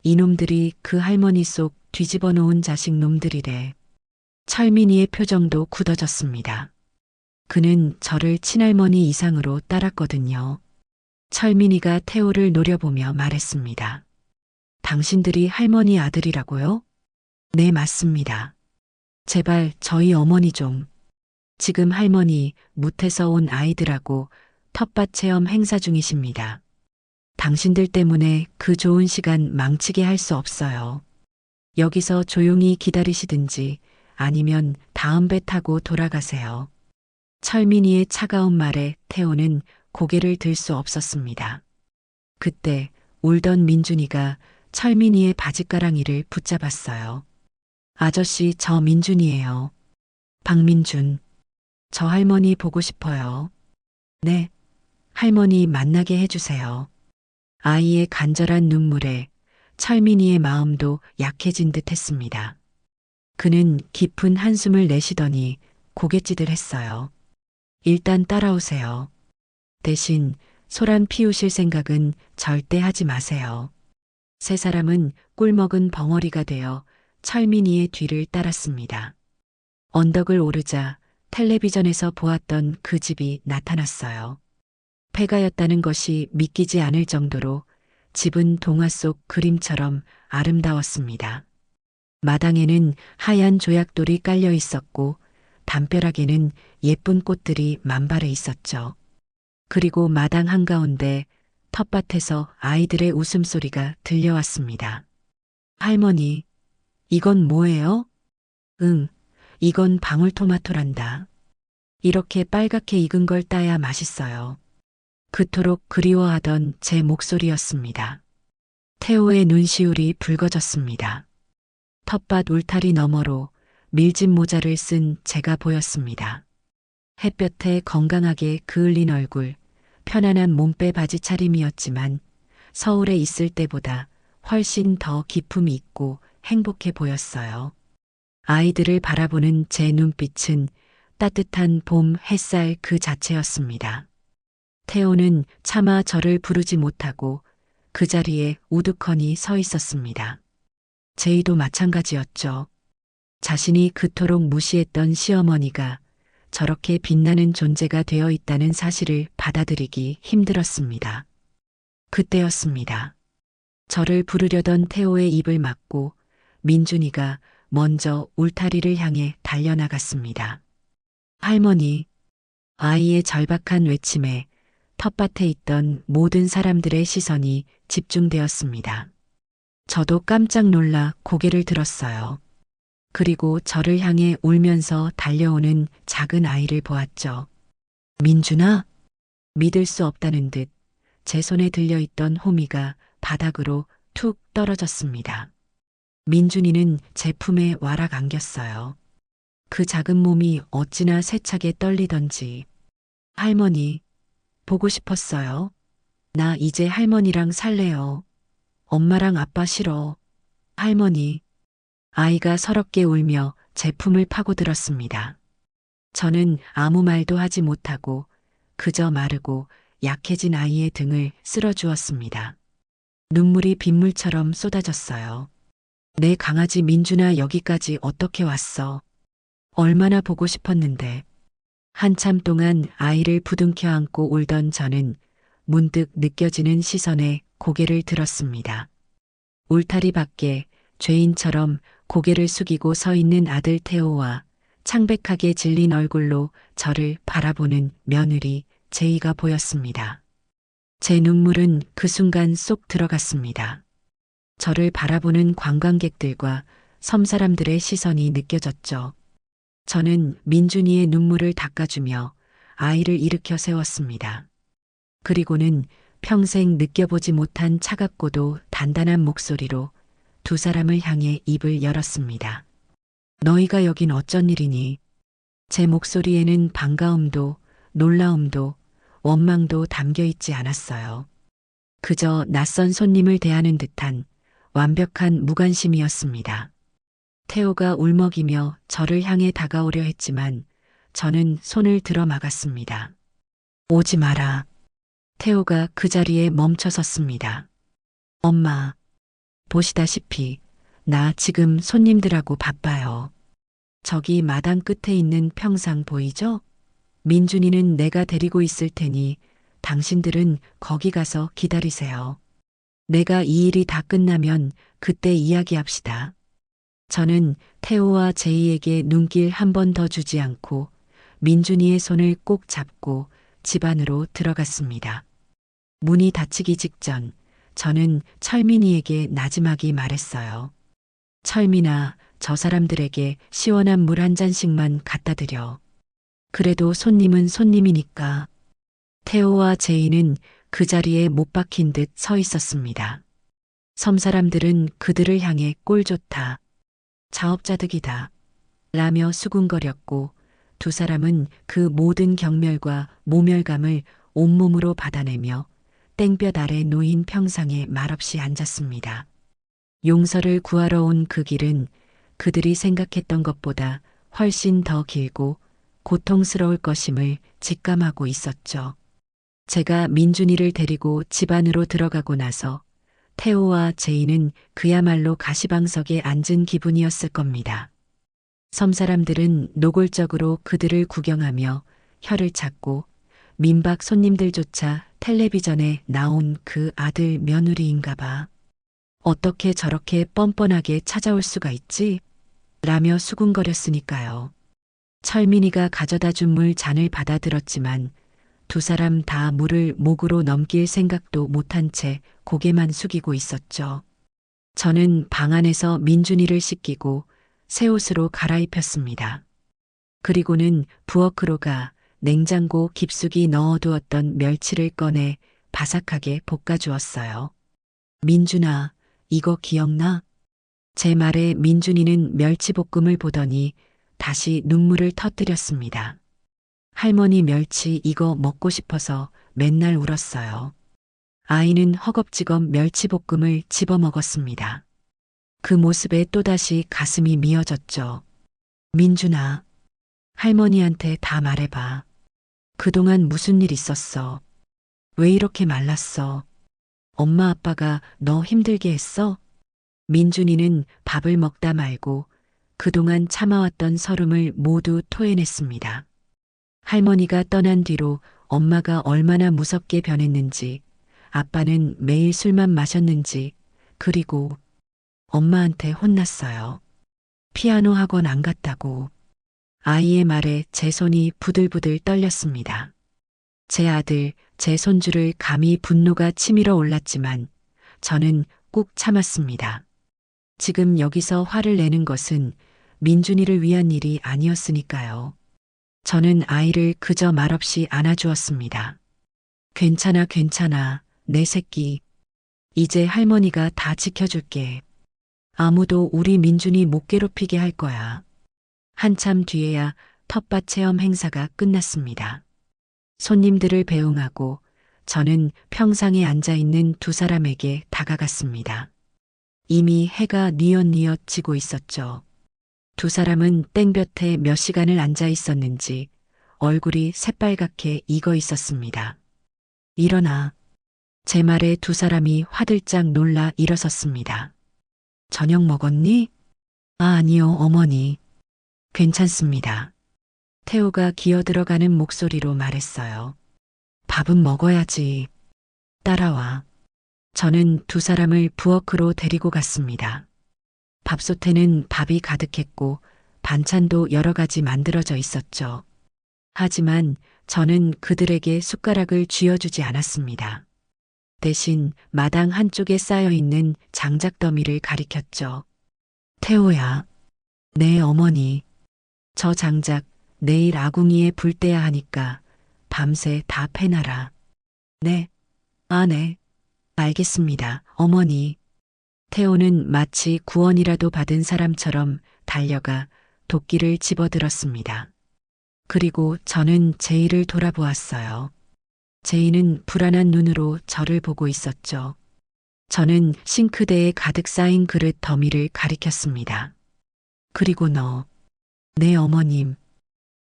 이놈들이 그 할머니 속 뒤집어 놓은 자식 놈들이래. 철민이의 표정도 굳어졌습니다. 그는 저를 친할머니 이상으로 따랐거든요. 철민이가 태호를 노려보며 말했습니다. 당신들이 할머니 아들이라고요? 네, 맞습니다. 제발 저희 어머니 좀. 지금 할머니 무태서 온 아이들하고 텃밭 체험 행사 중이십니다. 당신들 때문에 그 좋은 시간 망치게 할 수 없어요. 여기서 조용히 기다리시든지 아니면 다음 배 타고 돌아가세요. 철민이의 차가운 말에 태호는 고개를 들 수 없었습니다. 그때 울던 민준이가 철민이의 바짓가랑이를 붙잡았어요. 아저씨, 저 민준이에요. 박민준. 저 할머니 보고 싶어요. 네. 할머니 만나게 해주세요. 아이의 간절한 눈물에 철민이의 마음도 약해진 듯 했습니다. 그는 깊은 한숨을 내쉬더니 고갯짓을 했어요. 일단 따라오세요. 대신 소란 피우실 생각은 절대 하지 마세요. 세 사람은 꿀먹은 벙어리가 되어 철민이의 뒤를 따랐습니다. 언덕을 오르자 텔레비전에서 보았던 그 집이 나타났어요. 폐가였다는 것이 믿기지 않을 정도로 집은 동화 속 그림처럼 아름다웠습니다. 마당에는 하얀 조약돌이 깔려 있었고 담벼락에는 예쁜 꽃들이 만발해 있었죠. 그리고 마당 한가운데 텃밭에서 아이들의 웃음소리가 들려왔습니다. 할머니, 이건 뭐예요? 응, 이건 방울토마토란다. 이렇게 빨갛게 익은 걸 따야 맛있어요. 그토록 그리워하던 제 목소리였습니다. 태호의 눈시울이 붉어졌습니다. 텃밭 울타리 너머로 밀짚 모자를 쓴 제가 보였습니다. 햇볕에 건강하게 그을린 얼굴, 편안한 몸빼 바지 차림이었지만 서울에 있을 때보다 훨씬 더 기품이 있고 행복해 보였어요. 아이들을 바라보는 제 눈빛은 따뜻한 봄 햇살 그 자체였습니다. 태호는 차마 저를 부르지 못하고 그 자리에 우두커니 서 있었습니다. 제이도 마찬가지였죠. 자신이 그토록 무시했던 시어머니가 저렇게 빛나는 존재가 되어 있다는 사실을 받아들이기 힘들었습니다. 그때였습니다. 저를 부르려던 태호의 입을 막고 민준이가 먼저 울타리를 향해 달려나갔습니다. 할머니, 아이의 절박한 외침에 텃밭에 있던 모든 사람들의 시선이 집중되었습니다. 저도 깜짝 놀라 고개를 들었어요. 그리고 저를 향해 울면서 달려오는 작은 아이를 보았죠. 민준아? 믿을 수 없다는 듯 제 손에 들려있던 호미가 바닥으로 툭 떨어졌습니다. 민준이는 제 품에 와락 안겼어요. 그 작은 몸이 어찌나 세차게 떨리던지. 할머니, 보고 싶었어요. 나 이제 할머니랑 살래요. 엄마랑 아빠 싫어. 할머니. 아이가 서럽게 울며 제 품을 파고들었습니다. 저는 아무 말도 하지 못하고 그저 마르고 약해진 아이의 등을 쓸어주었습니다. 눈물이 빗물처럼 쏟아졌어요. 내 강아지 민준아 여기까지 어떻게 왔어? 얼마나 보고 싶었는데. 한참 동안 아이를 부둥켜 안고 울던 저는 문득 느껴지는 시선에 고개를 들었습니다. 울타리 밖에 죄인처럼 고개를 숙이고 서 있는 아들 태호와 창백하게 질린 얼굴로 저를 바라보는 며느리 제이가 보였습니다. 제 눈물은 그 순간 쏙 들어갔습니다. 저를 바라보는 관광객들과 섬 사람들의 시선이 느껴졌죠. 저는 민준이의 눈물을 닦아주며 아이를 일으켜 세웠습니다. 그리고는 평생 느껴보지 못한 차갑고도 단단한 목소리로 두 사람을 향해 입을 열었습니다. 너희가 여긴 어쩐 일이니? 제 목소리에는 반가움도 놀라움도 원망도 담겨 있지 않았어요. 그저 낯선 손님을 대하는 듯한 완벽한 무관심이었습니다. 태호가 울먹이며 저를 향해 다가오려 했지만 저는 손을 들어 막았습니다. 오지 마라. 태호가 그 자리에 멈춰 섰습니다. 엄마, 보시다시피 나 지금 손님들하고 바빠요. 저기 마당 끝에 있는 평상 보이죠? 민준이는 내가 데리고 있을 테니 당신들은 거기 가서 기다리세요. 내가 이 일이 다 끝나면 그때 이야기합시다. 저는 태호와 제이에게 눈길 한 번 더 주지 않고 민준이의 손을 꼭 잡고 집 안으로 들어갔습니다. 문이 닫히기 직전 저는 철민이에게 나지막이 말했어요. 철민아, 저 사람들에게 시원한 물 한 잔씩만 갖다 드려. 그래도 손님은 손님이니까. 태호와 제이는 그 자리에 못 박힌 듯 서 있었습니다. 섬 사람들은 그들을 향해 꼴 좋다. 자업자득이다. 라며 수군거렸고 두 사람은 그 모든 경멸과 모멸감을 온몸으로 받아내며 땡볕 아래 놓인 평상에 말없이 앉았습니다. 용서를 구하러 온 그 길은 그들이 생각했던 것보다 훨씬 더 길고 고통스러울 것임을 직감하고 있었죠. 제가 민준이를 데리고 집 안으로 들어가고 나서 태호와 제이는 그야말로 가시방석에 앉은 기분이었을 겁니다. 섬 사람들은 노골적으로 그들을 구경하며 혀를 찾고 민박 손님들조차 텔레비전에 나온 그 아들 며느리인가 봐. 어떻게 저렇게 뻔뻔하게 찾아올 수가 있지? 라며 수군거렸으니까요. 철민이가 가져다 준 물 잔을 받아들었지만 두 사람 다 물을 목으로 넘길 생각도 못한 채 고개만 숙이고 있었죠. 저는 방 안에서 민준이를 씻기고 새 옷으로 갈아입혔습니다. 그리고는 부엌으로 가 냉장고 깊숙이 넣어두었던 멸치를 꺼내 바삭하게 볶아주었어요. 민준아, 이거 기억나? 제 말에 민준이는 멸치볶음을 보더니 다시 눈물을 터뜨렸습니다. 할머니 멸치 이거 먹고 싶어서 맨날 울었어요. 아이는 허겁지겁 멸치볶음을 집어먹었습니다. 그 모습에 또다시 가슴이 미어졌죠. 민준아, 할머니한테 다 말해봐. 그동안 무슨 일 있었어? 왜 이렇게 말랐어? 엄마 아빠가 너 힘들게 했어? 민준이는 밥을 먹다 말고 그동안 참아왔던 서름을 모두 토해냈습니다. 할머니가 떠난 뒤로 엄마가 얼마나 무섭게 변했는지, 아빠는 매일 술만 마셨는지, 그리고 엄마한테 혼났어요. 피아노 학원 안 갔다고. 아이의 말에 제 손이 부들부들 떨렸습니다. 제 아들, 제 손주를 감히 분노가 치밀어 올랐지만 저는 꾹 참았습니다. 지금 여기서 화를 내는 것은 민준이를 위한 일이 아니었으니까요. 저는 아이를 그저 말없이 안아주었습니다. 괜찮아, 괜찮아, 내 새끼. 이제 할머니가 다 지켜줄게. 아무도 우리 민준이 못 괴롭히게 할 거야. 한참 뒤에야 텃밭 체험 행사가 끝났습니다. 손님들을 배웅하고 저는 평상에 앉아 있는 두 사람에게 다가갔습니다. 이미 해가 뉘엿뉘엿 지고 있었죠. 두 사람은 땡볕에 몇 시간을 앉아 있었는지 얼굴이 새빨갛게 익어 있었습니다. 일어나. 제 말에 두 사람이 화들짝 놀라 일어섰습니다. 저녁 먹었니? 아니요, 어머니. 괜찮습니다. 태호가 기어들어가는 목소리로 말했어요. 밥은 먹어야지. 따라와. 저는 두 사람을 부엌으로 데리고 갔습니다. 밥솥에는 밥이 가득했고 반찬도 여러 가지 만들어져 있었죠. 하지만 저는 그들에게 숟가락을 쥐어주지 않았습니다. 대신 마당 한쪽에 쌓여 있는 장작 더미를 가리켰죠. 태호야. 네, 어머니. 저 장작 내일 아궁이에 불 떼야 하니까 밤새 다 패놔라. 네. 아, 네. 알겠습니다, 어머니. 태호는 마치 구원이라도 받은 사람처럼 달려가 도끼를 집어들었습니다. 그리고 저는 제이를 돌아보았어요. 제이는 불안한 눈으로 저를 보고 있었죠. 저는 싱크대에 가득 쌓인 그릇 더미를 가리켰습니다. 그리고 너. 네, 어머님.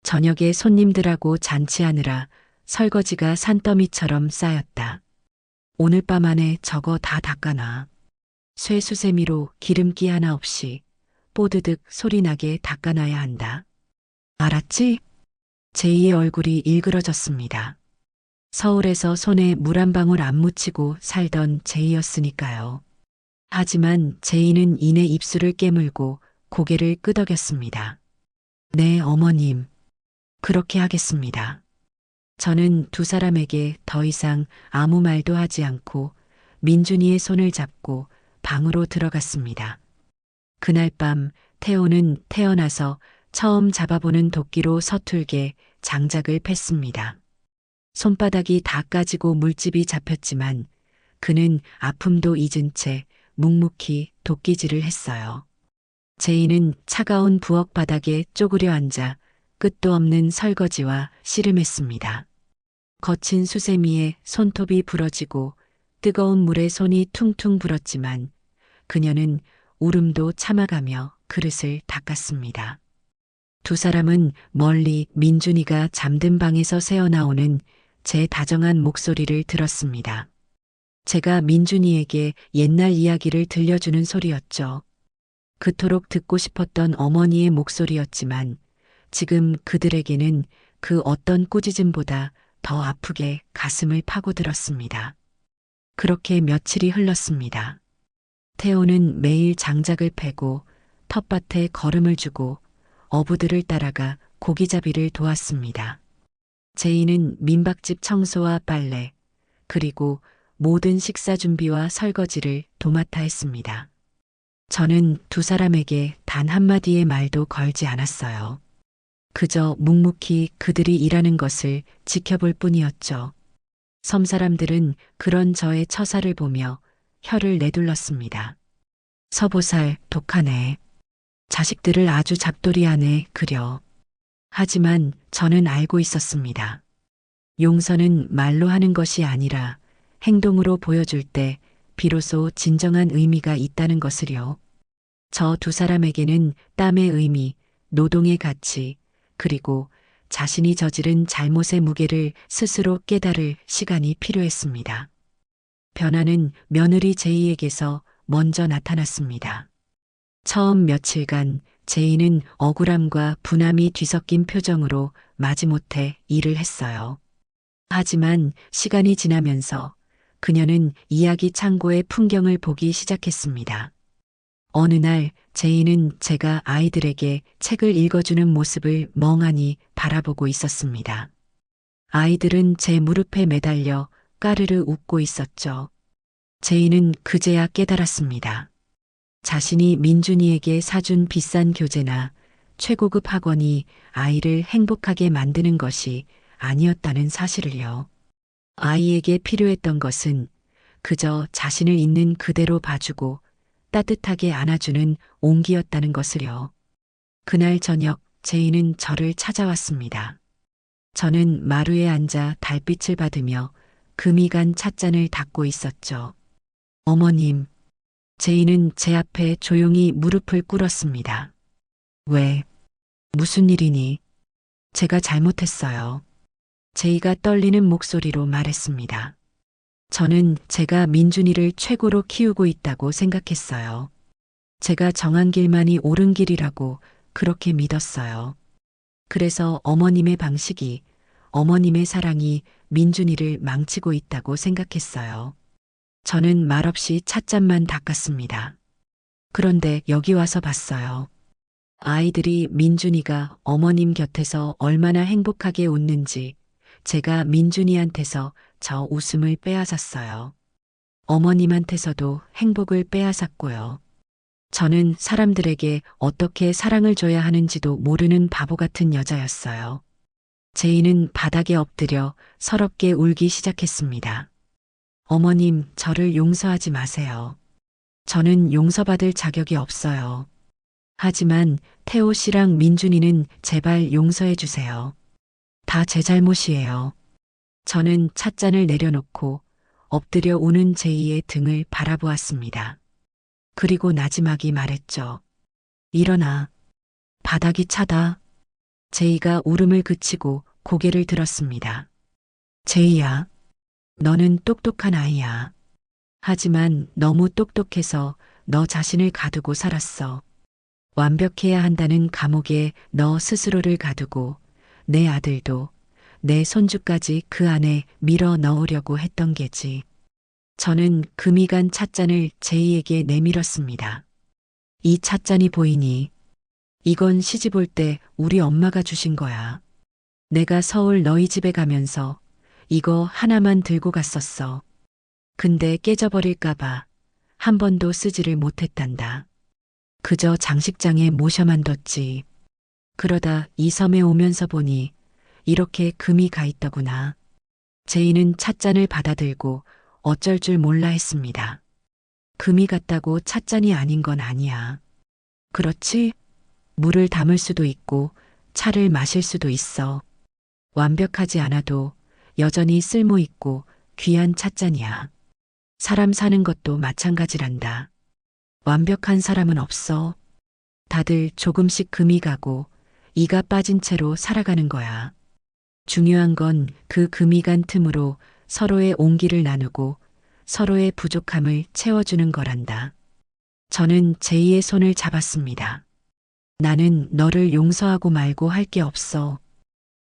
저녁에 손님들하고 잔치하느라 설거지가 산더미처럼 쌓였다. 오늘 밤 안에 저거 다 닦아놔. 쇠수세미로 기름기 하나 없이 뽀드득 소리나게 닦아놔야 한다. 알았지? 제이의 얼굴이 일그러졌습니다. 서울에서 손에 물 한 방울 안 묻히고 살던 제이였으니까요. 하지만 제이는 이내 입술을 깨물고 고개를 끄덕였습니다. 네, 어머님. 그렇게 하겠습니다. 저는 두 사람에게 더 이상 아무 말도 하지 않고 민준이의 손을 잡고 방으로 들어갔습니다. 그날 밤 태호는 태어나서 처음 잡아보는 도끼로 서툴게 장작을 팼습니다. 손바닥이 다 까지고 물집이 잡혔지만 그는 아픔도 잊은 채 묵묵히 도끼질을 했어요. 제이는 차가운 부엌 바닥에 쪼그려 앉아 끝도 없는 설거지와 씨름했습니다. 거친 수세미에 손톱이 부러지고 뜨거운 물에 손이 퉁퉁 불었지만 그녀는 울음도 참아가며 그릇을 닦았습니다. 두 사람은 멀리 민준이가 잠든 방에서 새어나오는 제 다정한 목소리를 들었습니다. 제가 민준이에게 옛날 이야기를 들려주는 소리였죠. 그토록 듣고 싶었던 어머니의 목소리였지만 지금 그들에게는 그 어떤 꾸짖음보다 더 아프게 가슴을 파고들었습니다. 그렇게 며칠이 흘렀습니다. 태호는 매일 장작을 패고 텃밭에 거름을 주고 어부들을 따라가 고기잡이를 도왔습니다. 제이는 민박집 청소와 빨래, 그리고 모든 식사 준비와 설거지를 도맡아 했습니다. 저는 두 사람에게 단 한마디의 말도 걸지 않았어요. 그저 묵묵히 그들이 일하는 것을 지켜볼 뿐이었죠. 섬 사람들은 그런 저의 처사를 보며 혀를 내둘렀습니다. 서보살, 독하네. 자식들을 아주 잡돌이하네, 그려. 하지만 저는 알고 있었습니다. 용서는 말로 하는 것이 아니라 행동으로 보여줄 때 비로소 진정한 의미가 있다는 것을요. 저 두 사람에게는 땀의 의미, 노동의 가치, 그리고 자신이 저지른 잘못의 무게를 스스로 깨달을 시간이 필요했습니다. 변화는 며느리 제이에게서 먼저 나타났습니다. 처음 며칠간 제이는 억울함과 분함이 뒤섞인 표정으로 마지못해 일을 했어요. 하지만 시간이 지나면서 그녀는 이야기 창고의 풍경을 보기 시작했습니다. 어느 날 제이는 제가 아이들에게 책을 읽어주는 모습을 멍하니 바라보고 있었습니다. 아이들은 제 무릎에 매달려 까르르 웃고 있었죠. 제이는 그제야 깨달았습니다. 자신이 민준이에게 사준 비싼 교재나 최고급 학원이 아이를 행복하게 만드는 것이 아니었다는 사실을요. 아이에게 필요했던 것은 그저 자신을 있는 그대로 봐주고 따뜻하게 안아주는 온기였다는 것을요. 그날 저녁 제이는 저를 찾아왔습니다. 저는 마루에 앉아 달빛을 받으며 금이 간 찻잔을 닦고 있었죠. 어머님, 제이는 제 앞에 조용히 무릎을 꿇었습니다. 왜? 무슨 일이니? 제가 잘못했어요. 제이가 떨리는 목소리로 말했습니다. 저는 제가 민준이를 최고로 키우고 있다고 생각했어요. 제가 정한 길만이 옳은 길이라고 그렇게 믿었어요. 그래서 어머님의 방식이, 어머님의 사랑이 민준이를 망치고 있다고 생각했어요. 저는 말없이 찻잔만 닦았습니다. 그런데 여기 와서 봤어요. 아이들이 민준이가 어머님 곁에서 얼마나 행복하게 웃는지 제가 민준이한테서 저 웃음을 빼앗았어요. 어머님한테서도 행복을 빼앗았고요. 저는 사람들에게 어떻게 사랑을 줘야 하는지도 모르는 바보 같은 여자였어요. 제이는 바닥에 엎드려 서럽게 울기 시작했습니다. 어머님, 저를 용서하지 마세요. 저는 용서받을 자격이 없어요. 하지만 태호 씨랑 민준이는 제발 용서해 주세요. 다 제 잘못이에요. 저는 찻잔을 내려놓고 엎드려 우는 제이의 등을 바라보았습니다. 그리고 나지막이 말했죠. 일어나. 바닥이 차다. 제이가 울음을 그치고 고개를 들었습니다. 제이야, 너는 똑똑한 아이야. 하지만 너무 똑똑해서 너 자신을 가두고 살았어. 완벽해야 한다는 감옥에 너 스스로를 가두고 내 아들도 내 손주까지 그 안에 밀어 넣으려고 했던 게지. 저는 금이 간 찻잔을 제이에게 내밀었습니다. 이 찻잔이 보이니? 이건 시집 올 때 우리 엄마가 주신 거야. 내가 서울 너희 집에 가면서 이거 하나만 들고 갔었어. 근데 깨져버릴까봐 한 번도 쓰지를 못했단다. 그저 장식장에 모셔만 뒀지. 그러다 이 섬에 오면서 보니 이렇게 금이 가 있더구나. 제이는 찻잔을 받아들고 어쩔 줄 몰라 했습니다. 금이 갔다고 찻잔이 아닌 건 아니야. 그렇지? 물을 담을 수도 있고 차를 마실 수도 있어. 완벽하지 않아도 여전히 쓸모 있고 귀한 찻잔이야. 사람 사는 것도 마찬가지란다. 완벽한 사람은 없어. 다들 조금씩 금이 가고 이가 빠진 채로 살아가는 거야. 중요한 건 그 금이 간 틈으로 서로의 온기를 나누고 서로의 부족함을 채워주는 거란다. 저는 제이의 손을 잡았습니다. 나는 너를 용서하고 말고 할 게 없어.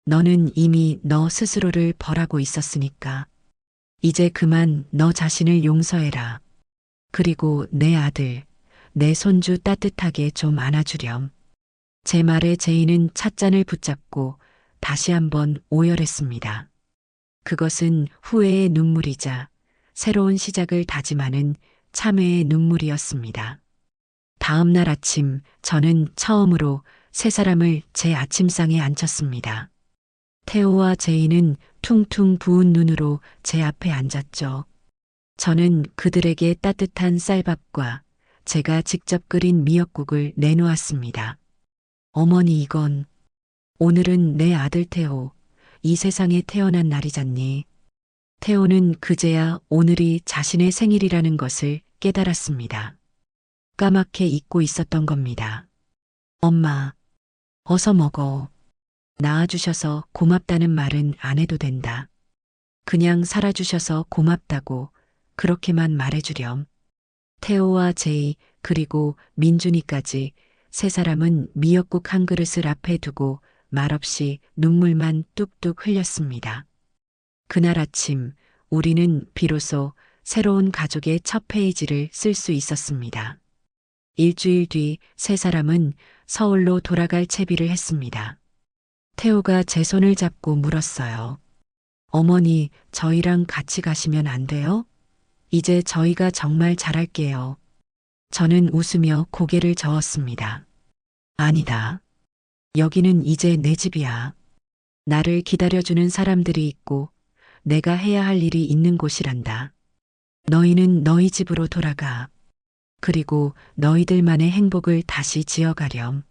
너는 이미 너 스스로를 벌하고 있었으니까. 이제 그만 너 자신을 용서해라. 그리고 내 아들, 내 손주 따뜻하게 좀 안아주렴. 제 말에 제이는 찻잔을 붙잡고 다시 한번 오열했습니다. 그것은 후회의 눈물이자 새로운 시작을 다짐하는 참회의 눈물이었습니다. 다음 날 아침 저는 처음으로 세 사람을 제 아침상에 앉혔습니다. 태호와 제이는 퉁퉁 부은 눈으로 제 앞에 앉았죠. 저는 그들에게 따뜻한 쌀밥과 제가 직접 끓인 미역국을 내놓았습니다. 어머니 이건 오늘은 내 아들 태호, 이 세상에 태어난 날이잖니. 태호는 그제야 오늘이 자신의 생일이라는 것을 깨달았습니다. 까맣게 잊고 있었던 겁니다. 엄마, 어서 먹어. 낳아주셔서 고맙다는 말은 안 해도 된다. 그냥 살아주셔서 고맙다고 그렇게만 말해주렴. 태호와 제이 그리고 민준이까지 세 사람은 미역국 한 그릇을 앞에 두고 말없이 눈물만 뚝뚝 흘렸습니다. 그날 아침 우리는 비로소 새로운 가족의 첫 페이지를 쓸 수 있었습니다. 일주일 뒤 세 사람은 서울로 돌아갈 채비를 했습니다. 태호가 제 손을 잡고 물었어요. 어머니, 저희랑 같이 가시면 안 돼요? 이제 저희가 정말 잘할게요. 저는 웃으며 고개를 저었습니다. 아니다. 여기는 이제 내 집이야. 나를 기다려주는 사람들이 있고 내가 해야 할 일이 있는 곳이란다. 너희는 너희 집으로 돌아가. 그리고 너희들만의 행복을 다시 지어가렴.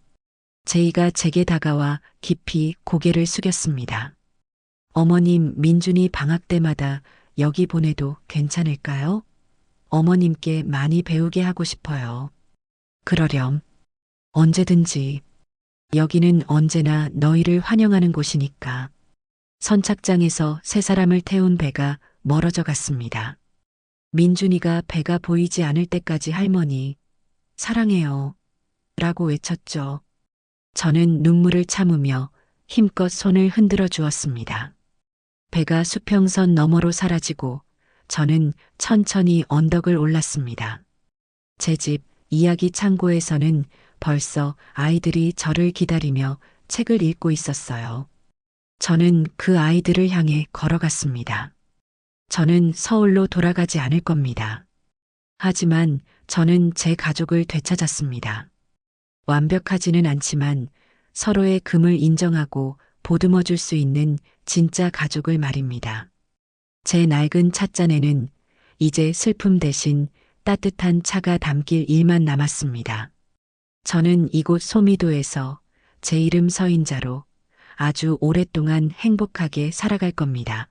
제이가 제게 다가와 깊이 고개를 숙였습니다. 어머님, 민준이 방학 때마다 여기 보내도 괜찮을까요? 어머님께 많이 배우게 하고 싶어요. 그러렴. 언제든지. 여기는 언제나 너희를 환영하는 곳이니까. 선착장에서 세 사람을 태운 배가 멀어져 갔습니다. 민준이가 배가 보이지 않을 때까지 할머니, 사랑해요. 라고 외쳤죠. 저는 눈물을 참으며 힘껏 손을 흔들어 주었습니다. 배가 수평선 너머로 사라지고 저는 천천히 언덕을 올랐습니다. 제 집 이야기 창고에서는 벌써 아이들이 저를 기다리며 책을 읽고 있었어요. 저는 그 아이들을 향해 걸어갔습니다. 저는 서울로 돌아가지 않을 겁니다. 하지만 저는 제 가족을 되찾았습니다. 완벽하지는 않지만 서로의 금을 인정하고 보듬어 줄 수 있는 진짜 가족을 말입니다. 제 낡은 찻잔에는 이제 슬픔 대신 따뜻한 차가 담길 일만 남았습니다. 저는 이곳 소미도에서 제 이름 서인자로 아주 오랫동안 행복하게 살아갈 겁니다.